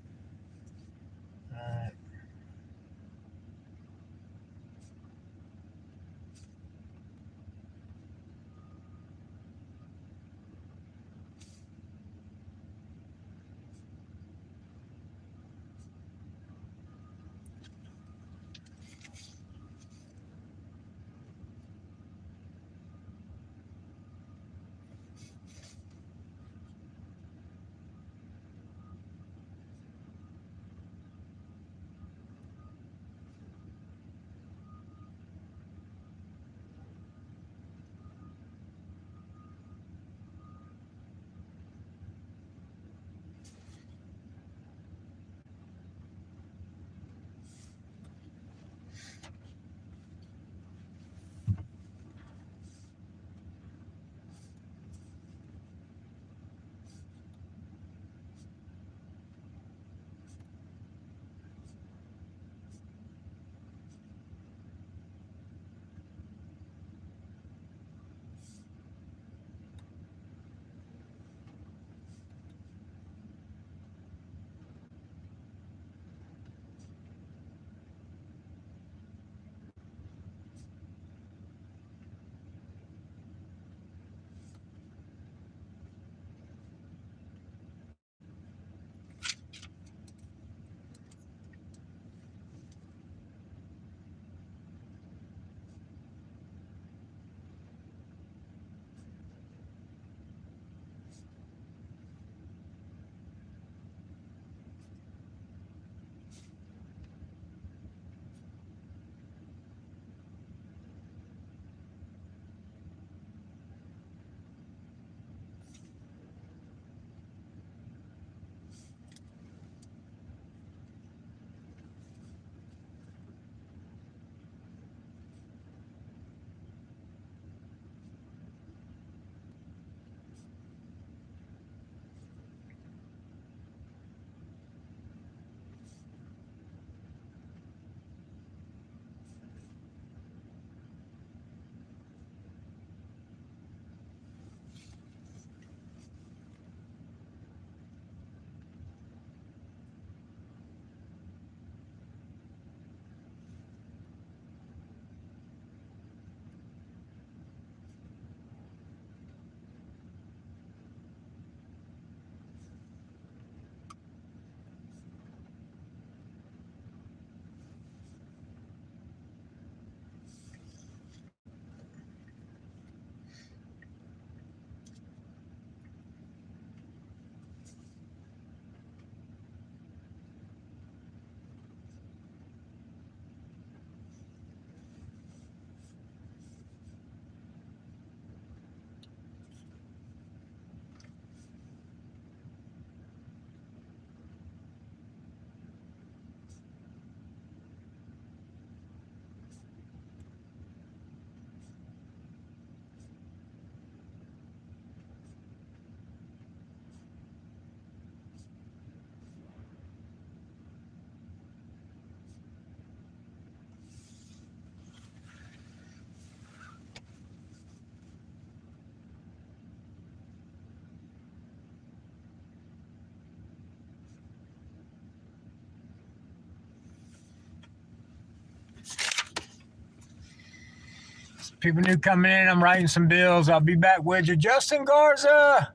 People new coming in. I'm writing some bills. I'll be back with you. Justin Garza.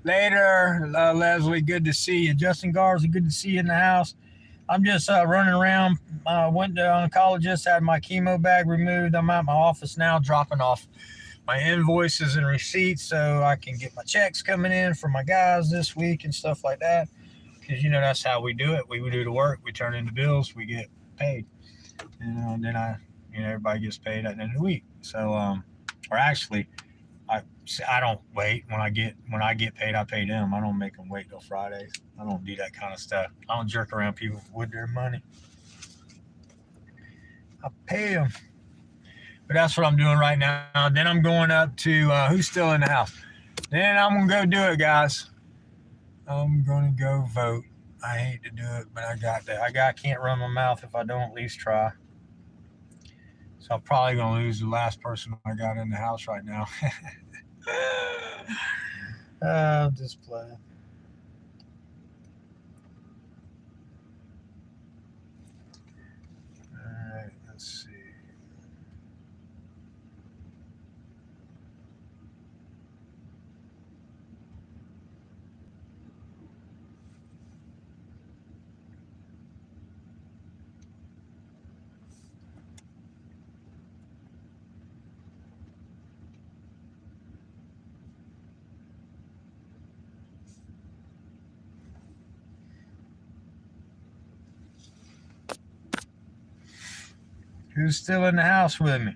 Later. Leslie, good to see you. Justin Garza, good to see you in the house. I'm just running around. Went to oncologist, had my chemo bag removed. I'm at my office now dropping off my invoices and receipts so I can get my checks coming in for my guys this week and stuff like that. Because, you know, that's how we do it. We do the work. We turn in the bills. We get paid. And then everybody gets paid at the end of the week. So, or actually, I don't wait. When I get paid, I pay them. I don't make them wait till Fridays. I don't do that kind of stuff. I don't jerk around people with their money. I pay them. But that's what I'm doing right now. Then I'm going up to who's still in the house. Then I'm gonna go do it, guys. I'm gonna go vote. I hate to do it, but I got that. I can't run my mouth if I don't at least try. So I'm probably gonna lose the last person I got in the house right now. I'm just playing. All right, let's see. Who's still in the house with me?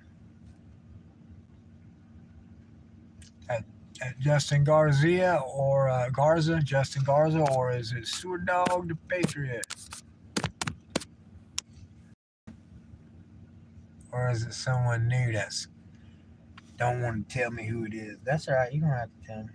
Justin Garcia or Garza? Justin Garza, or is it Sewer Dog the Patriot? Or is it someone new that's don't want to tell me who it is? That's all right. You don't have to tell me.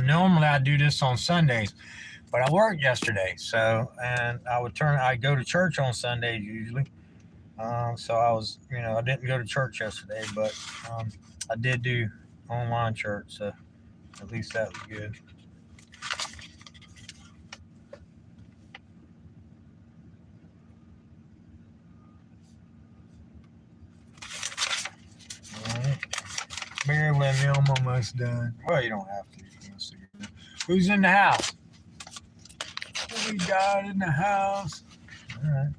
Normally I do this on Sundays, but I worked yesterday, and I'd go to church on Sundays usually. So I didn't go to church yesterday, but I did do online church, so at least that was good. All right. Bear with me, I'm almost done. Well, you don't have to. Who's in the house? What we got in the house? All right.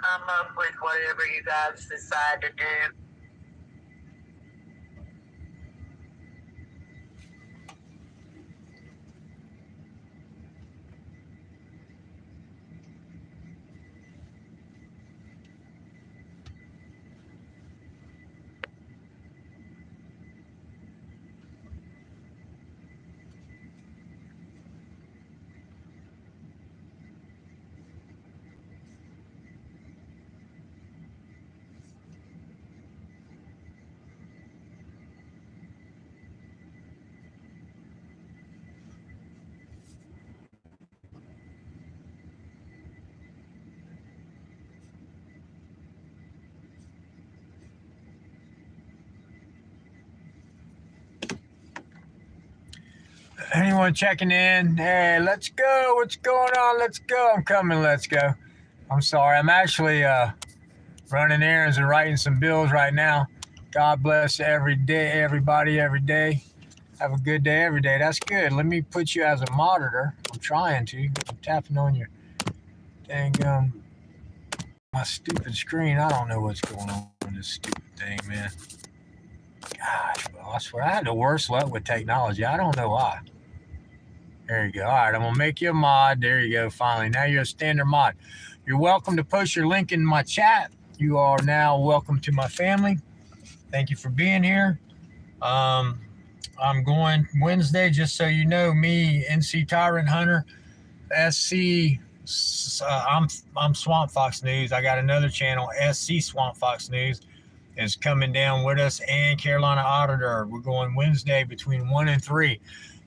I'm up with whatever you guys decide to do. Anyone checking in? Hey, let's go. What's going on? Let's go. I'm coming. Let's go. I'm sorry. I'm actually running errands and writing some bills right now. God bless every day, everybody, every day. Have a good day every day. That's good. Let me put you as a monitor. I'm trying to. I'm tapping on your dang my stupid screen. I don't know what's going on with this stupid thing, man. Gosh, well, I swear I had the worst luck with technology. I don't know why. There you go. All right, I'm going to make you a mod. There you go, finally. Now you're a standard mod. You're welcome to post your link in my chat. You are now welcome to my family. Thank you for being here. I'm going Wednesday, just so you know, me, NC Tyrant Hunter, SC, I'm Swamp Fox News. I got another channel, SC Swamp Fox News, is coming down with us, and Carolina Auditor. We're going Wednesday between 1 and 3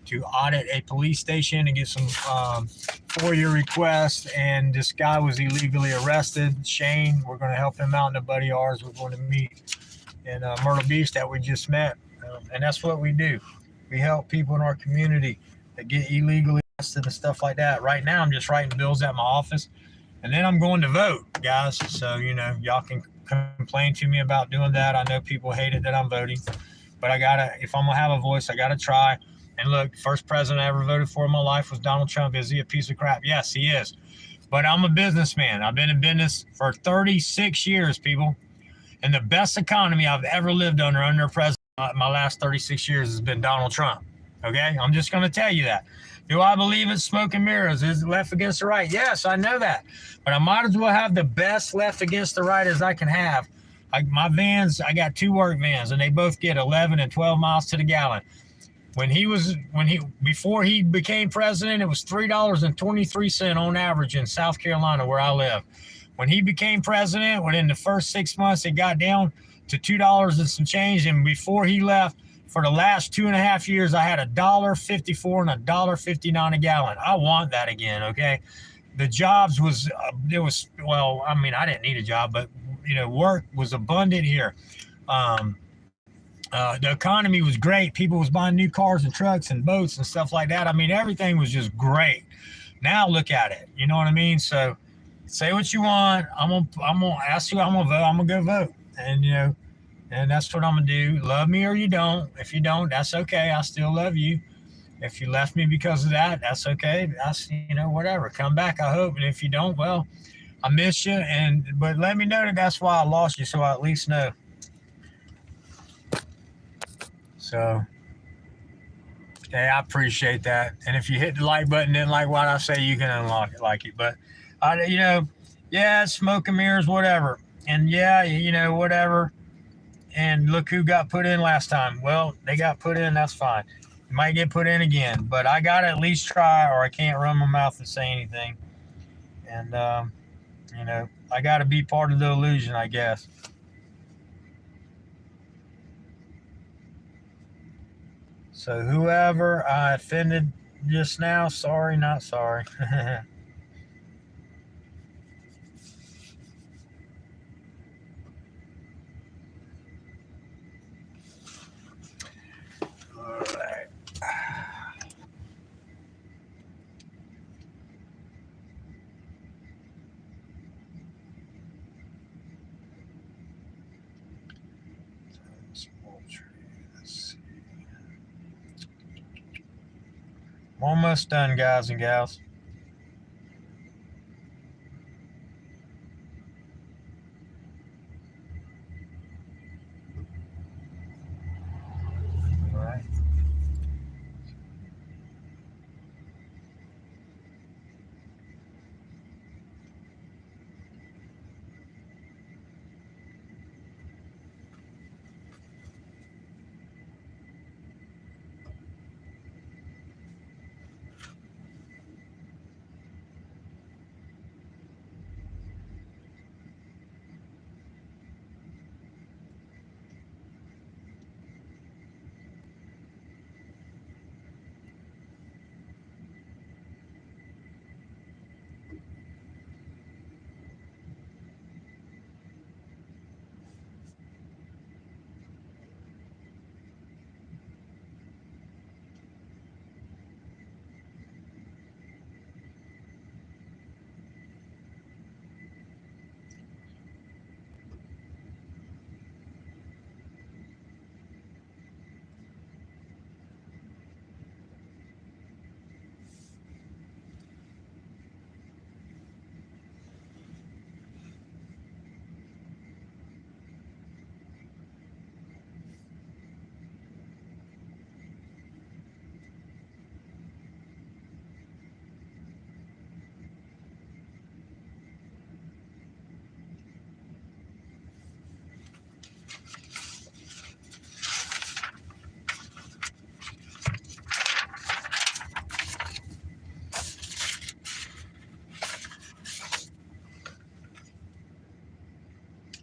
to audit a police station and get some FOIA requests. And this guy was illegally arrested, Shane. We're going to help him out, and a buddy of ours we're going to meet in Myrtle Beach that we just met. And that's what we do. We help people in our community that get illegally arrested and stuff like that. Right now, I'm just writing bills at my office, and then I'm going to vote, guys. So, you know, y'all can complain to me about doing that. I know people hate it that I'm voting, but I gotta, if I'm gonna have a voice, I gotta try. And look, first president I ever voted for in my life was Donald Trump. Is he a piece of crap? Yes, he is. But I'm a businessman. I've been in business for 36 years, people. And the best economy I've ever lived under a president my last 36 years has been Donald Trump. Okay? I'm just going to tell you that. Do I believe it's smoke and mirrors? Is it left against the right? Yes, I know that. But I might as well have the best left against the right as I can have. Like my vans, I got 2 work vans, and they both get 11 and 12 miles to the gallon. Before he became president, it was $3.23 on average in South Carolina, where I live. When he became president, within the first 6 months, it got down to $2 and some change. And before he left, for the last 2.5 years, I had $1.54 and $1.59 a gallon. I want that again. Okay. The jobs was, well, I mean, I didn't need a job, but you know, work was abundant here. The economy was great. People was buying new cars and trucks and boats and stuff like that. I mean, everything was just great. Now look at it. You know what I mean? So say what you want. I'm gonna ask you. I'm gonna vote. I'm gonna go vote. And you know, and that's what I'm gonna do. Love me or you don't. If you don't, that's okay. I still love you. If you left me because of that, that's okay. That's, you know, whatever. Come back, I hope. And if you don't, well, I miss you. But let me know that that's why I lost you, so I at least know. So, okay, I appreciate that. And if you hit the like button, didn't like what I say, you can unlock it, like it. But, you know, yeah, smoke and mirrors, whatever. And yeah, you know, whatever. And look who got put in last time. Well, they got put in, that's fine. It might get put in again. But I got to at least try, or I can't run my mouth and say anything. And, you know, I got to be part of the illusion, I guess. So whoever I offended just now, sorry, not sorry. All right. I'm almost done, guys and gals.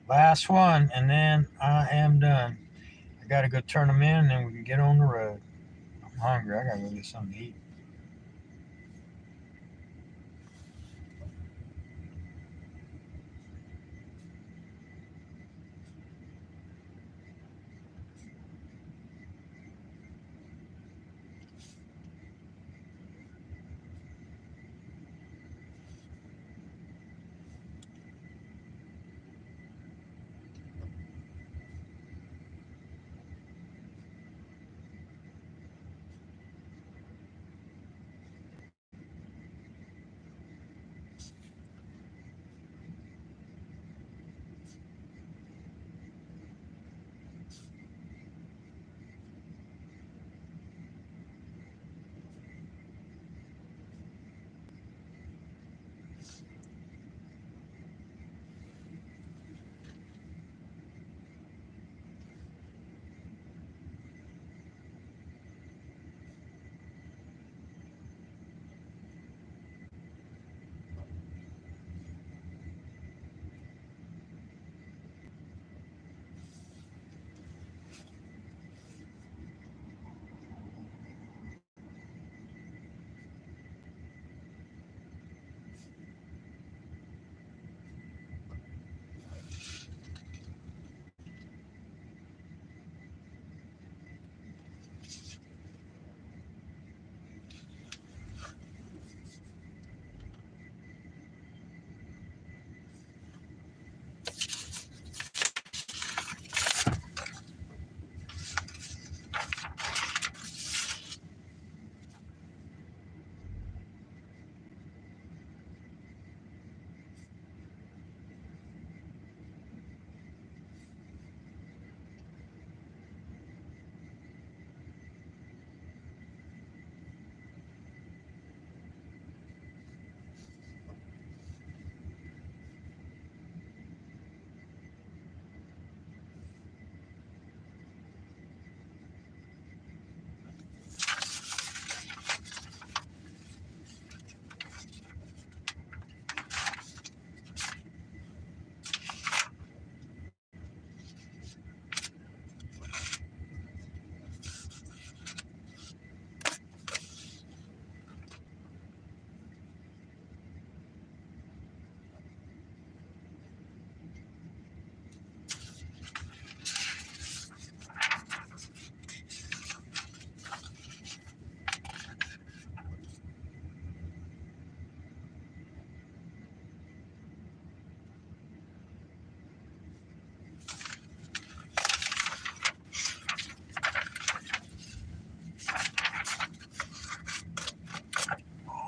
Last one, and then I am done. I gotta go turn them in, and then we can get on the road. I'm hungry. I gotta go get something to eat.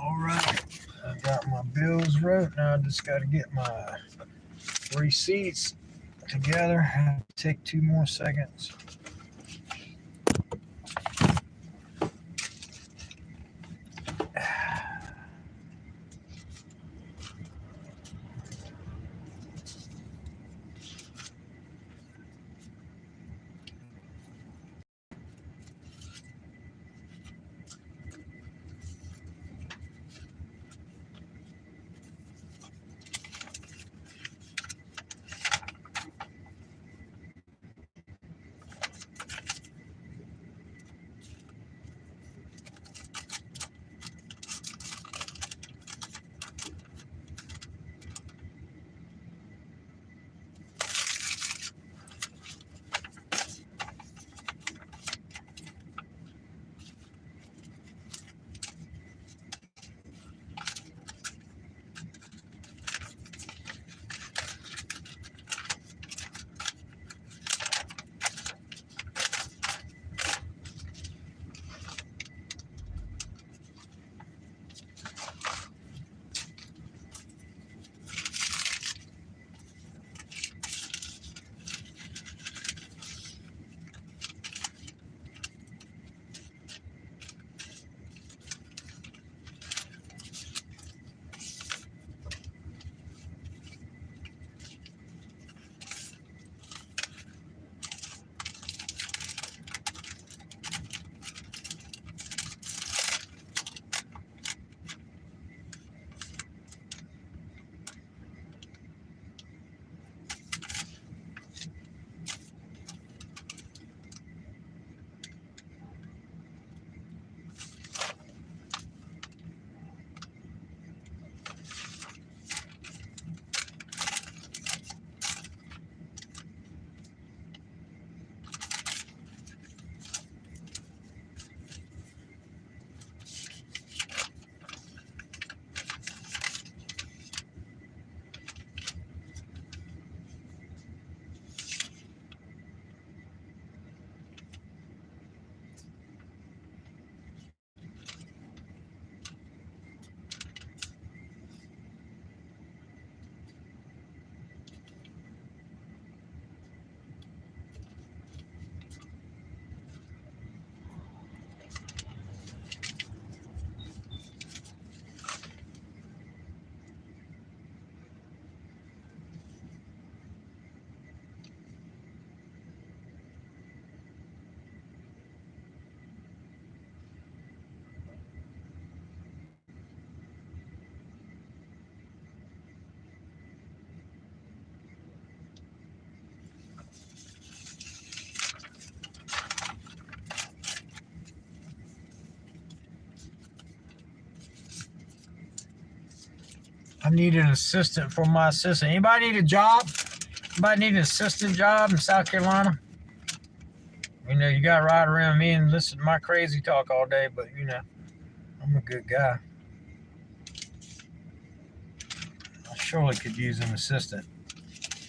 All right, I got my bills wrote. Now I just got to get my receipts together. Take 2 more seconds. need an assistant for my assistant. Anybody need a job? Anybody need an assistant job in South Carolina? You know, you got to ride around me and listen to my crazy talk all day, but you know, I'm a good guy. I surely could use an assistant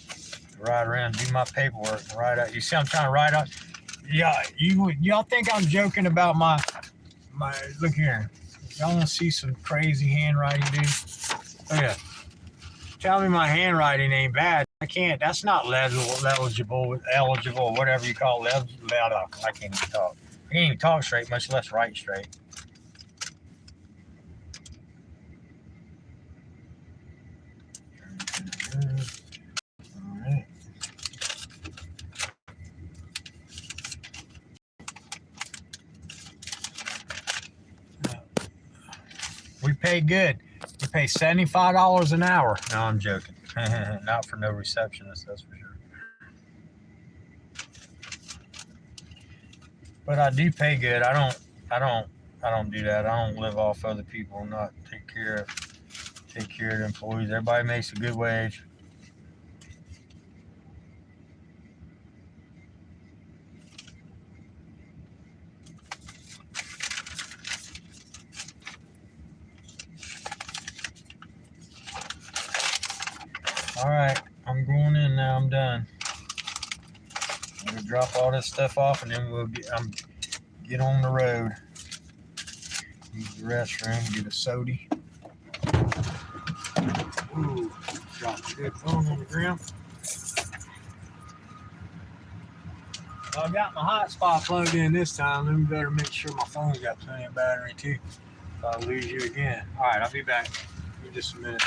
to ride around, do my paperwork, and ride out. You see, I'm trying to ride out. Yeah, y'all think I'm joking about my look here. Y'all want to see some crazy handwriting, dude? Oh yeah. Tell me my handwriting ain't bad. I can't. That's not eligible, whatever you call it. I can't even talk. I can't even talk straight, much less write straight. All right. We pay good. We pay $75 an hour. No, I'm joking. Not for no receptionist, that's for sure. But I do pay good. I don't do that. I don't live off other people and not take care of the employees. Everybody makes a good wage. All right, I'm going in now. I'm done. I'm gonna drop all this stuff off, and then we'll get on the road. Use the restroom, get a soda. Ooh, dropped a good phone on the ground. Well, I got my hotspot plugged in this time. Then we better make sure my phone's got plenty of battery too. If I lose you again. All right, I'll be back in just a minute.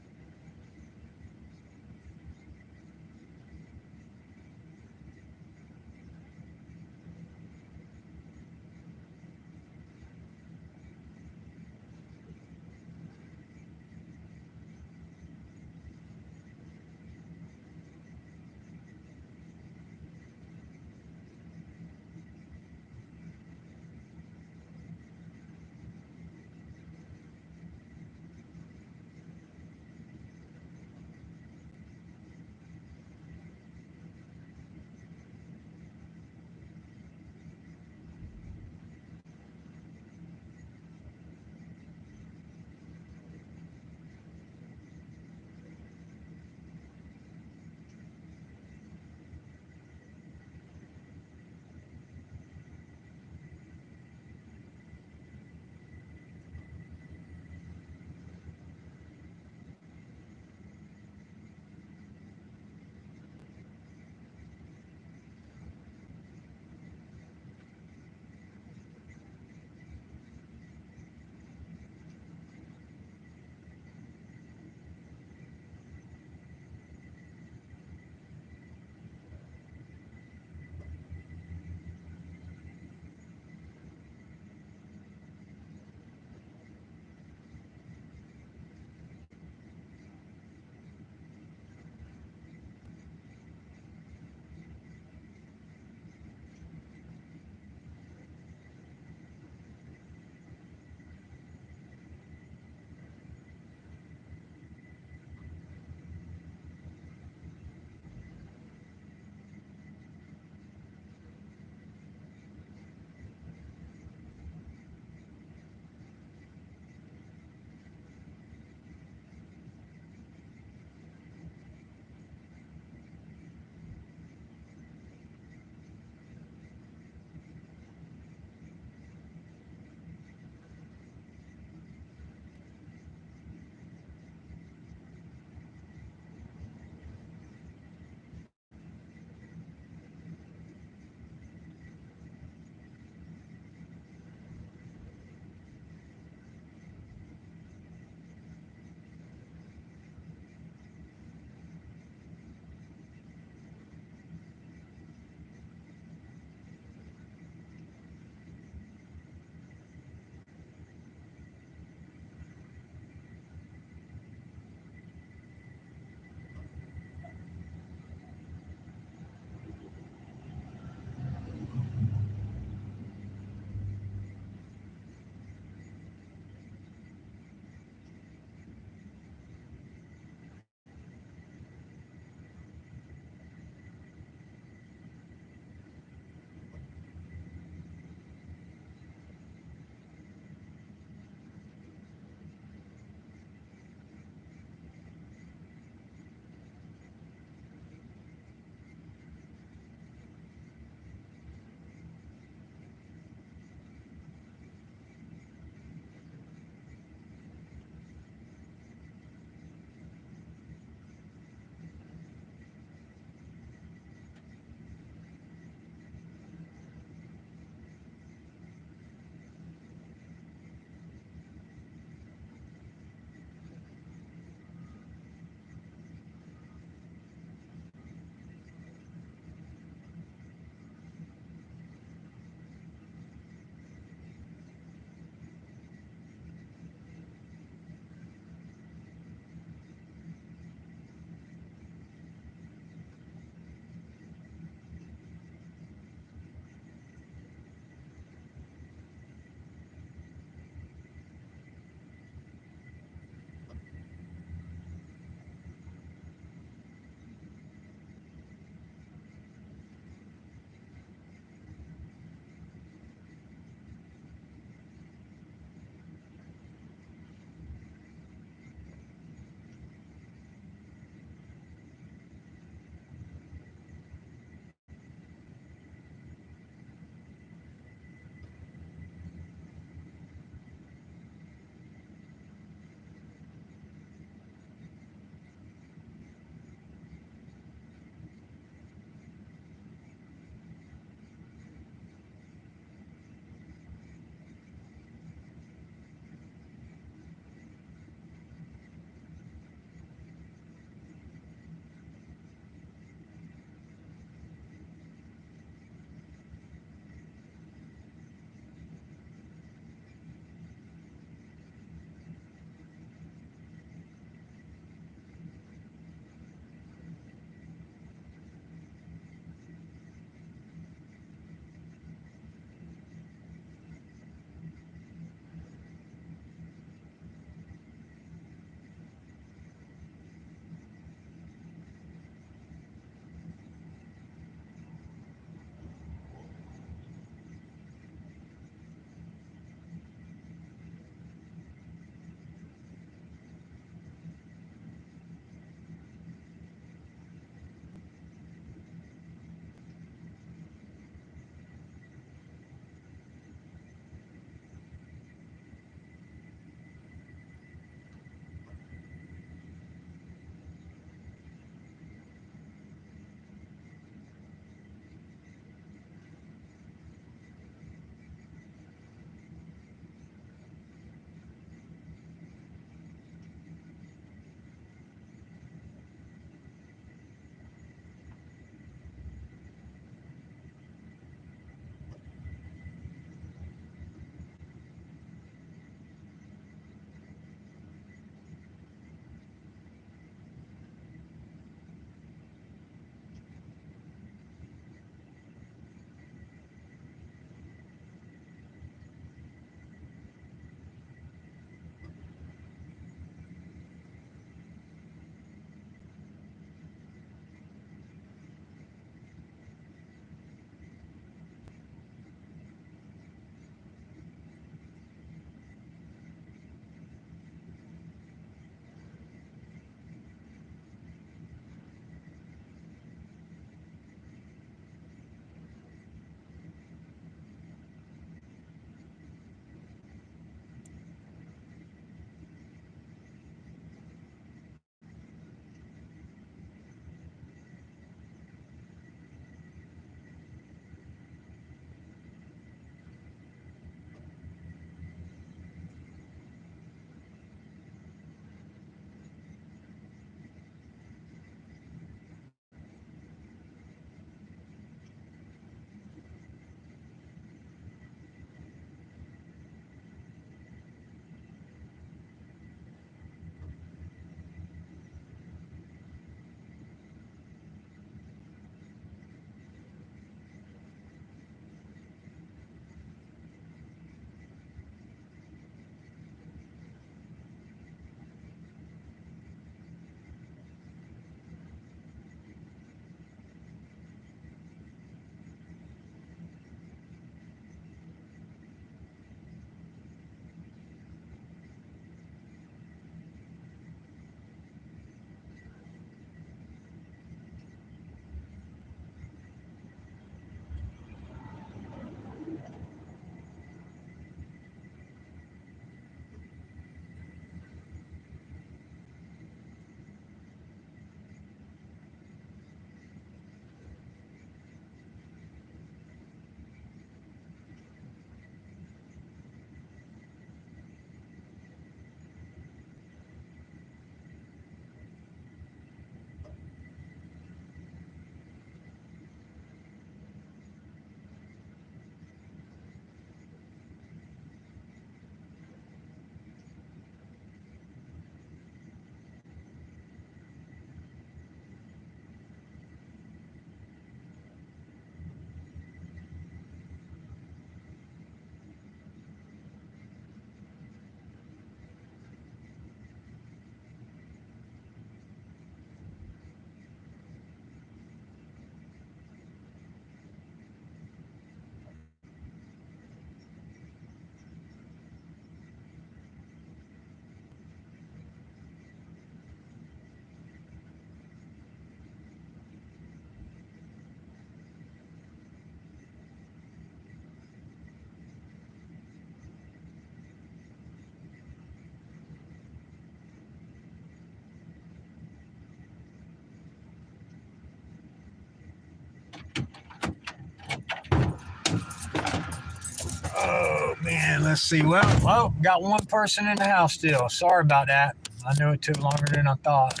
Oh man, let's see. Well, got one person in the house still. Sorry about that. I know it took longer than I thought.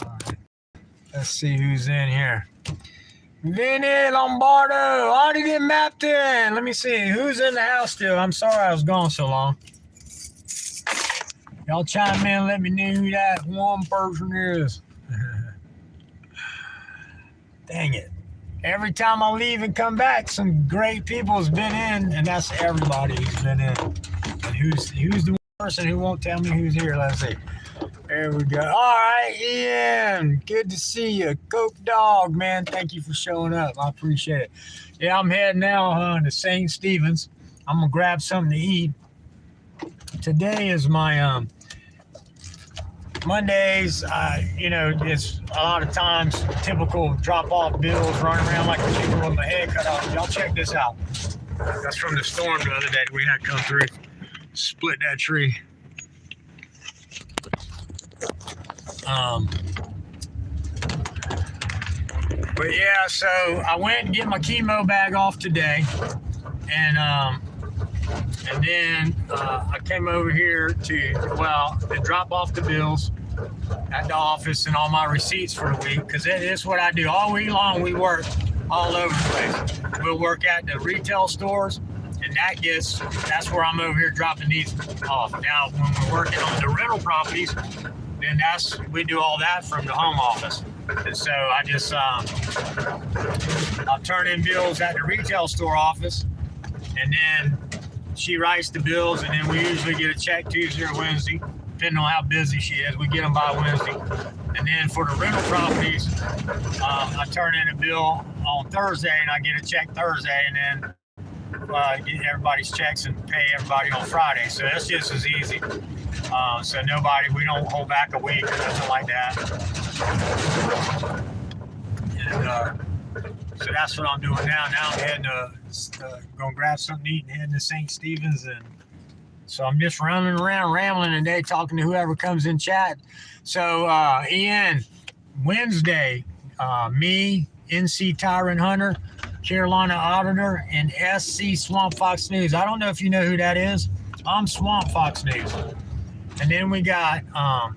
All right. Let's see who's in here. Vinny Lombardo, already get mapped in. Let me see who's in the house still. I'm sorry I was gone so long. Y'all chime in and let me know who that one person is. Dang it. Every time I leave and come back, some great people's been in, and that's everybody who's been in. And who's the person who won't tell me who's here? Let's see. There we go. All right, Ian. Good to see you. Coke Dog, man. Thank you for showing up. I appreciate it. Yeah, I'm heading now to St. Stephen's. I'm going to grab something to eat. Today is my Mondays. It's a lot of times typical drop-off bills, running around like a chicken with my head cut off. Y'all check this out. That's from the storm the other day we had come through. Split that tree. But yeah, so I went and get my chemo bag off today, and then I came over here to drop off the bills at the office and all my receipts for the week, because it is what I do all week long. We work all over the place. We'll work at the retail stores, and that's where I'm over here dropping these off. Now, when we're working on the rental properties, then we do all that from the home office. And so I just I'll turn in bills at the retail store office, and then she writes the bills, and then we usually get a check Tuesday or Wednesday, depending on how busy she is. We get them by Wednesday. And then for the rental properties, I turn in a bill on Thursday, and I get a check Thursday, and then get everybody's checks and pay everybody on Friday. So that's just as easy. So we don't hold back a week or nothing like that. And so that's what I'm doing now. Now I'm heading to go grab something to eat and heading to St. Stephen's. And so I'm just running around rambling today, talking to whoever comes in chat. So Ian, Wednesday, me, NC Tyrant Hunter, Carolina Auditor, and SC Swamp Fox News. I don't know if you know who that is. I'm Swamp Fox News. And then we got a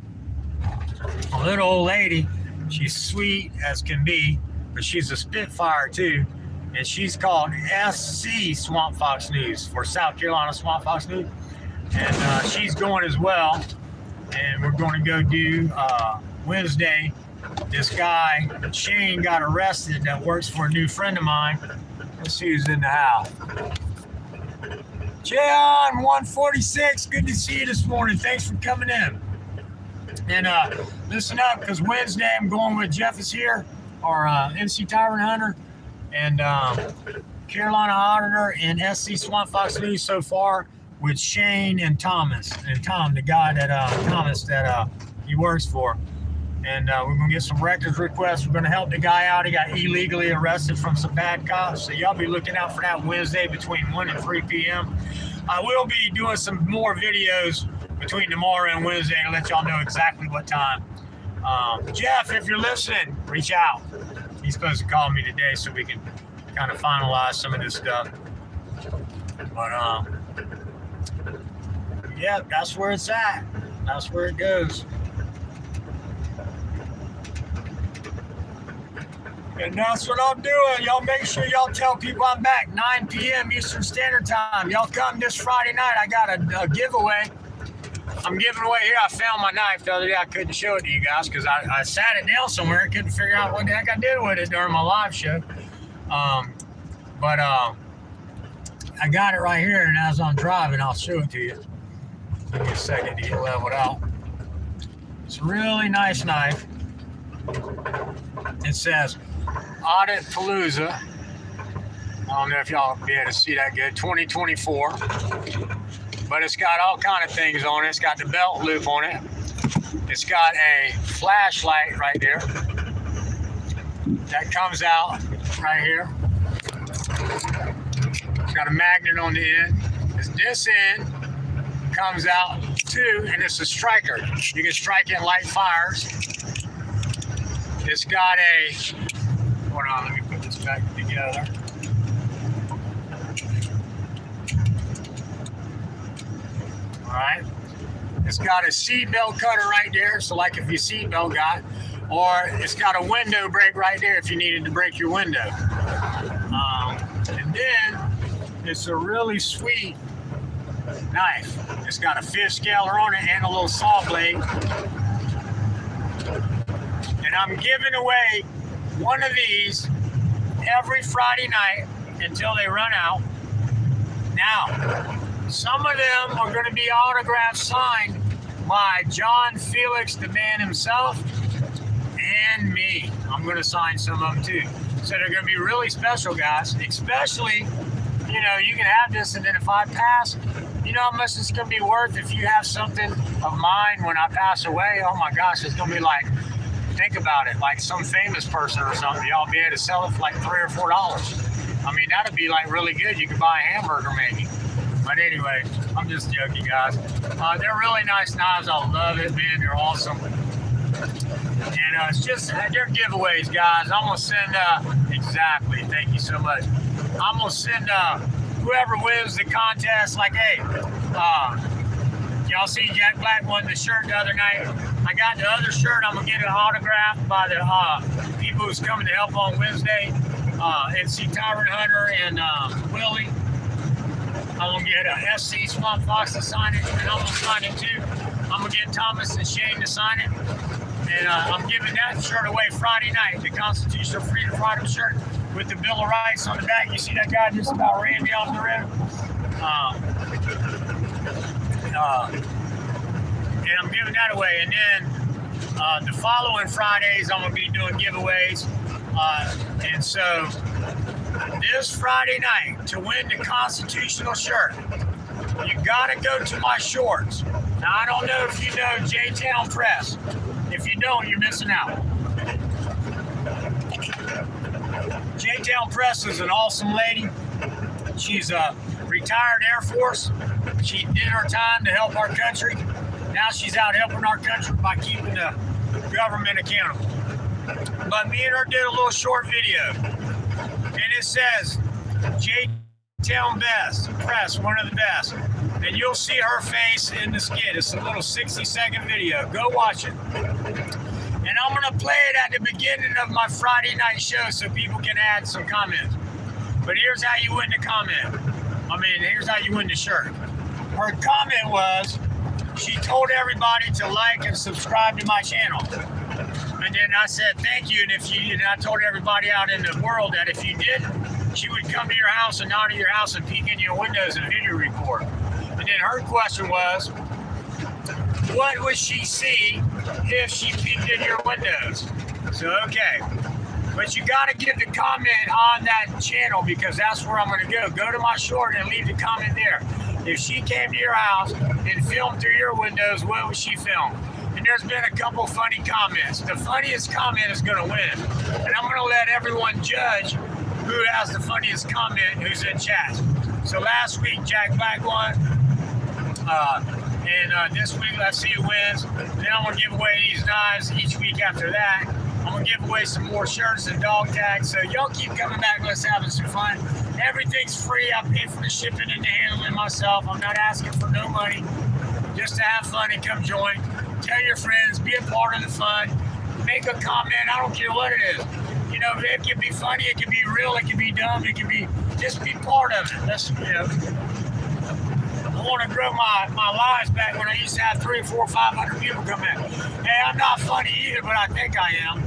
little old lady. She's sweet as can be, but she's a Spitfire too. And she's called SC Swamp Fox News for South Carolina Swamp Fox News. And she's going as well. And we're going to go do Wednesday. This guy, Shane, got arrested that works for a new friend of mine. Let's see who's in the house. John 146, good to see you this morning. Thanks for coming in. And listen up, because Wednesday I'm going with Jeff is here, our NC Tyrant Hunter, and Carolina Auditor, and SC Swamp Fox News so far with Shane and Thomas. And Tom, the guy that Thomas that he works for. And we're going to get some records requests. We're going to help the guy out. He got illegally arrested from some bad cops. So y'all be looking out for that Wednesday between 1 and 3 p.m. I will be doing some more videos between tomorrow and Wednesday to let y'all know exactly what time. Jeff, if you're listening, reach out. He's supposed to call me today so we can kind of finalize some of this stuff. But, yeah, that's where it's at. That's where it goes. And that's what I'm doing. Y'all make sure y'all tell people I'm back 9 p.m. Eastern Standard Time. Y'all come this Friday night. I got a giveaway. I'm giving away here. I found my knife the other day. I couldn't show it to you guys because I sat it down somewhere and couldn't figure out what the heck I did with it during my live show. But I got it right here, and as I'm driving, I'll show it to you. Give me a second to get leveled out. It's a really nice knife. It says Audit Palooza. I don't know if y'all will be able to see that good. 2024. But it's got all kind of things on it. It's got the belt loop on it. It's got a flashlight right there. That comes out right here. It's got a magnet on the end. This end comes out too, and it's a striker. You can strike it light fires. It's got a, hold on, let me put this back together. It's got a seat belt cutter right there. So like if your seat belt got, or it's got a window brake right there if you needed to break your window. And then it's a really sweet knife. It's got a fish scaler on it and a little saw blade. And I'm giving away one of these every Friday night until they run out. Now, some of them are going to be autographed signed by John Felix, the man himself, and me. I'm going to sign some of them too. So they're going to be really special, guys. Especially, you know, you can have this, and then if I pass, you know how much it's going to be worth if you have something of mine when I pass away? Oh my gosh, it's going to be like, think about it, like some famous person or something. Y'all be able to sell it for like $3 or $4. I mean, that'd be like really good. You could buy a hamburger maybe. But anyway, I'm just joking, guys. They're really nice knives. I love it, man. They're awesome. And it's just, they're giveaways, guys. I'm going to send, exactly. Thank you so much. I'm going to send whoever wins the contest, like, hey, y'all see Jack Black won the shirt the other night. I got the other shirt. I'm going to get it autographed by the people who's coming to help on Wednesday. NC Tyrant Hunter and Willie. I'm going to get SC Swamp Fox to sign it, and I'm going to sign it too. I'm going to get Thomas and Shane to sign it. And I'm giving that shirt away Friday night, the Constitutional Freedom Fighter shirt with the Bill of Rights on the back. You see that guy just about ran me off the road? And I'm giving that away. And then the following Fridays, I'm going to be doing giveaways. And so this Friday night, to win the Constitutional shirt, you got to go to my shorts. Now, I don't know if you know J-Town Press. If you don't, you're missing out. J-Town Press is an awesome lady. She's a retired Air Force. She did her time to help our country. Now she's out helping our country by keeping the government accountable. But me and her did a little short video. And it says, J-Town Press, one of the best. And you'll see her face in the skit. It's a little 60-second video. Go watch it. And I'm going to play it at the beginning of my Friday night show so people can add some comments. But here's how you win the comment. Here's how you win the shirt. Her comment was, she told everybody to like and subscribe to my channel. And then I said, thank you. And I told everybody out in the world that if you didn't, she would come to your house and out of your house and peek in your windows and video record. And then her question was, what would she see if she peeked in your windows? So, okay. But you got to give the comment on that channel because that's where I'm going to go. Go to my short and leave the comment there. If she came to your house and filmed through your windows, what would she film? And there's been a couple funny comments. The funniest comment is going to win. And I'm going to let everyone judge who has the funniest comment who's in chat. So last week, Jack Black won. And this week, let's see who wins. Then I'm going to give away these knives each week after that. I'm going to give away some more shirts and dog tags. So y'all keep coming back. Let's have some fun. Everything's free. I pay for the shipping and the handling myself. I'm not asking for no money. Just to have fun and come join. Tell your friends. Be a part of the fun. Make a comment. I don't care what it is. You know, it can be funny. It can be real. It can be dumb. It can be, just be part of it. That's, you know. I want to grow my lives back when I used to have 300, 400, 500 people come in. Hey, I'm not funny either, but I think I am.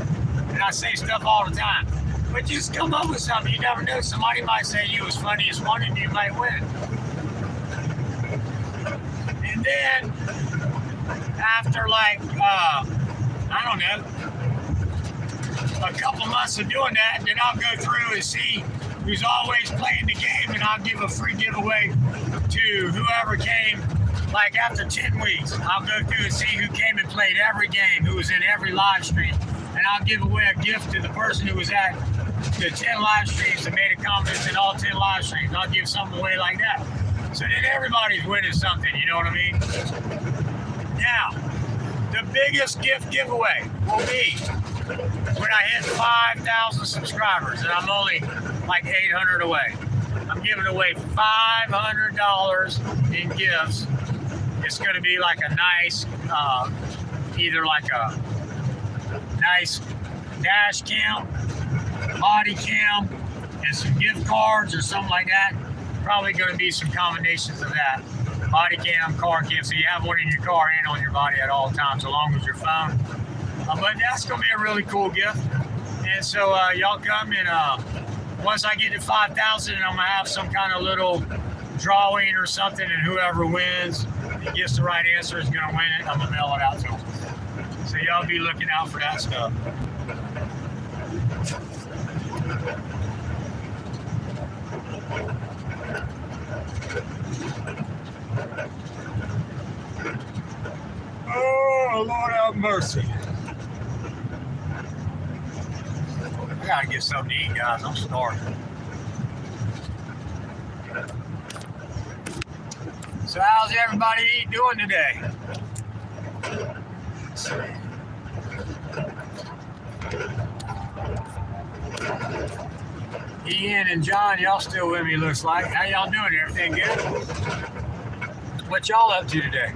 And I say stuff all the time. But just come up with something. You never know. Somebody might say you was funniest one and you might win. And then, after like, I don't know, a couple months of doing that, then I'll go through and see who's always playing the game, and I'll give a free giveaway to whoever came, like after 10 weeks. I'll go through and see who came and played every game, who was in every live stream, and I'll give away a gift to the person who was at the 10 live streams and made a comment in all 10 live streams. I'll give something away like that. So then everybody's winning something, you know what I mean? Now, the biggest gift giveaway will be when I hit 5,000 subscribers, and I'm only like 800 away. I'm giving away $500 in gifts It's going to be like a nice, either like a nice dash cam, body cam, and some gift cards or something like that. Probably going to be some combinations of that. Body cam, car cam, so you have one in your car and on your body at all times, along with your phone. But that's going to be a really cool gift. And so y'all come and once I get to 5,000, I'm going to have some kind of little drawing or something, and whoever wins and gets the right answer is going to win it. I'm going to mail it out to them. So y'all be looking out for that stuff. Oh, Lord have mercy. I gotta get something to eat, guys. I'm starving. So how's everybody doing today? Ian and John, y'all still with me, looks like. How y'all doing? Everything good? What y'all up to today?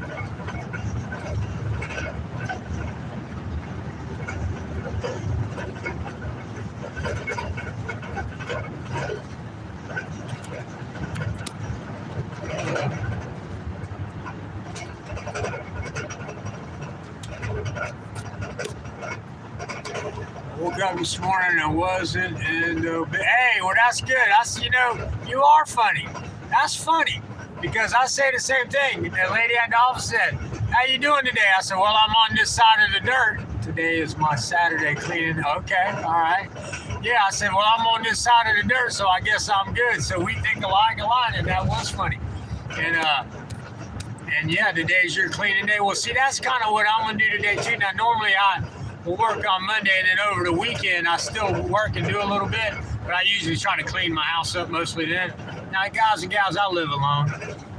Woke up this morning and wasn't, and hey, well that's good. You are funny. That's funny because I say the same thing. The lady at the office said, "How you doing today?" I said, "Well, I'm on this side of the dirt. Today is my Saturday cleaning." Okay, all right. Yeah, I said, "Well, I'm on this side of the dirt, so I guess I'm good." So we think alike, and that was funny. And yeah, today's your cleaning day. Well, see, that's kind of what I'm gonna do today too. Now, normally I will work on Monday, and then over the weekend I still work and do a little bit, but I usually try to clean my house up mostly then. Now, guys and gals, I live alone,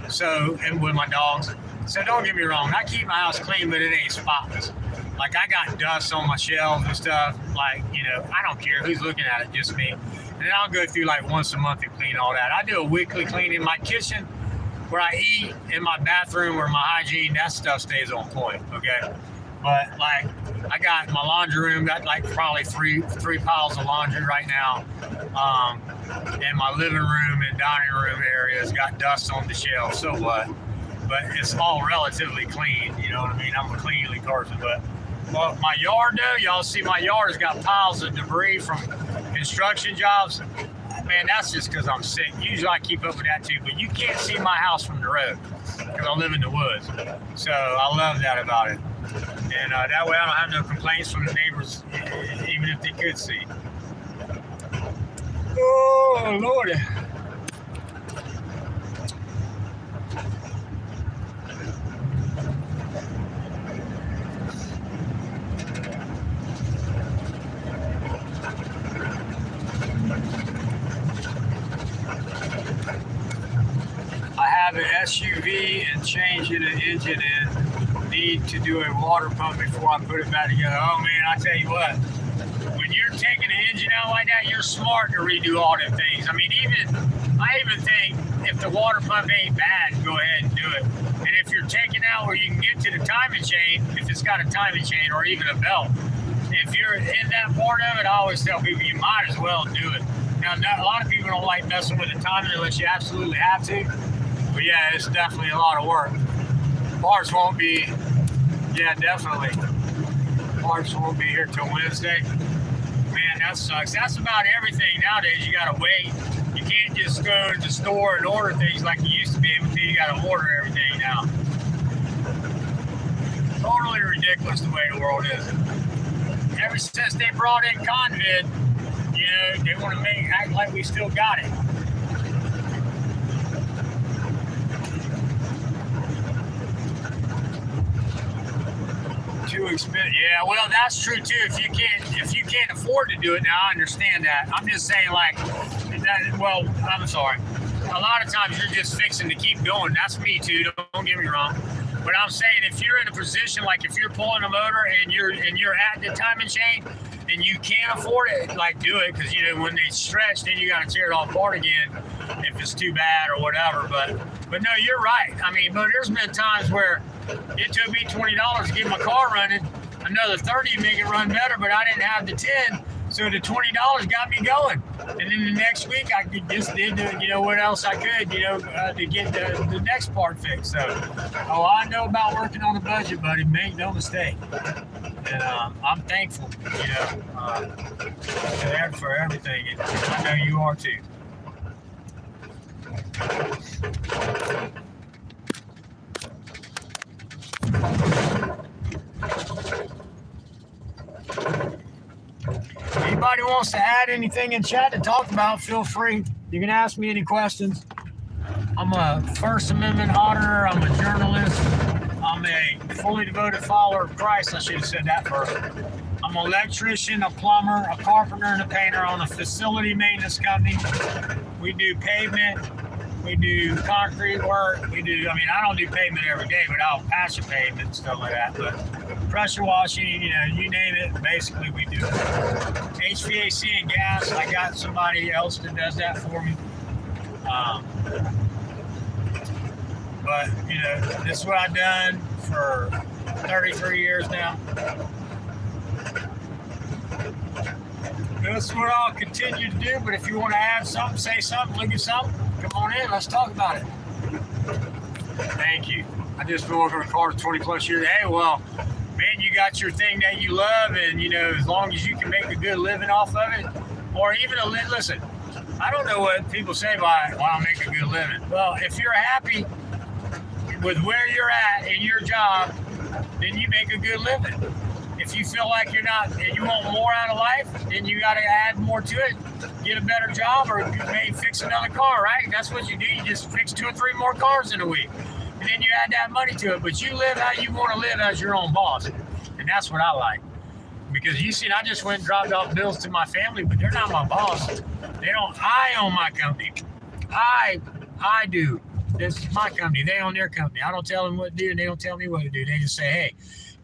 so, and with my dogs. So don't get me wrong, I keep my house clean, but it ain't spotless. Like, I got dust on my shelves and stuff. Like, I don't care who's looking at it, just me. And then I'll go through like once a month and clean all that. I do a weekly clean in my kitchen, where I eat, in my bathroom, where my hygiene, that stuff stays on point, okay? But like, I got my laundry room, got like probably three piles of laundry right now. And my living room and dining room areas got dust on the shelves, so what? But it's all relatively clean, you know what I mean? I'm a cleanly person, but well, my yard though, y'all see my yard has got piles of debris from construction jobs. Man, that's just because I'm sick. Usually I keep up with that too, but you can't see my house from the road because I live in the woods. So I love that about it. And that way I don't have no complaints from the neighbors, even if they could see. Oh, Lordy. I have an SUV and changing an engine in. Need to do a water pump before I put it back together. Oh man, I tell you what, when you're taking an engine out like that, you're smart to redo all them things. I mean, I even think if the water pump ain't bad, go ahead and do it. And if you're taking out where you can get to the timing chain, if it's got a timing chain or even a belt, if you're in that part of it, I always tell people you might as well do it. Now, a lot of people don't like messing with the timing unless you absolutely have to. But yeah, it's definitely a lot of work. Parts won't be, yeah, definitely. Parts won't be here till Wednesday. Man, that sucks. That's about everything nowadays. You gotta wait. You can't just go to the store and order things like you used to be able to. You gotta order everything now. Totally ridiculous the way the world is. Ever since they brought in COVID, they want to act like we still got it. Too expensive. Yeah, well, that's true too. If you can't afford to do it, now I understand that. I'm just saying, like, that. Well, I'm sorry. A lot of times you're just fixing to keep going. That's me too. Don't get me wrong. But I'm saying if you're in a position like if you're pulling a motor and you're at the timing chain and you can't afford it, like do it, because you know when they stretch, then you got to tear it all apart again if it's too bad or whatever. But no, you're right. I mean, but there's been times where it took me $20 to get my car running, another $30 to make it run better, but I didn't have the 10, so the $20 got me going. And then the next week I just did what else I could, to get the next part fixed. So, I know about working on a budget, buddy. Make no mistake. And I'm thankful, for everything. And I know you are too. Anybody wants to add anything in chat to talk about, feel free. You can ask me any questions. I'm a First Amendment auditor. I'm a journalist. I'm a fully devoted follower of Christ. I should have said that first. I'm an electrician, a plumber, a carpenter, and a painter on a facility maintenance company. We do pavement. We do concrete work. I don't do pavement every day, but I'll patch a pavement and stuff like that. But pressure washing, you name it, basically we do it. HVAC and gas, I got somebody else that does that for me. But, this is what I've done for 33 years now. This is what I'll continue to do, but if you want to add something, say something, look at something, come on in, let's talk about it. Thank you. I just been working on cars 20 plus years. Hey, well, man, you got your thing that you love, and, as long as you can make a good living off of it, or even listen, I don't know what people say by, well, I'll make a good living. Well, if you're happy with where you're at in your job, then you make a good living. If you feel like you're not, and you want more out of life, then you got to add more to it, get a better job, or maybe fix another car, right? That's what you do. You just fix 2 or 3 more cars in a week, and then you add that money to it. But you live how you want to live as your own boss, and that's what I like. Because I just went and dropped off bills to my family, but they're not my boss. I own my company. I do. This is my company. They own their company. I don't tell them what to do, and they don't tell me what to do. They just say, hey,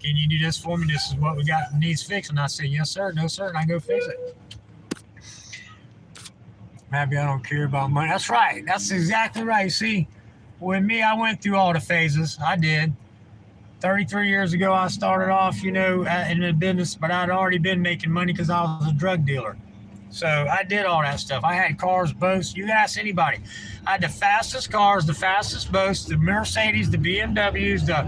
can you do this for me? This is what we got needs fixed. And I say, yes, sir. No, sir. And I go fix it. Maybe I don't care about money. That's right. That's exactly right. See, with me, I went through all the phases. I did. 33 years ago, I started off, in the business, but I'd already been making money because I was a drug dealer. So I did all that stuff. I had cars, boats. You ask anybody. I had the fastest cars, the fastest boats, the Mercedes, the BMWs, the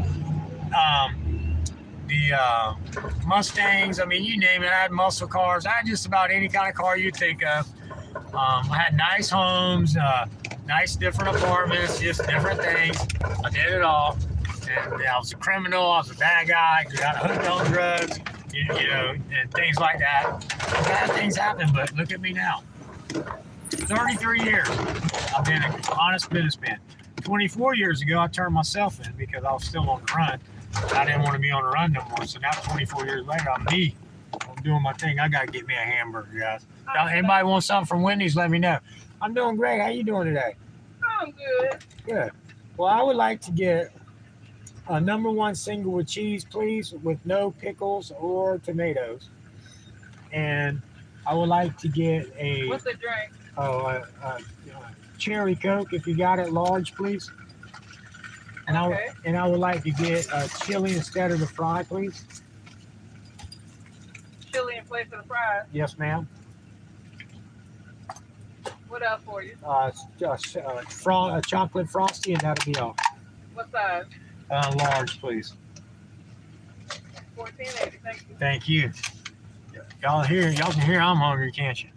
Mustangs. You name it. I had muscle cars. I had just about any kind of car you think of. I had nice homes, nice different apartments, just different things. I did it all. And I was a criminal. I was a bad guy. I got hooked on drugs, and things like that. Bad things happen, but look at me now. 33 years. I've been an honest businessman. 24 years ago, I turned myself in because I was still on the run. I didn't want to be on the run no more. So now 24 years later, I'm me. I'm doing my thing. I got to get me a hamburger, guys. Now, anybody want something from Wendy's, let me know. I'm doing great. How you doing today? I'm good. Good. Well, I would like to get a #1 single with cheese, please, with no pickles or tomatoes. And I would like to get a What's the drink? cherry Coke, if you got it, large, please. And Okay. I would like to get a chili instead of the fry, please. Chili in place of the fries. Yes, ma'am. What else for you? Chocolate frosty, and that'll be all. What size? Large, please. $14.80. Thank you. Thank you. Y'all can hear I'm hungry, can't you?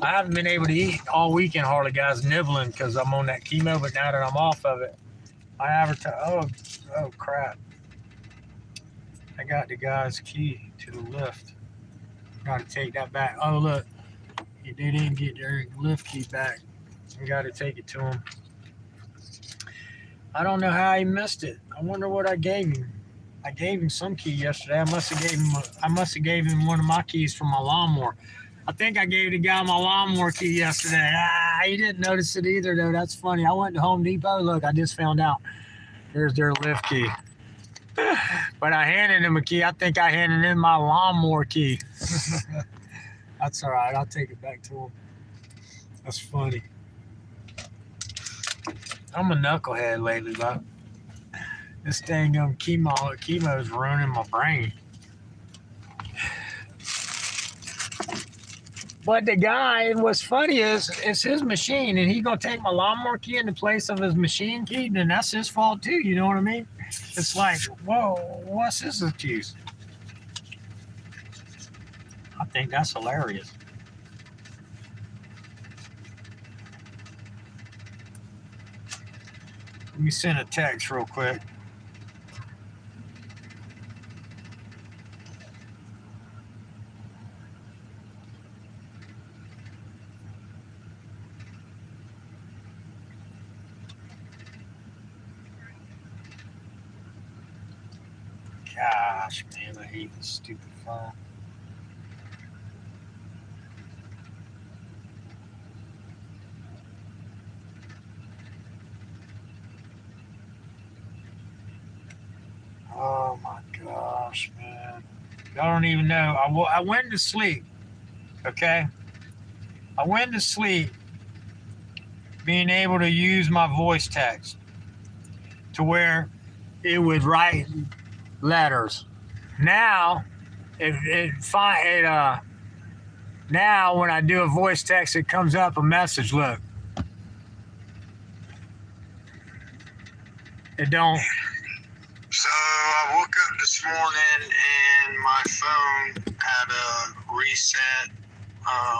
I haven't been able to eat all weekend hardly, guys, nibbling because I'm on that chemo, but now that I'm off of it, I advertise. Oh crap. I got the guy's key to the lift. Got to take that back. Oh, look. They didn't get their lift key back. I got to take it to him. I don't know how he missed it. I wonder what I gave him. I gave him some key yesterday. I must have gave him one of my keys from my lawnmower. I think I gave the guy my lawnmower key yesterday. He didn't notice it either, though. That's funny. I went to Home Depot. Look, I just found out. There's their lift key. But I handed him a key. I think I handed him my lawnmower key. That's all right. I'll take it back to him. That's funny. I'm a knucklehead lately, but this dang chemo is ruining my brain. But the guy, what's funny is it's his machine, and he gonna take my lawnmower key in the place of his machine key, then that's his fault too. You know what I mean? It's like, whoa, what's this excuse? I think that's hilarious. Let me send a text real quick. Gosh, man, I hate this stupid phone. Oh my gosh, man. Y'all don't even know. I went to sleep, okay? I went to sleep being able to use my voice text to where it would write letters. Now, now when I do a voice text, it comes up a message. Look, it don't. So I woke up this morning and my phone had a reset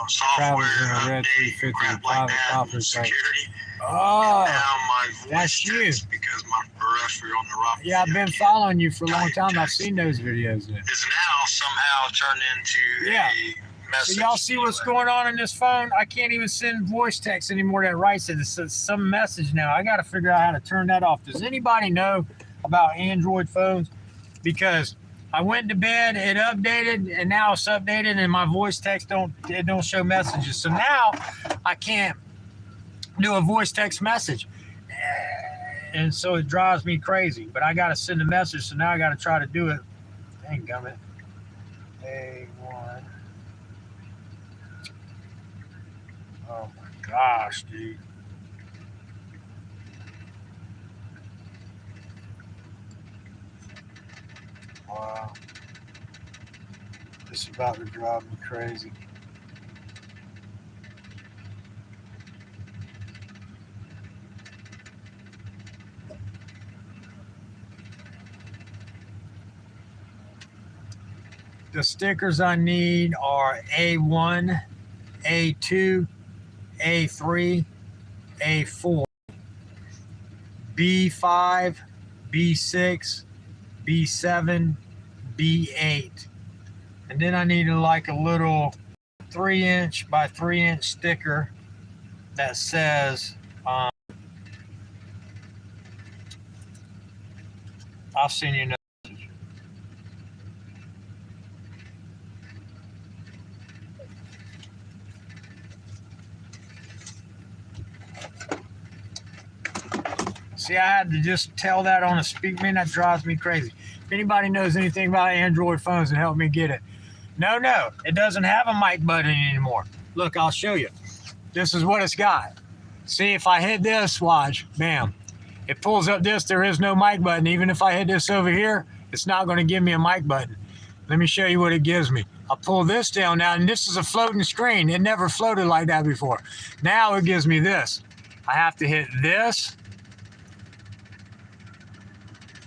software Travis in a red update, 350 crap like private that, conference right. security. Oh, Now my voice that's you. text, because my periphery on the rock yeah, I've been following you for a long time. I've seen those videos. is now somehow turned into Yeah. a message. So y'all see what's going on in this phone? I can't even send voice text anymore that writes it. It says some message now. I got to figure out how to turn that off. Does anybody know about Android phones? Because I went to bed, it updated, and now it's updated, and my voice text don't show messages. So now I can't do a voice text message, and so it drives me crazy. But I got to send a message, so now I got to try to do it. Dang gummit. A1. Oh my gosh, dude. Wow. This is about to drive me crazy. The stickers I need are A1, A2, A3, A4, B5, B6, B7, B8. And then I needed like a little 3-inch by 3-inch sticker that says, I'll send you another message. See, I had to just tell that on a speak. Man, that drives me crazy. If anybody knows anything about Android phones, and help me get it. No, it doesn't have a mic button anymore. Look, I'll show you. This is what it's got. See, if I hit this, watch, bam. It pulls up this, there is no mic button. Even if I hit this over here, it's not going to give me a mic button. Let me show you what it gives me. I'll pull this down now, and this is a floating screen. It never floated like that before. Now it gives me this. I have to hit this,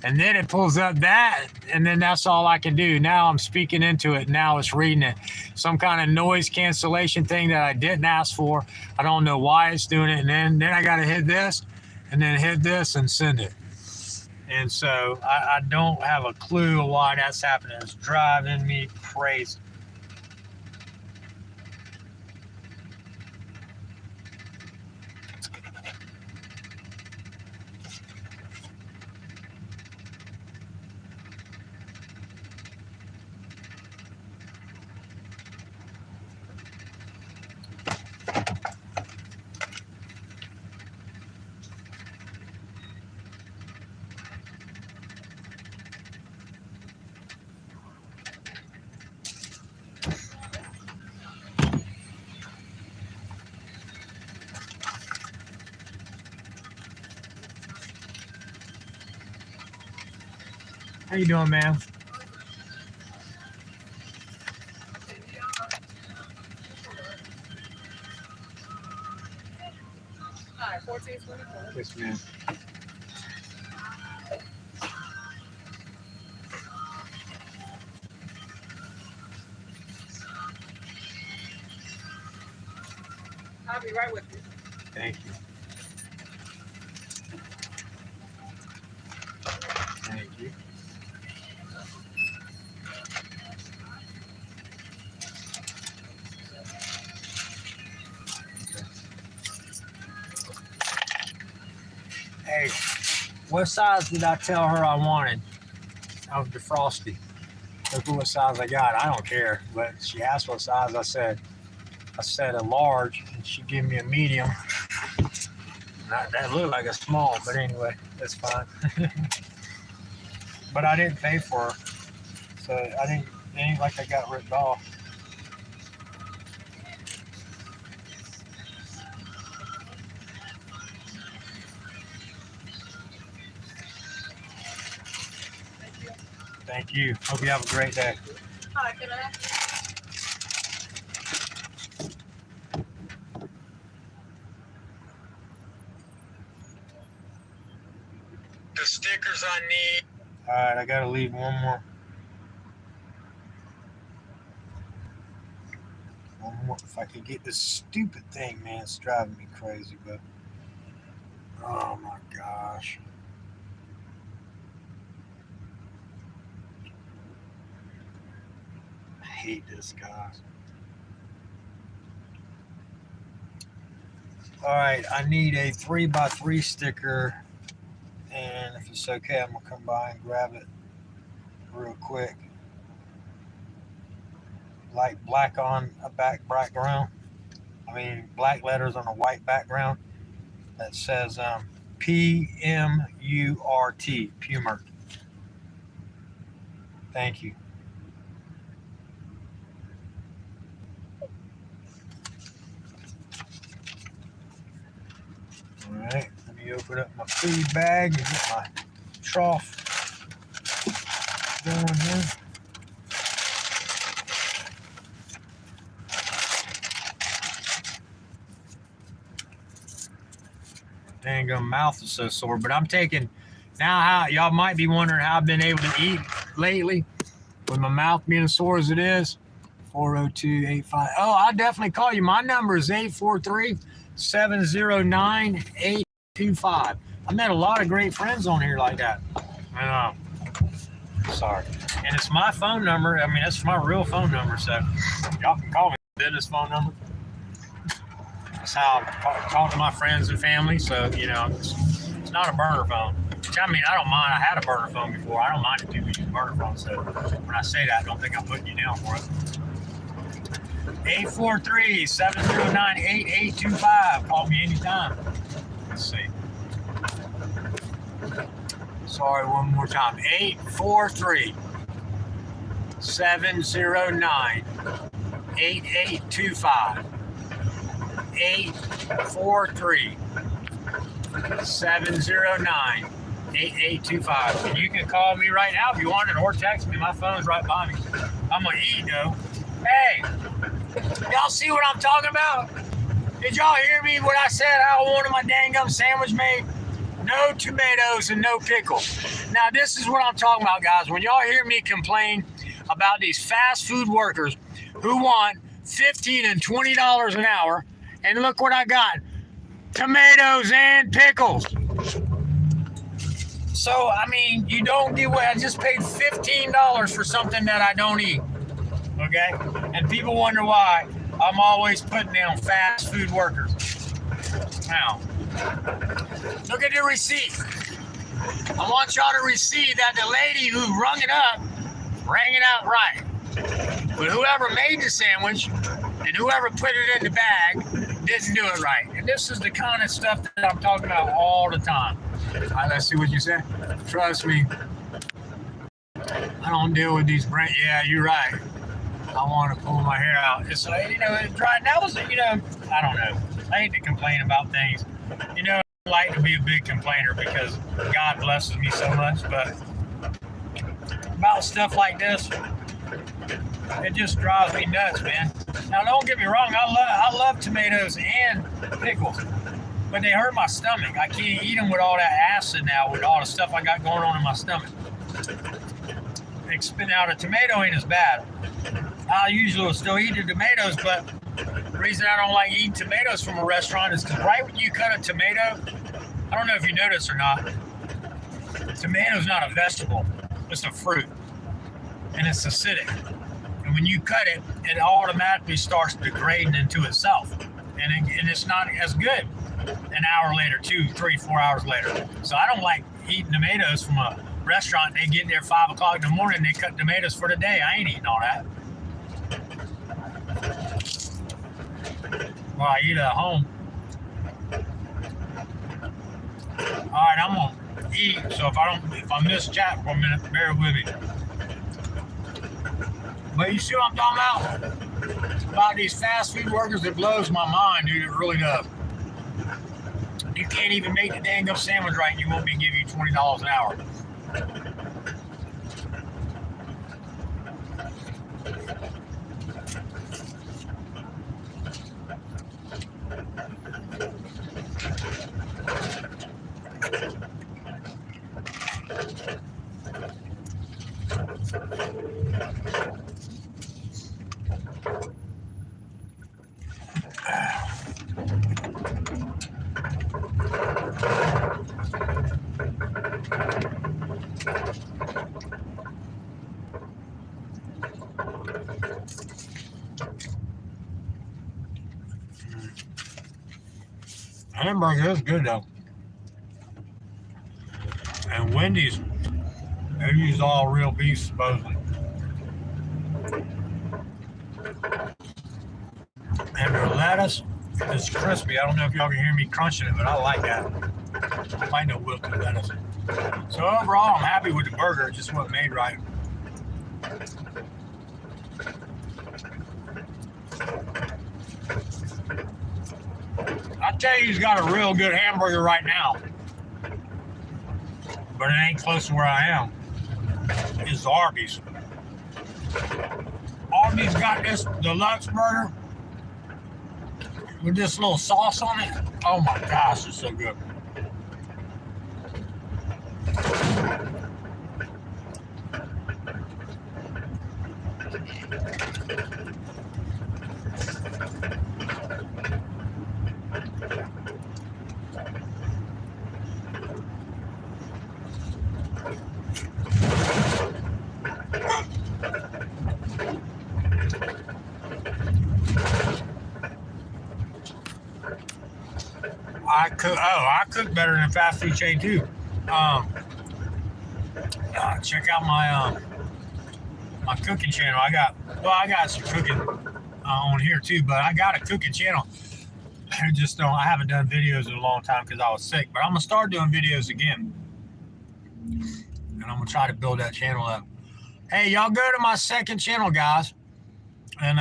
and then it pulls up that, and then that's all I can do. Now I'm speaking into it. Now it's reading it. Some kind of noise cancellation thing that I didn't ask for. I don't know why it's doing it. And then I got to hit this, and then hit this and send it. And so I don't have a clue why that's happening. It's driving me crazy. How you doing, man? All right, 1424. Yes, ma'am. I'll be right with you. Thank you. Thank you. Hey, what size did I tell her I wanted of the Frosty? Look what size I got. I don't care. But she asked what size. I said a large, and she gave me a medium. That looked like a small, but anyway, that's fine. But I didn't pay for her, so it ain't like I got ripped off. Thank you. Hope you have a great day. Hi, can I? The stickers I need. All right, I gotta leave one more. One more. If I could get this stupid thing, man, it's driving me crazy. But oh my gosh. I hate this, guys. All right, I need a 3x3 sticker, and if it's okay, I'm gonna come by and grab it real quick. Like black on a background. I mean, black letters on a white background that says P-M-U-R-T, Pumert. Thank you. All right, let me open up my food bag and get my trough going here. Dang, my mouth is so sore, but I'm taking now. How y'all might be wondering how I've been able to eat lately with my mouth being sore as it is. 402-85. Oh, I'll definitely call you. My number is 843-709-825. I met a lot of great friends on here like that. I know. Sorry. And it's my phone number. I mean, that's my real phone number, so y'all can call me. Business phone number. That's how I talk to my friends and family. So, you know, it's not a burner phone. Which, I mean, I don't mind. I had a burner phone before. I don't mind it too much, a burner phone. So when I say that, I don't think I'm putting you down for it. 843-709-8825. Call me anytime. Let's see. Sorry, one more time. 843-709-8825. 843-709-8825. And you can call me right now if you want it, or text me. My phone's right by me. I'm gonna eat though. Hey, y'all see what I'm talking about? Did y'all hear me when I said how I wanted my dang gum sandwich made? No tomatoes and no pickle. Now this is what I'm talking about, guys. When y'all hear me complain about these fast food workers who want $15 and $20 an hour, and look what I got. Tomatoes and pickles. So, I mean, you don't get what I just paid $15 for something that I don't eat. Okay? And people wonder why I'm always putting down fast food workers. Now, look at the receipt. I want y'all to receive that the lady who rang it out right. But whoever made the sandwich and whoever put it in the bag didn't do it right. And this is the kind of stuff that I'm talking about all the time. All right, let's see what you say. Trust me, I don't deal with these brands. Yeah, you're right. I want to pull my hair out. It's like, you know, it's dry. That was, you know, I don't know. I hate to complain about things. You know, I like to be a big complainer because God blesses me so much, but about stuff like this. It just drives me nuts, man. Now, don't get me wrong. I love tomatoes and pickles, but they hurt my stomach. I can't eat them with all that acid now, with all the stuff I got going on in my stomach. Spitting out a tomato ain't as bad. I usually will still eat the tomatoes, but the reason I don't like eating tomatoes from a restaurant is because right when you cut a tomato, I don't know if you notice or not, tomato's not a vegetable, it's a fruit, and it's acidic. And when you cut it, it automatically starts degrading into itself, and it's not as good an hour later, 2, 3, 4 hours later. So I don't like eating tomatoes from a restaurant. They get there 5 o'clock in the morning, they cut tomatoes for the day. I ain't eating all that. Well, I eat at home. All right, I'm gonna eat. So if I miss chat for a minute, bear with me. But you see what I'm talking about these fast food workers? It blows my mind, dude. It really does. You can't even make the dang up sandwich right, and you won't be giving you $20 an hour. Hamburger is good though. And Wendy's, they use all real beef supposedly. And their lettuce is crispy. I don't know if y'all can hear me crunching it, but I like that. I might know wilted lettuce. So overall, I'm happy with the burger. It just wasn't made right. I tell you, he's got a real good hamburger right now, but it ain't close to where I am. It's Arby's. Arby's got this deluxe burger with this little sauce on it. Oh my gosh, it's so good. I cook better than a fast food chain too. Check out my my cooking channel. I got some cooking on here too, but I got a cooking channel. I haven't done videos in a long time because I was sick, but I'm gonna start doing videos again, and I'm gonna try to build that channel up. Hey, y'all go to my second channel, guys, and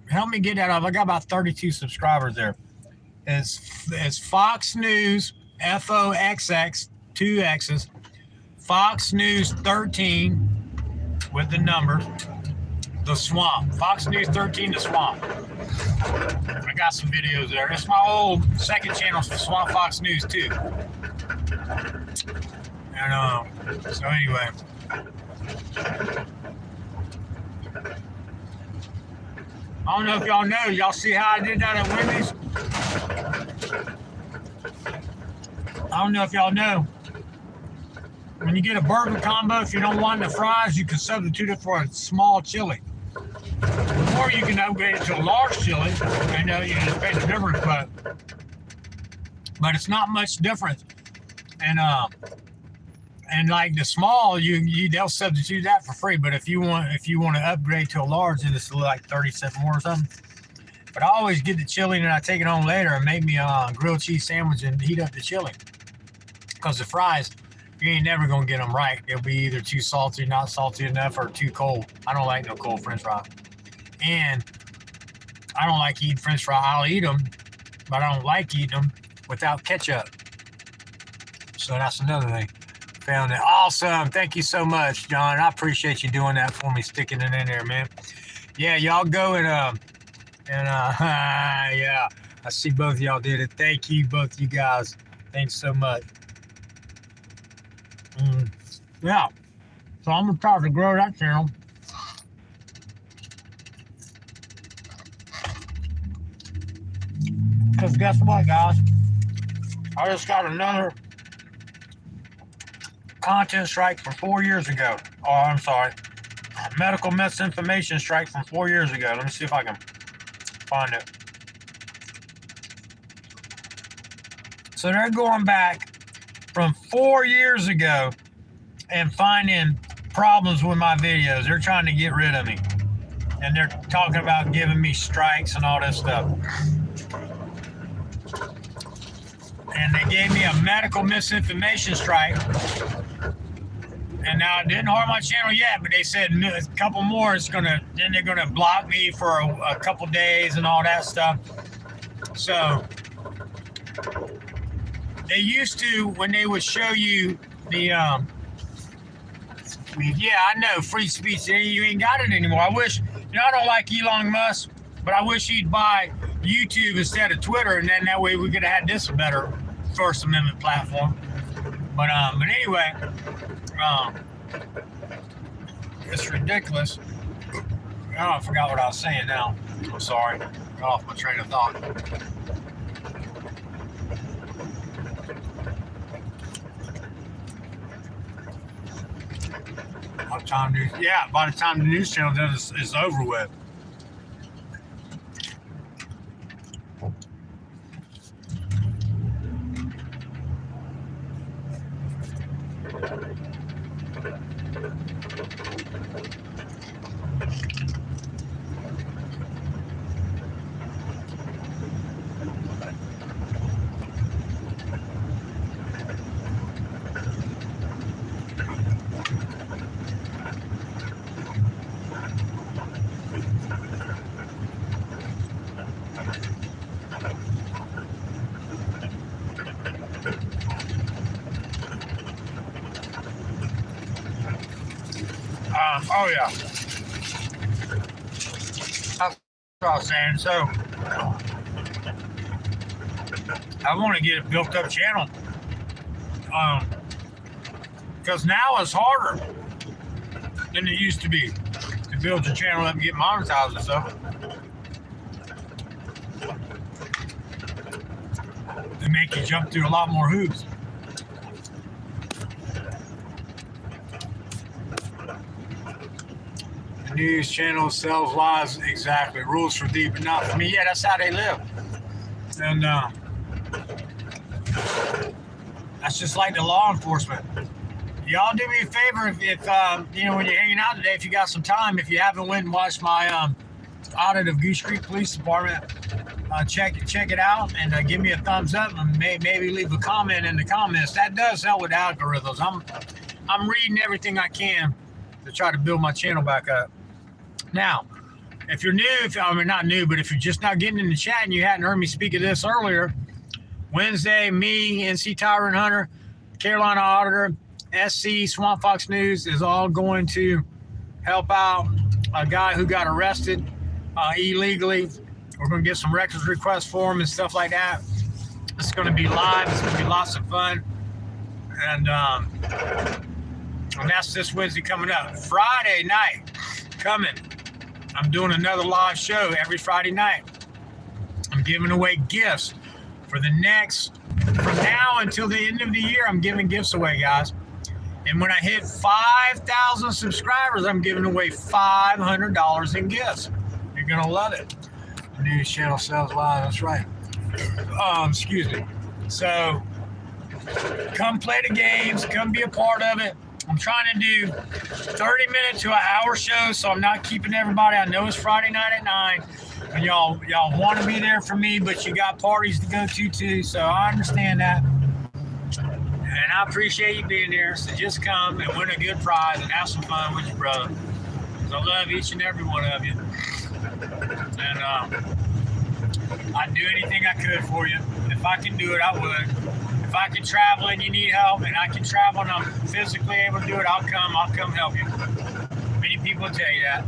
help me get that up. I got about 32 subscribers there. It's Fox News, FOXX, 2 X's, Fox News 13 with the number, The Swamp. Fox News 13, The Swamp. I got some videos there. It's my old second channel for Swamp Fox News too. And so anyway. I don't know if y'all know. Y'all see how I did that at Wendy's? I don't know if y'all know. When you get a burger combo, if you don't want the fries, you can substitute it for a small chili. Or you can upgrade it to a large chili. I know you just pay the difference, but it's not much difference. And like the small, they'll substitute that for free. But if you want to upgrade to a large, then it's like 30 cents more or something. But I always get the chili and I take it home later and make me a grilled cheese sandwich and heat up the chili. Because the fries, you ain't never gonna get them right. They'll be either too salty, not salty enough, or too cold. I don't like no cold French fries. And I don't like eating French fries. I'll eat them, but I don't like eating them without ketchup. So that's another thing. Found it. Awesome. Thank you so much, John. I appreciate you doing that for me, sticking it in there, man. Yeah, y'all go and yeah, I see both of y'all did it. Thank you, both you guys. Thanks so much. Yeah. So I'm gonna try to grow that channel. Because guess what, guys? I just got another content strike from 4 years ago. Oh, I'm sorry. Medical misinformation strike from 4 years ago. Let me see if I can find it. So they're going back from 4 years ago and finding problems with my videos. They're trying to get rid of me. And they're talking about giving me strikes and all this stuff. And they gave me a medical misinformation strike. And now it didn't harm my channel yet, but they said a couple more then they're gonna block me for a couple days and all that stuff. So they used to, when they would show you the yeah, I know, free speech, you ain't got it anymore. I wish, I don't like Elon Musk, but I wish he'd buy YouTube instead of Twitter, and then that way we could have had this better First Amendment platform. But anyway, it's ridiculous. Oh, I forgot what I was saying now. I'm sorry. Got off my train of thought. By the time the news channel is over with. Oh yeah. That's what I was saying. So I want to get a built up channel. Because now it's harder than it used to be to build your channel up and get monetized and stuff. They make you jump through a lot more hoops. News channel sells lies, exactly. Rules for thee, but not for me. Yeah, that's how they live. And that's just like the law enforcement. Y'all do me a favor if when you're hanging out today, if you got some time, if you haven't went and watched my audit of Goose Creek Police Department, check it out and give me a thumbs up and maybe leave a comment in the comments. That does help with algorithms. I'm reading everything I can to try to build my channel back up. Now, if you're new, not new, but if you're just now getting in the chat and you hadn't heard me speak of this earlier, Wednesday, me, NC Tyrant Hunter, Carolina Auditor, SC, Swamp Fox News is all going to help out a guy who got arrested illegally. We're going to get some records requests for him and stuff like that. It's going to be live. It's going to be lots of fun. And that's this Wednesday coming up. Friday night coming. I'm doing another live show every Friday night. I'm giving away gifts for from now until the end of the year. I'm giving gifts away, guys. And when I hit 5,000 subscribers, I'm giving away $500 in gifts. You're going to love it. The news channel sells live. That's right. Excuse me. So come play the games. Come be a part of it. I'm trying to do 30-minute to an hour show, so I'm not keeping everybody. I know it's Friday night at 9, and y'all want to be there for me, but you got parties to go to too, so I understand that. And I appreciate you being there, so just come and win a good prize and have some fun with your brother. Because I love each and every one of you. And I'd do anything I could for you. If I can do it, I would. if I can travel and you need help, and I can travel and I'm physically able to do it, I'll come help you. Many people tell you that.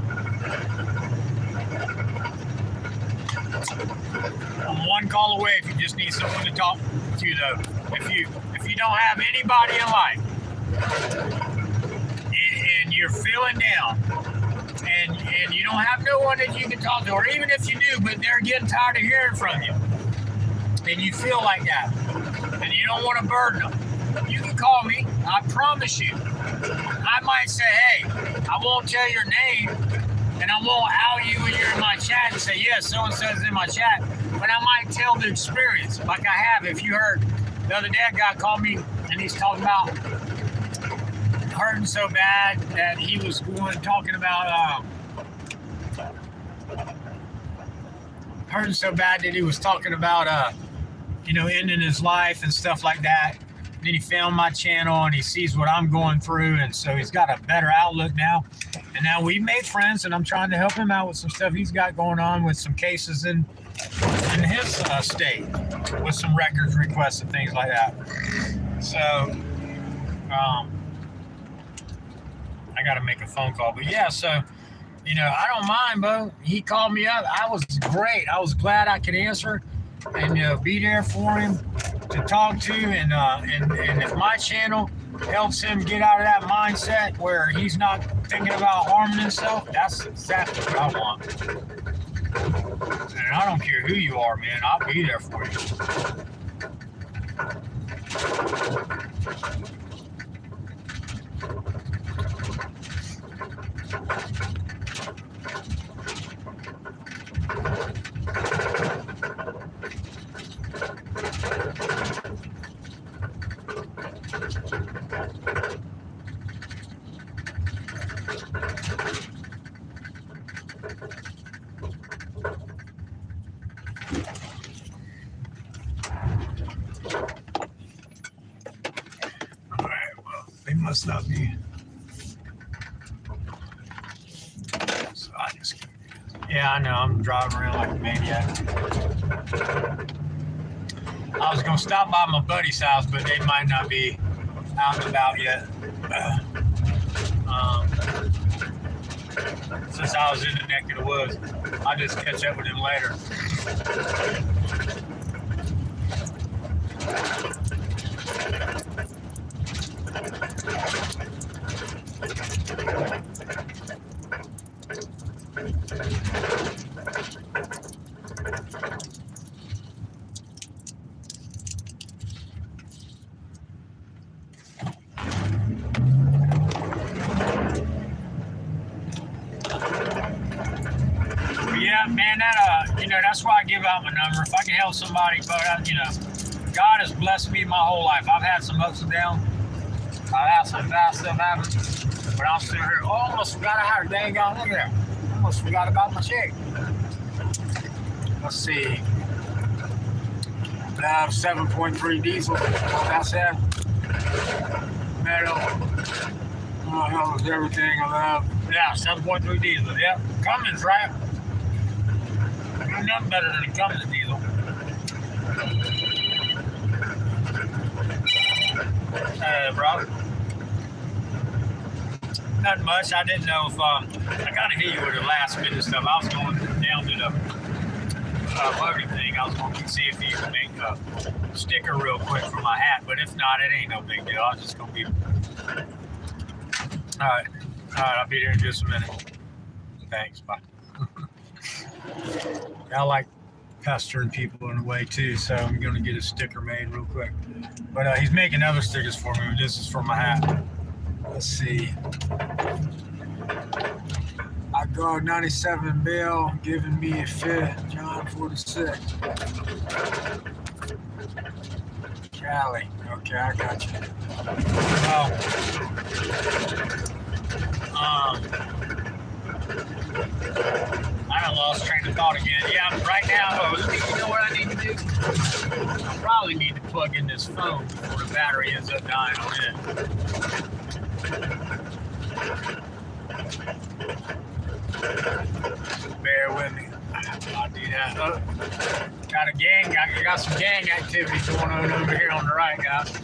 I'm one call away if you just need someone to talk to, though. If you don't have anybody in life and you're feeling down and you don't have no one that you can talk to, or even if you do, but they're getting tired of hearing from you, and you feel like that, and you don't want to burden them, you can call me. I promise you. I might say, hey, I won't tell your name, and I won't out you when you're in my chat and say, yes, so-and-so's in my chat, but I might tell the experience, like I have. If you heard, the other day a guy called me, and he's talking about hurting so bad that he was talking about hurting so bad that he was talking about ending his life and stuff like that. And then he found my channel and he sees what I'm going through, and so he's got a better outlook now. And now we've made friends, and I'm trying to help him out with some stuff he's got going on with some cases in his state with some records requests and things like that. So I got to make a phone call, but yeah, so I don't mind, Bo. He called me up. I was great. I was glad I could answer and be there for him to talk to, and if my channel helps him get out of that mindset where he's not thinking about harming himself, that's exactly what I want. And I don't care who you are, man. I'll be there for you. Must not be. So I know, I'm driving around like a maniac. I was gonna stop by my buddy's house, but they might not be out and about yet. Since I was in the neck of the woods, I'll just catch up with him later. Yeah, man, that's why I give out my number. If I can help somebody, but God has blessed me my whole life. I've had some ups and downs. I've had some bad stuff happen, but I'm still here. Almost forgot I had a dang on in there. Almost forgot about my check. Let's see. I have 7.3 diesel. That's it. Metal. Oh, hell is everything I love. Yeah, 7.3 diesel. Yep. Cummins, right? There's nothing better than a Cummins diesel. Bro. Not much. I didn't know if I kind of hit you with the last minute stuff. I was going down to the voting thing. I was going to see if you could make a sticker real quick for my hat, but if not, it ain't no big deal. I'm just going to be. All right. I'll be there in just a minute. Thanks. Bye. I like pestering people in a way too, so I'm going to get a sticker made real quick. But he's making other stickers for me. This is for my hat. Let's see. I got 97 Bill giving me a fit. John 46. Cali. Okay, I got you. I done lost train of thought again. Yeah, right now, you know what I need to do? I probably need to plug in this phone before the battery ends up dying on it. Bear with me. I'll do that. Got a gang. I got some gang activity going on over here on the right, guys.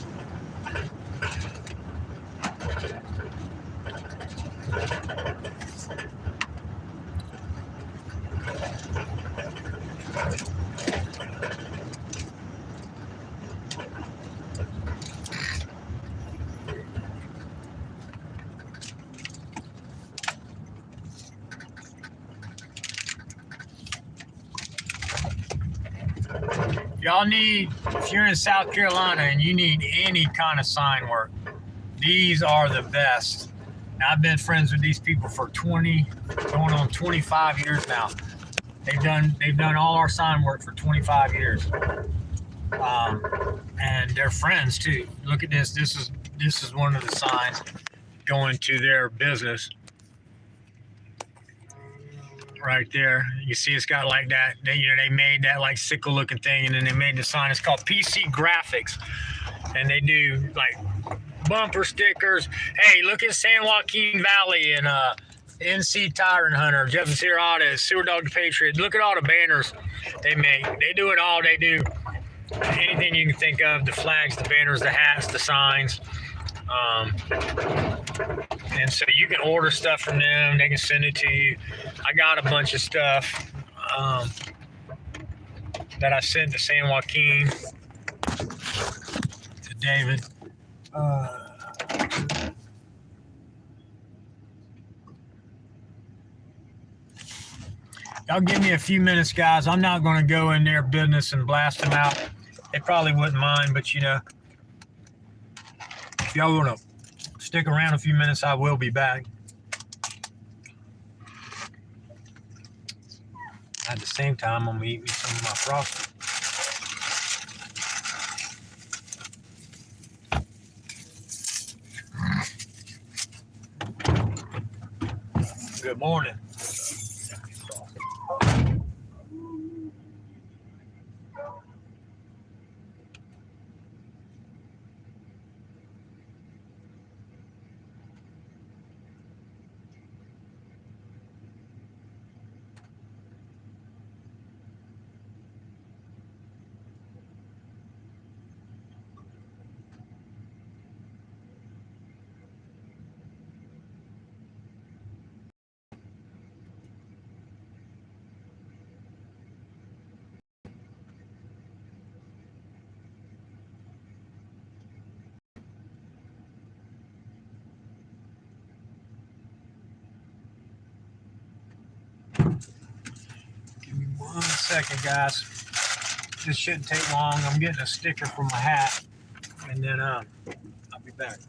Y'all need, if you're in South Carolina and you need any kind of sign work, these are the best. Now, I've been friends with these people for 20, going on 25 years now. They've done all our sign work for 25 years. And they're friends too. Look at this. This is one of the signs going to their business. Right there, you see it's got like that. They made that like sickle looking thing, and then they made the sign. It's called PC Graphics, and they do like bumper stickers. Hey, look at San Joaquin Valley and NC Tyrant Hunter, Jeff and Sierra Autos, Sewer Dog the Patriot. Look at all the banners they make. They do it all. They do anything you can think of: the flags, the banners, the hats, the signs. And so you can order stuff from them. They can send it to you. I got a bunch of stuff that I sent to San Joaquin, to David. Y'all give me a few minutes, guys. I'm not going to go in their business and blast them out. They probably wouldn't mind, but you know, if y'all want to stick around a few minutes, I will be back. At the same time, I'm going to eat me some of my frosting. Good morning. Give me 1 second, guys. This shouldn't take long. I'm getting a sticker for my hat, and then I'll be back.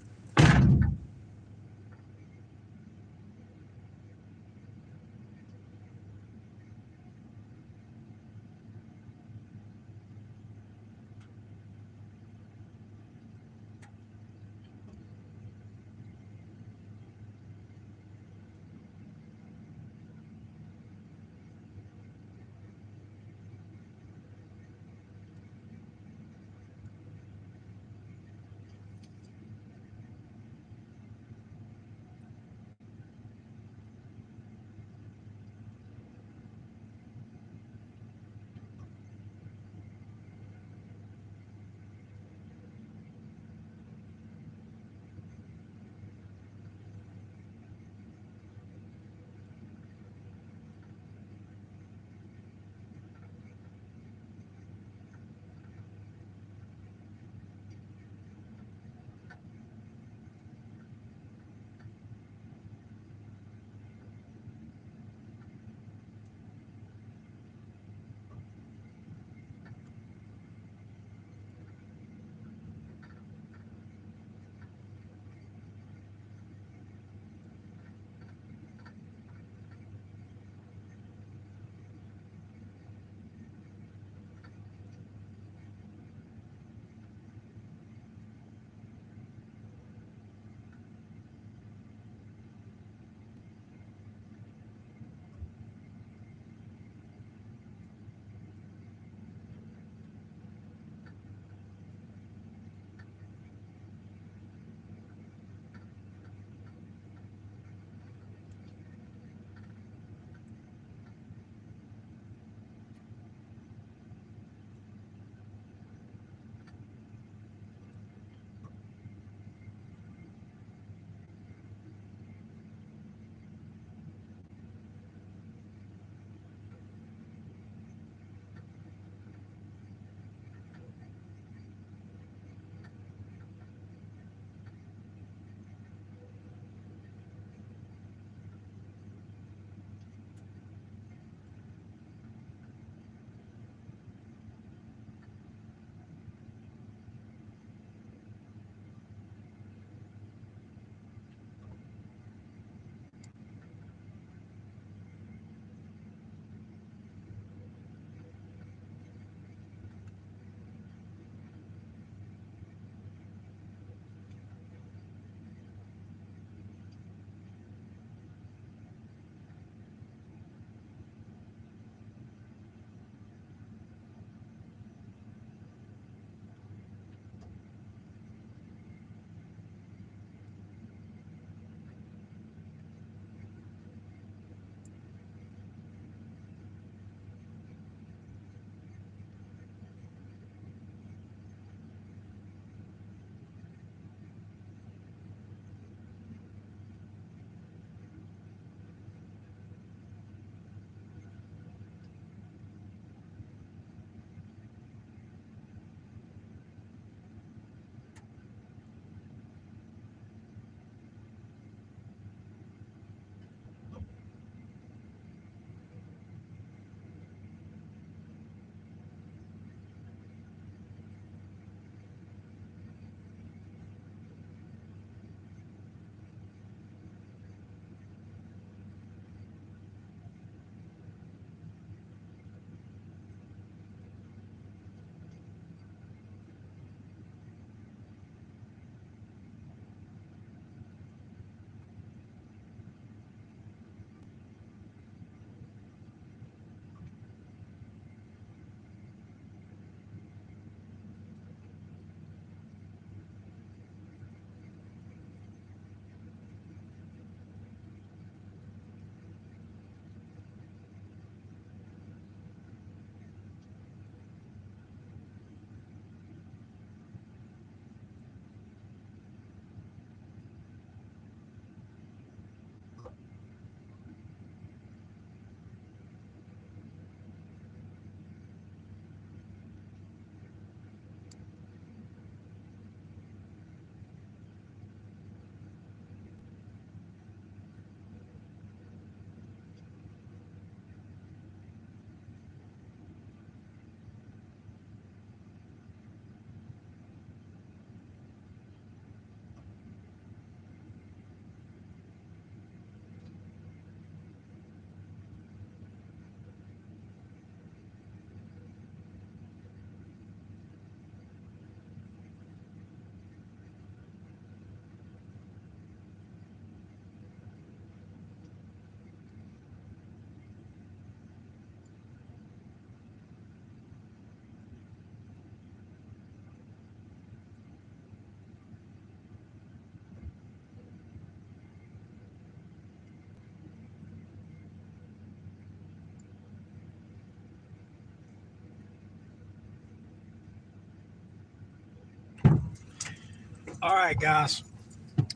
All right, guys.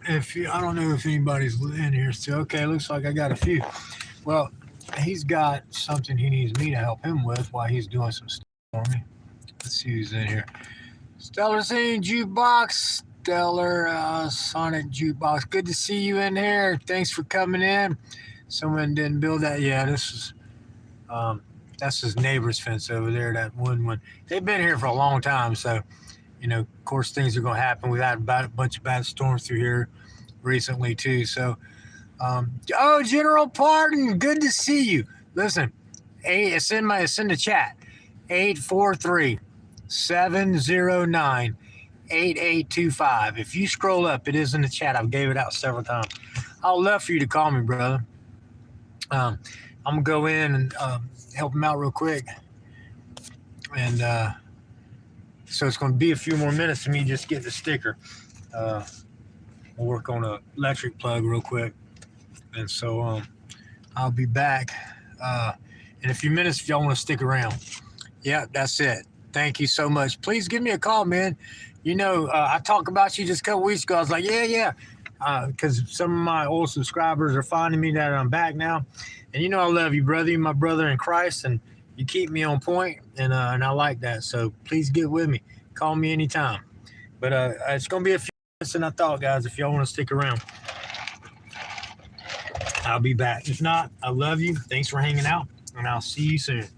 I don't know if anybody's in here still. Okay, looks like I got a few. Well, he's got something he needs me to help him with while he's doing some stuff for me. Let's see who's in here. Stellar Scene Jukebox. Stellar Sonic Jukebox. Good to see you in here. Thanks for coming in. Someone didn't build that. Yeah, this is that's his neighbor's fence over there. That one. They've been here for a long time, so of course, things are going to happen. We've had a bunch of bad storms through here recently too. So, General Pardon, good to see you. Listen, it's in the chat. 843-709-8825. If you scroll up, it is in the chat. I've gave it out several times. I'd love for you to call me, brother. I'm gonna go in and help him out real quick, and so it's going to be a few more minutes to me just get the sticker. I'll work on an electric plug real quick, and so I'll be back in a few minutes if y'all want to stick around. Yeah, that's it. Thank you so much. Please give me a call, man. I talked about you just a couple weeks ago. I was like, yeah. Because some of my old subscribers are finding me that I'm back now. And I love you, brother. You're my brother in Christ, and you keep me on point, and I like that. So please get with me. Call me anytime. But it's going to be a few minutes than I thought, guys, if y'all want to stick around. I'll be back. If not, I love you. Thanks for hanging out, and I'll see you soon.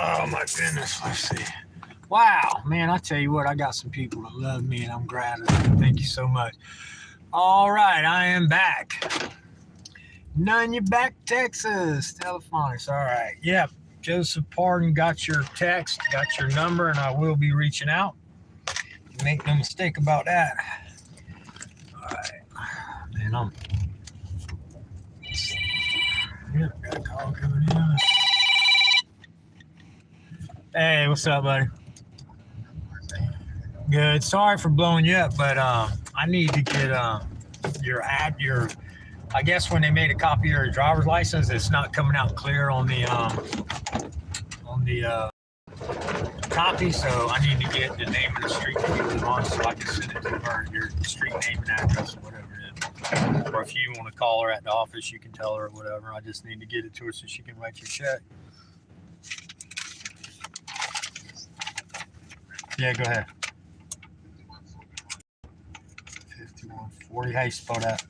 Oh my goodness, let's see. Wow, man, I tell you what, I got some people that love me and I'm glad of it. Thank you so much. All right, I am back. Nunya back, Texas. Telephonics. All right. Yep. Joseph Pardon got your text, got your number, and I will be reaching out. Make no mistake about that. All right. Man, Yep, got a call coming in. Hey, what's up, buddy? Good. Sorry for blowing you up, but I need to get your I guess when they made a copy of your driver's license, it's not coming out clear on the copy, so I need to get the name of the street that you live on so I can send it to her, your street name and address or whatever it is. Or if you want to call her at the office, you can tell her or whatever. I just need to get it to her so she can write your check. Yeah, go ahead. 5140. How you spell that?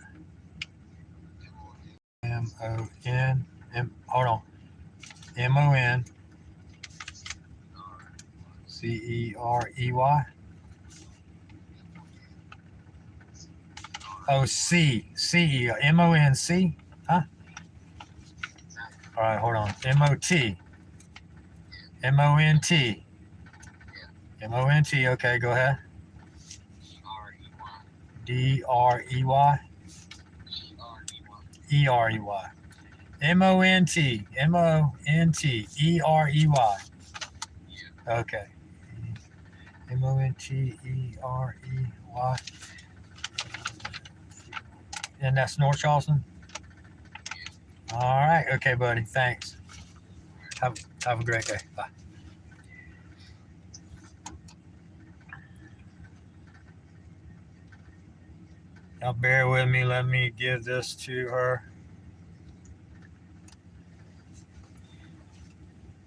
M-O-N. Hold on. M-O-N. C-E-R-E-Y. Oh, C. M-O-N-C. Huh? All right, hold on. M-O-T. M-O-N-T. M-O-N-T. Okay, go ahead. D-R-E-Y. E-R-E-Y. M-O-N-T. M-O-N-T. E-R-E-Y. Okay. M-O-N-T-E-R-E-Y. And that's North Charleston? All right. Okay, buddy. Thanks. Have a great day. Bye. Now bear with me. Let me give this to her.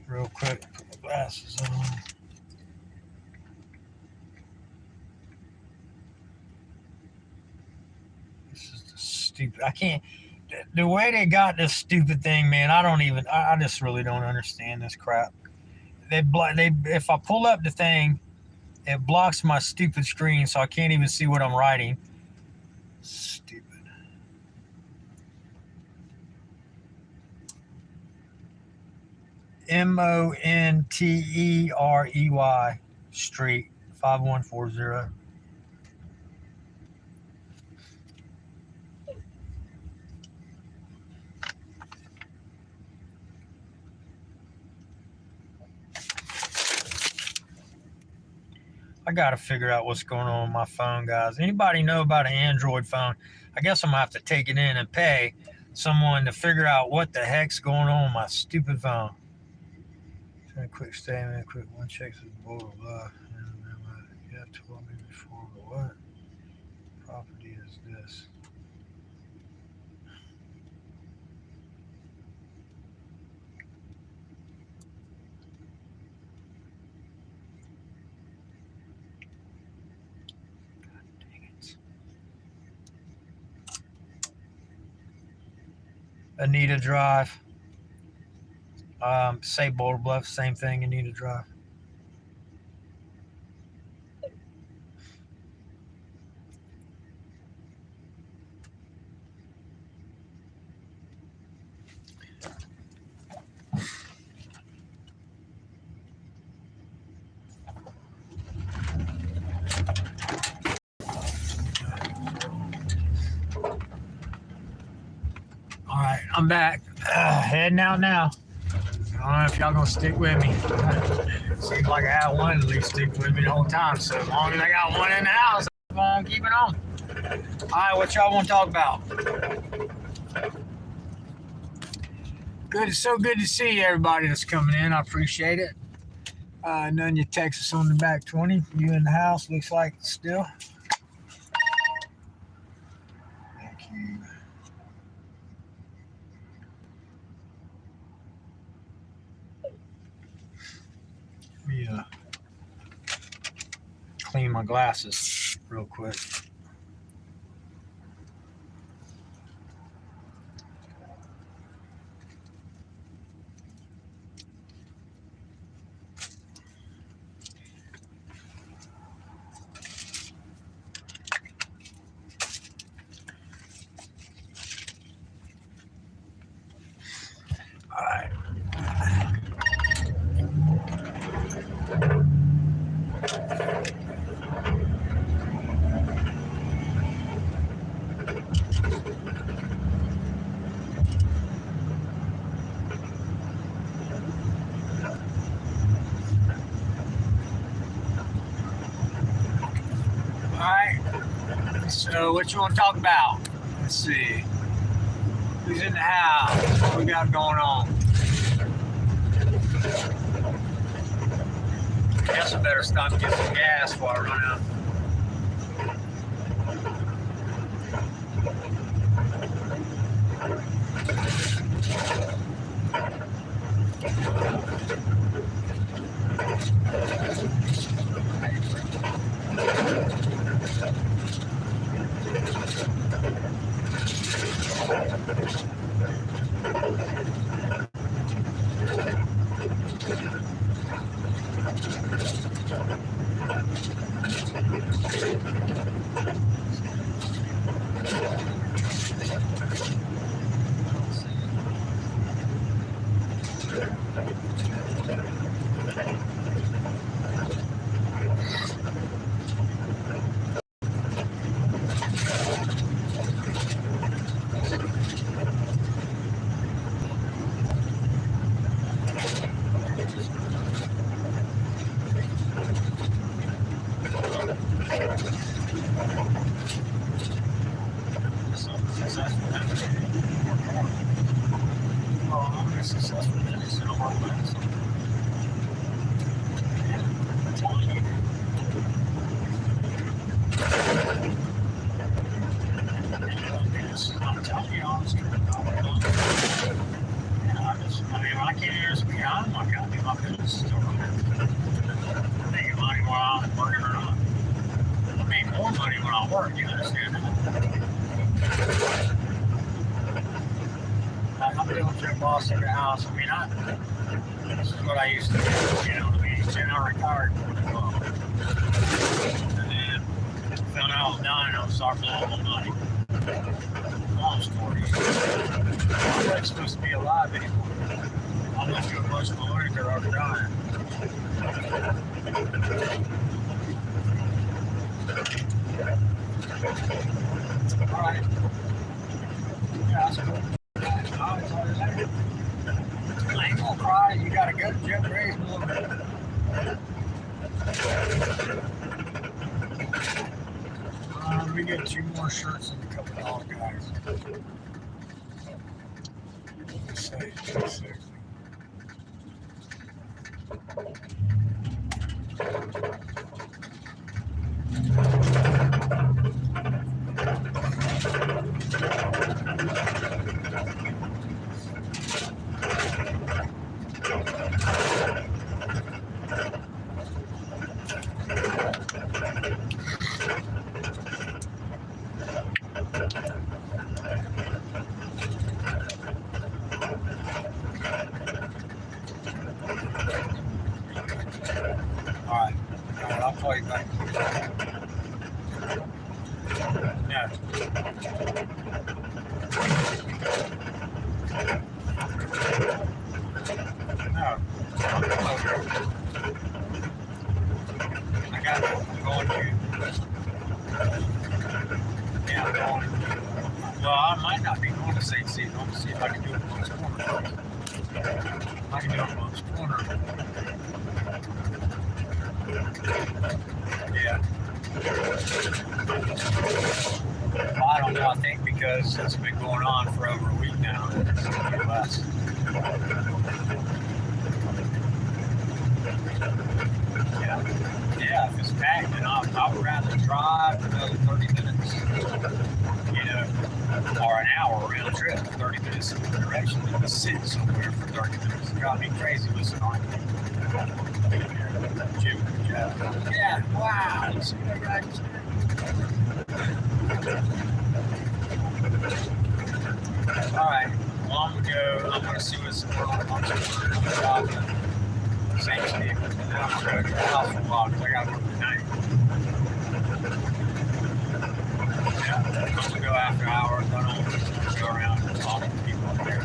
Real quick. Put my glasses on. This is the stupid. I can't. The way they got this stupid thing, man, I just really don't understand this crap. If I pull up the thing, it blocks my stupid screen, so I can't even see what I'm writing. Stupid. M-O-N-T-E-R-E-Y Street 5140. I got to figure out what's going on with my phone, guys. Anybody know about an Android phone? I guess I'm going to have to take it in and pay someone to figure out what the heck's going on with my stupid phone. A quick statement, quick one checks with blah, blah, blah. You have told me before, but what property is this? Anita Drive. Say Boulder Bluff, same thing, Anita Drive. All right, I'm back. Heading out now. I don't know if y'all gonna stick with me. Seems like I have one at least stick with me the whole time. So as long as I got one in the house, I'm gonna keep it on. All right, what y'all want to talk about? Good, so good to see everybody that's coming in. I appreciate it. Nunya, Texas on the back 20. You in the house? Looks like still. Thank you. Let me clean my glasses real quick. So what you want to talk about? Let's see. Who's in the house? What we got going on? I guess I better stop and get some gas before I run out. Boss at the house. I mean, this is what I used to do, you know what I mean? 10-hour retired. And then found out I was dying, I was starting blowing my money. Long story. I'm not supposed to be alive anymore. I went through a bunch of my money because I was dying. All right. Yeah, that's cool. I ain't gonna cry, you gotta go to Jeff Gray's more. Let me get 2 more shirts and a couple of guys. Let's say 260. I'll call you back. No. No. I got it. I'm going to. Yeah, I'm going. Well, I might not be going to St. Stephen. I'm going to see if I can do it on this corner. I can do it on this corner. Yeah. Well, I don't know. I think because it's been going on for over a week now, it's going to be less. Yeah, if it's packed, then I would rather drive another 30 minutes, you know, or an hour round trip, 30 minutes in one direction, than to sit somewhere for 30 minutes. It drives me crazy listening on it. Jim, yeah, wow. You see that guy? All right. Well, I'm going to see what's going on. I'm going to job in St. Stephen. And then I'm going to go to the house for a while because I got to work tonight. Yeah, I'm going to go after hours. I don't want to go around and talk to people up there.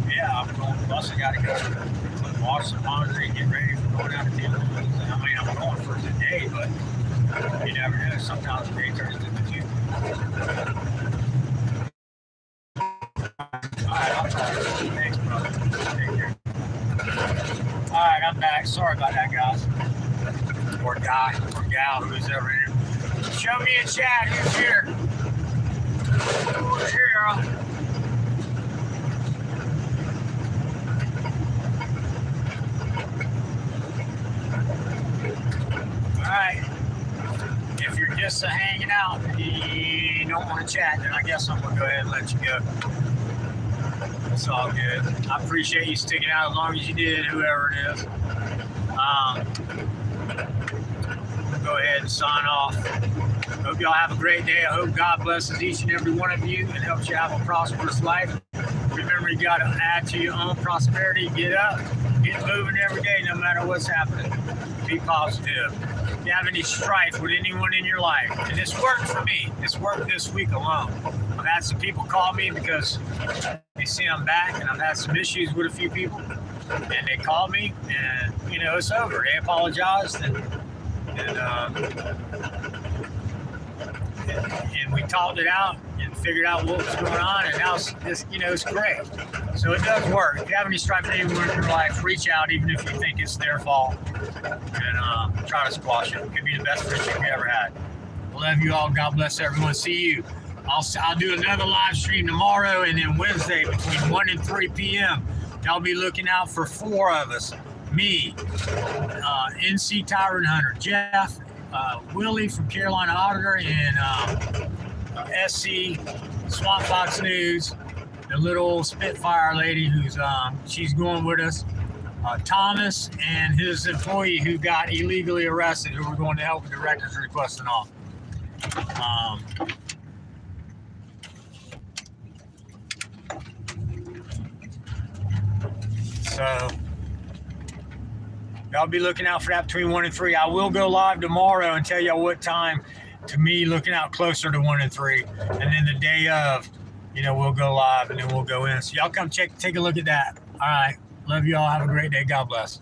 Yeah, I'm going. Plus, I got to go wash some laundry and get ready for going out to Timberwolves. I mean, I'm going for today, but you never know. Sometimes the day turns into 2. Alright, I'll try to thanks, brother. Take care. Alright, I'm back. Sorry about that, guys. or guy or gal who's ever here. Show me in chat who's here. Who's here? All right. If you're just hanging out and you don't want to chat, then I guess I'm going to go ahead and let you go. It's all good. I appreciate you sticking out as long as you did, whoever it is. Go ahead and sign off. Hope y'all have a great day. I hope God blesses each and every one of you and helps you have a prosperous life. Remember, you got to add to your own prosperity. Get up, get moving every day, no matter what's happening. Be positive. If you have any strife with anyone in your life, and this worked for me. This worked this week alone. I've had some people call me because they see I'm back, and I've had some issues with a few people, and they call me, and it's over. They apologized, and we talked it out and figured out what was going on, and now it's great. So it does work. If you have any strife with anyone in your life, reach out, even if you think it's their fault, and try to squash it. It could be the best friendship you ever had. I love you all. God bless everyone. See you. I'll do another live stream tomorrow, and then Wednesday between 1 and 3 p.m. Y'all be looking out for 4 of us. Me, NC Tyrant Hunter, Jeff, Willie from Carolina Auditor, and SC Swamp Fox News, the little Spitfire lady who's she's going with us, Thomas and his employee who got illegally arrested, who we're going to help with the records request and all. So y'all be looking out for that between 1 and 3. I will go live tomorrow and tell y'all what time, to me, looking out closer to 1 and 3. And then the day of, we'll go live and then we'll go in. So y'all come take a look at that. All right. Love you all. Have a great day. God bless.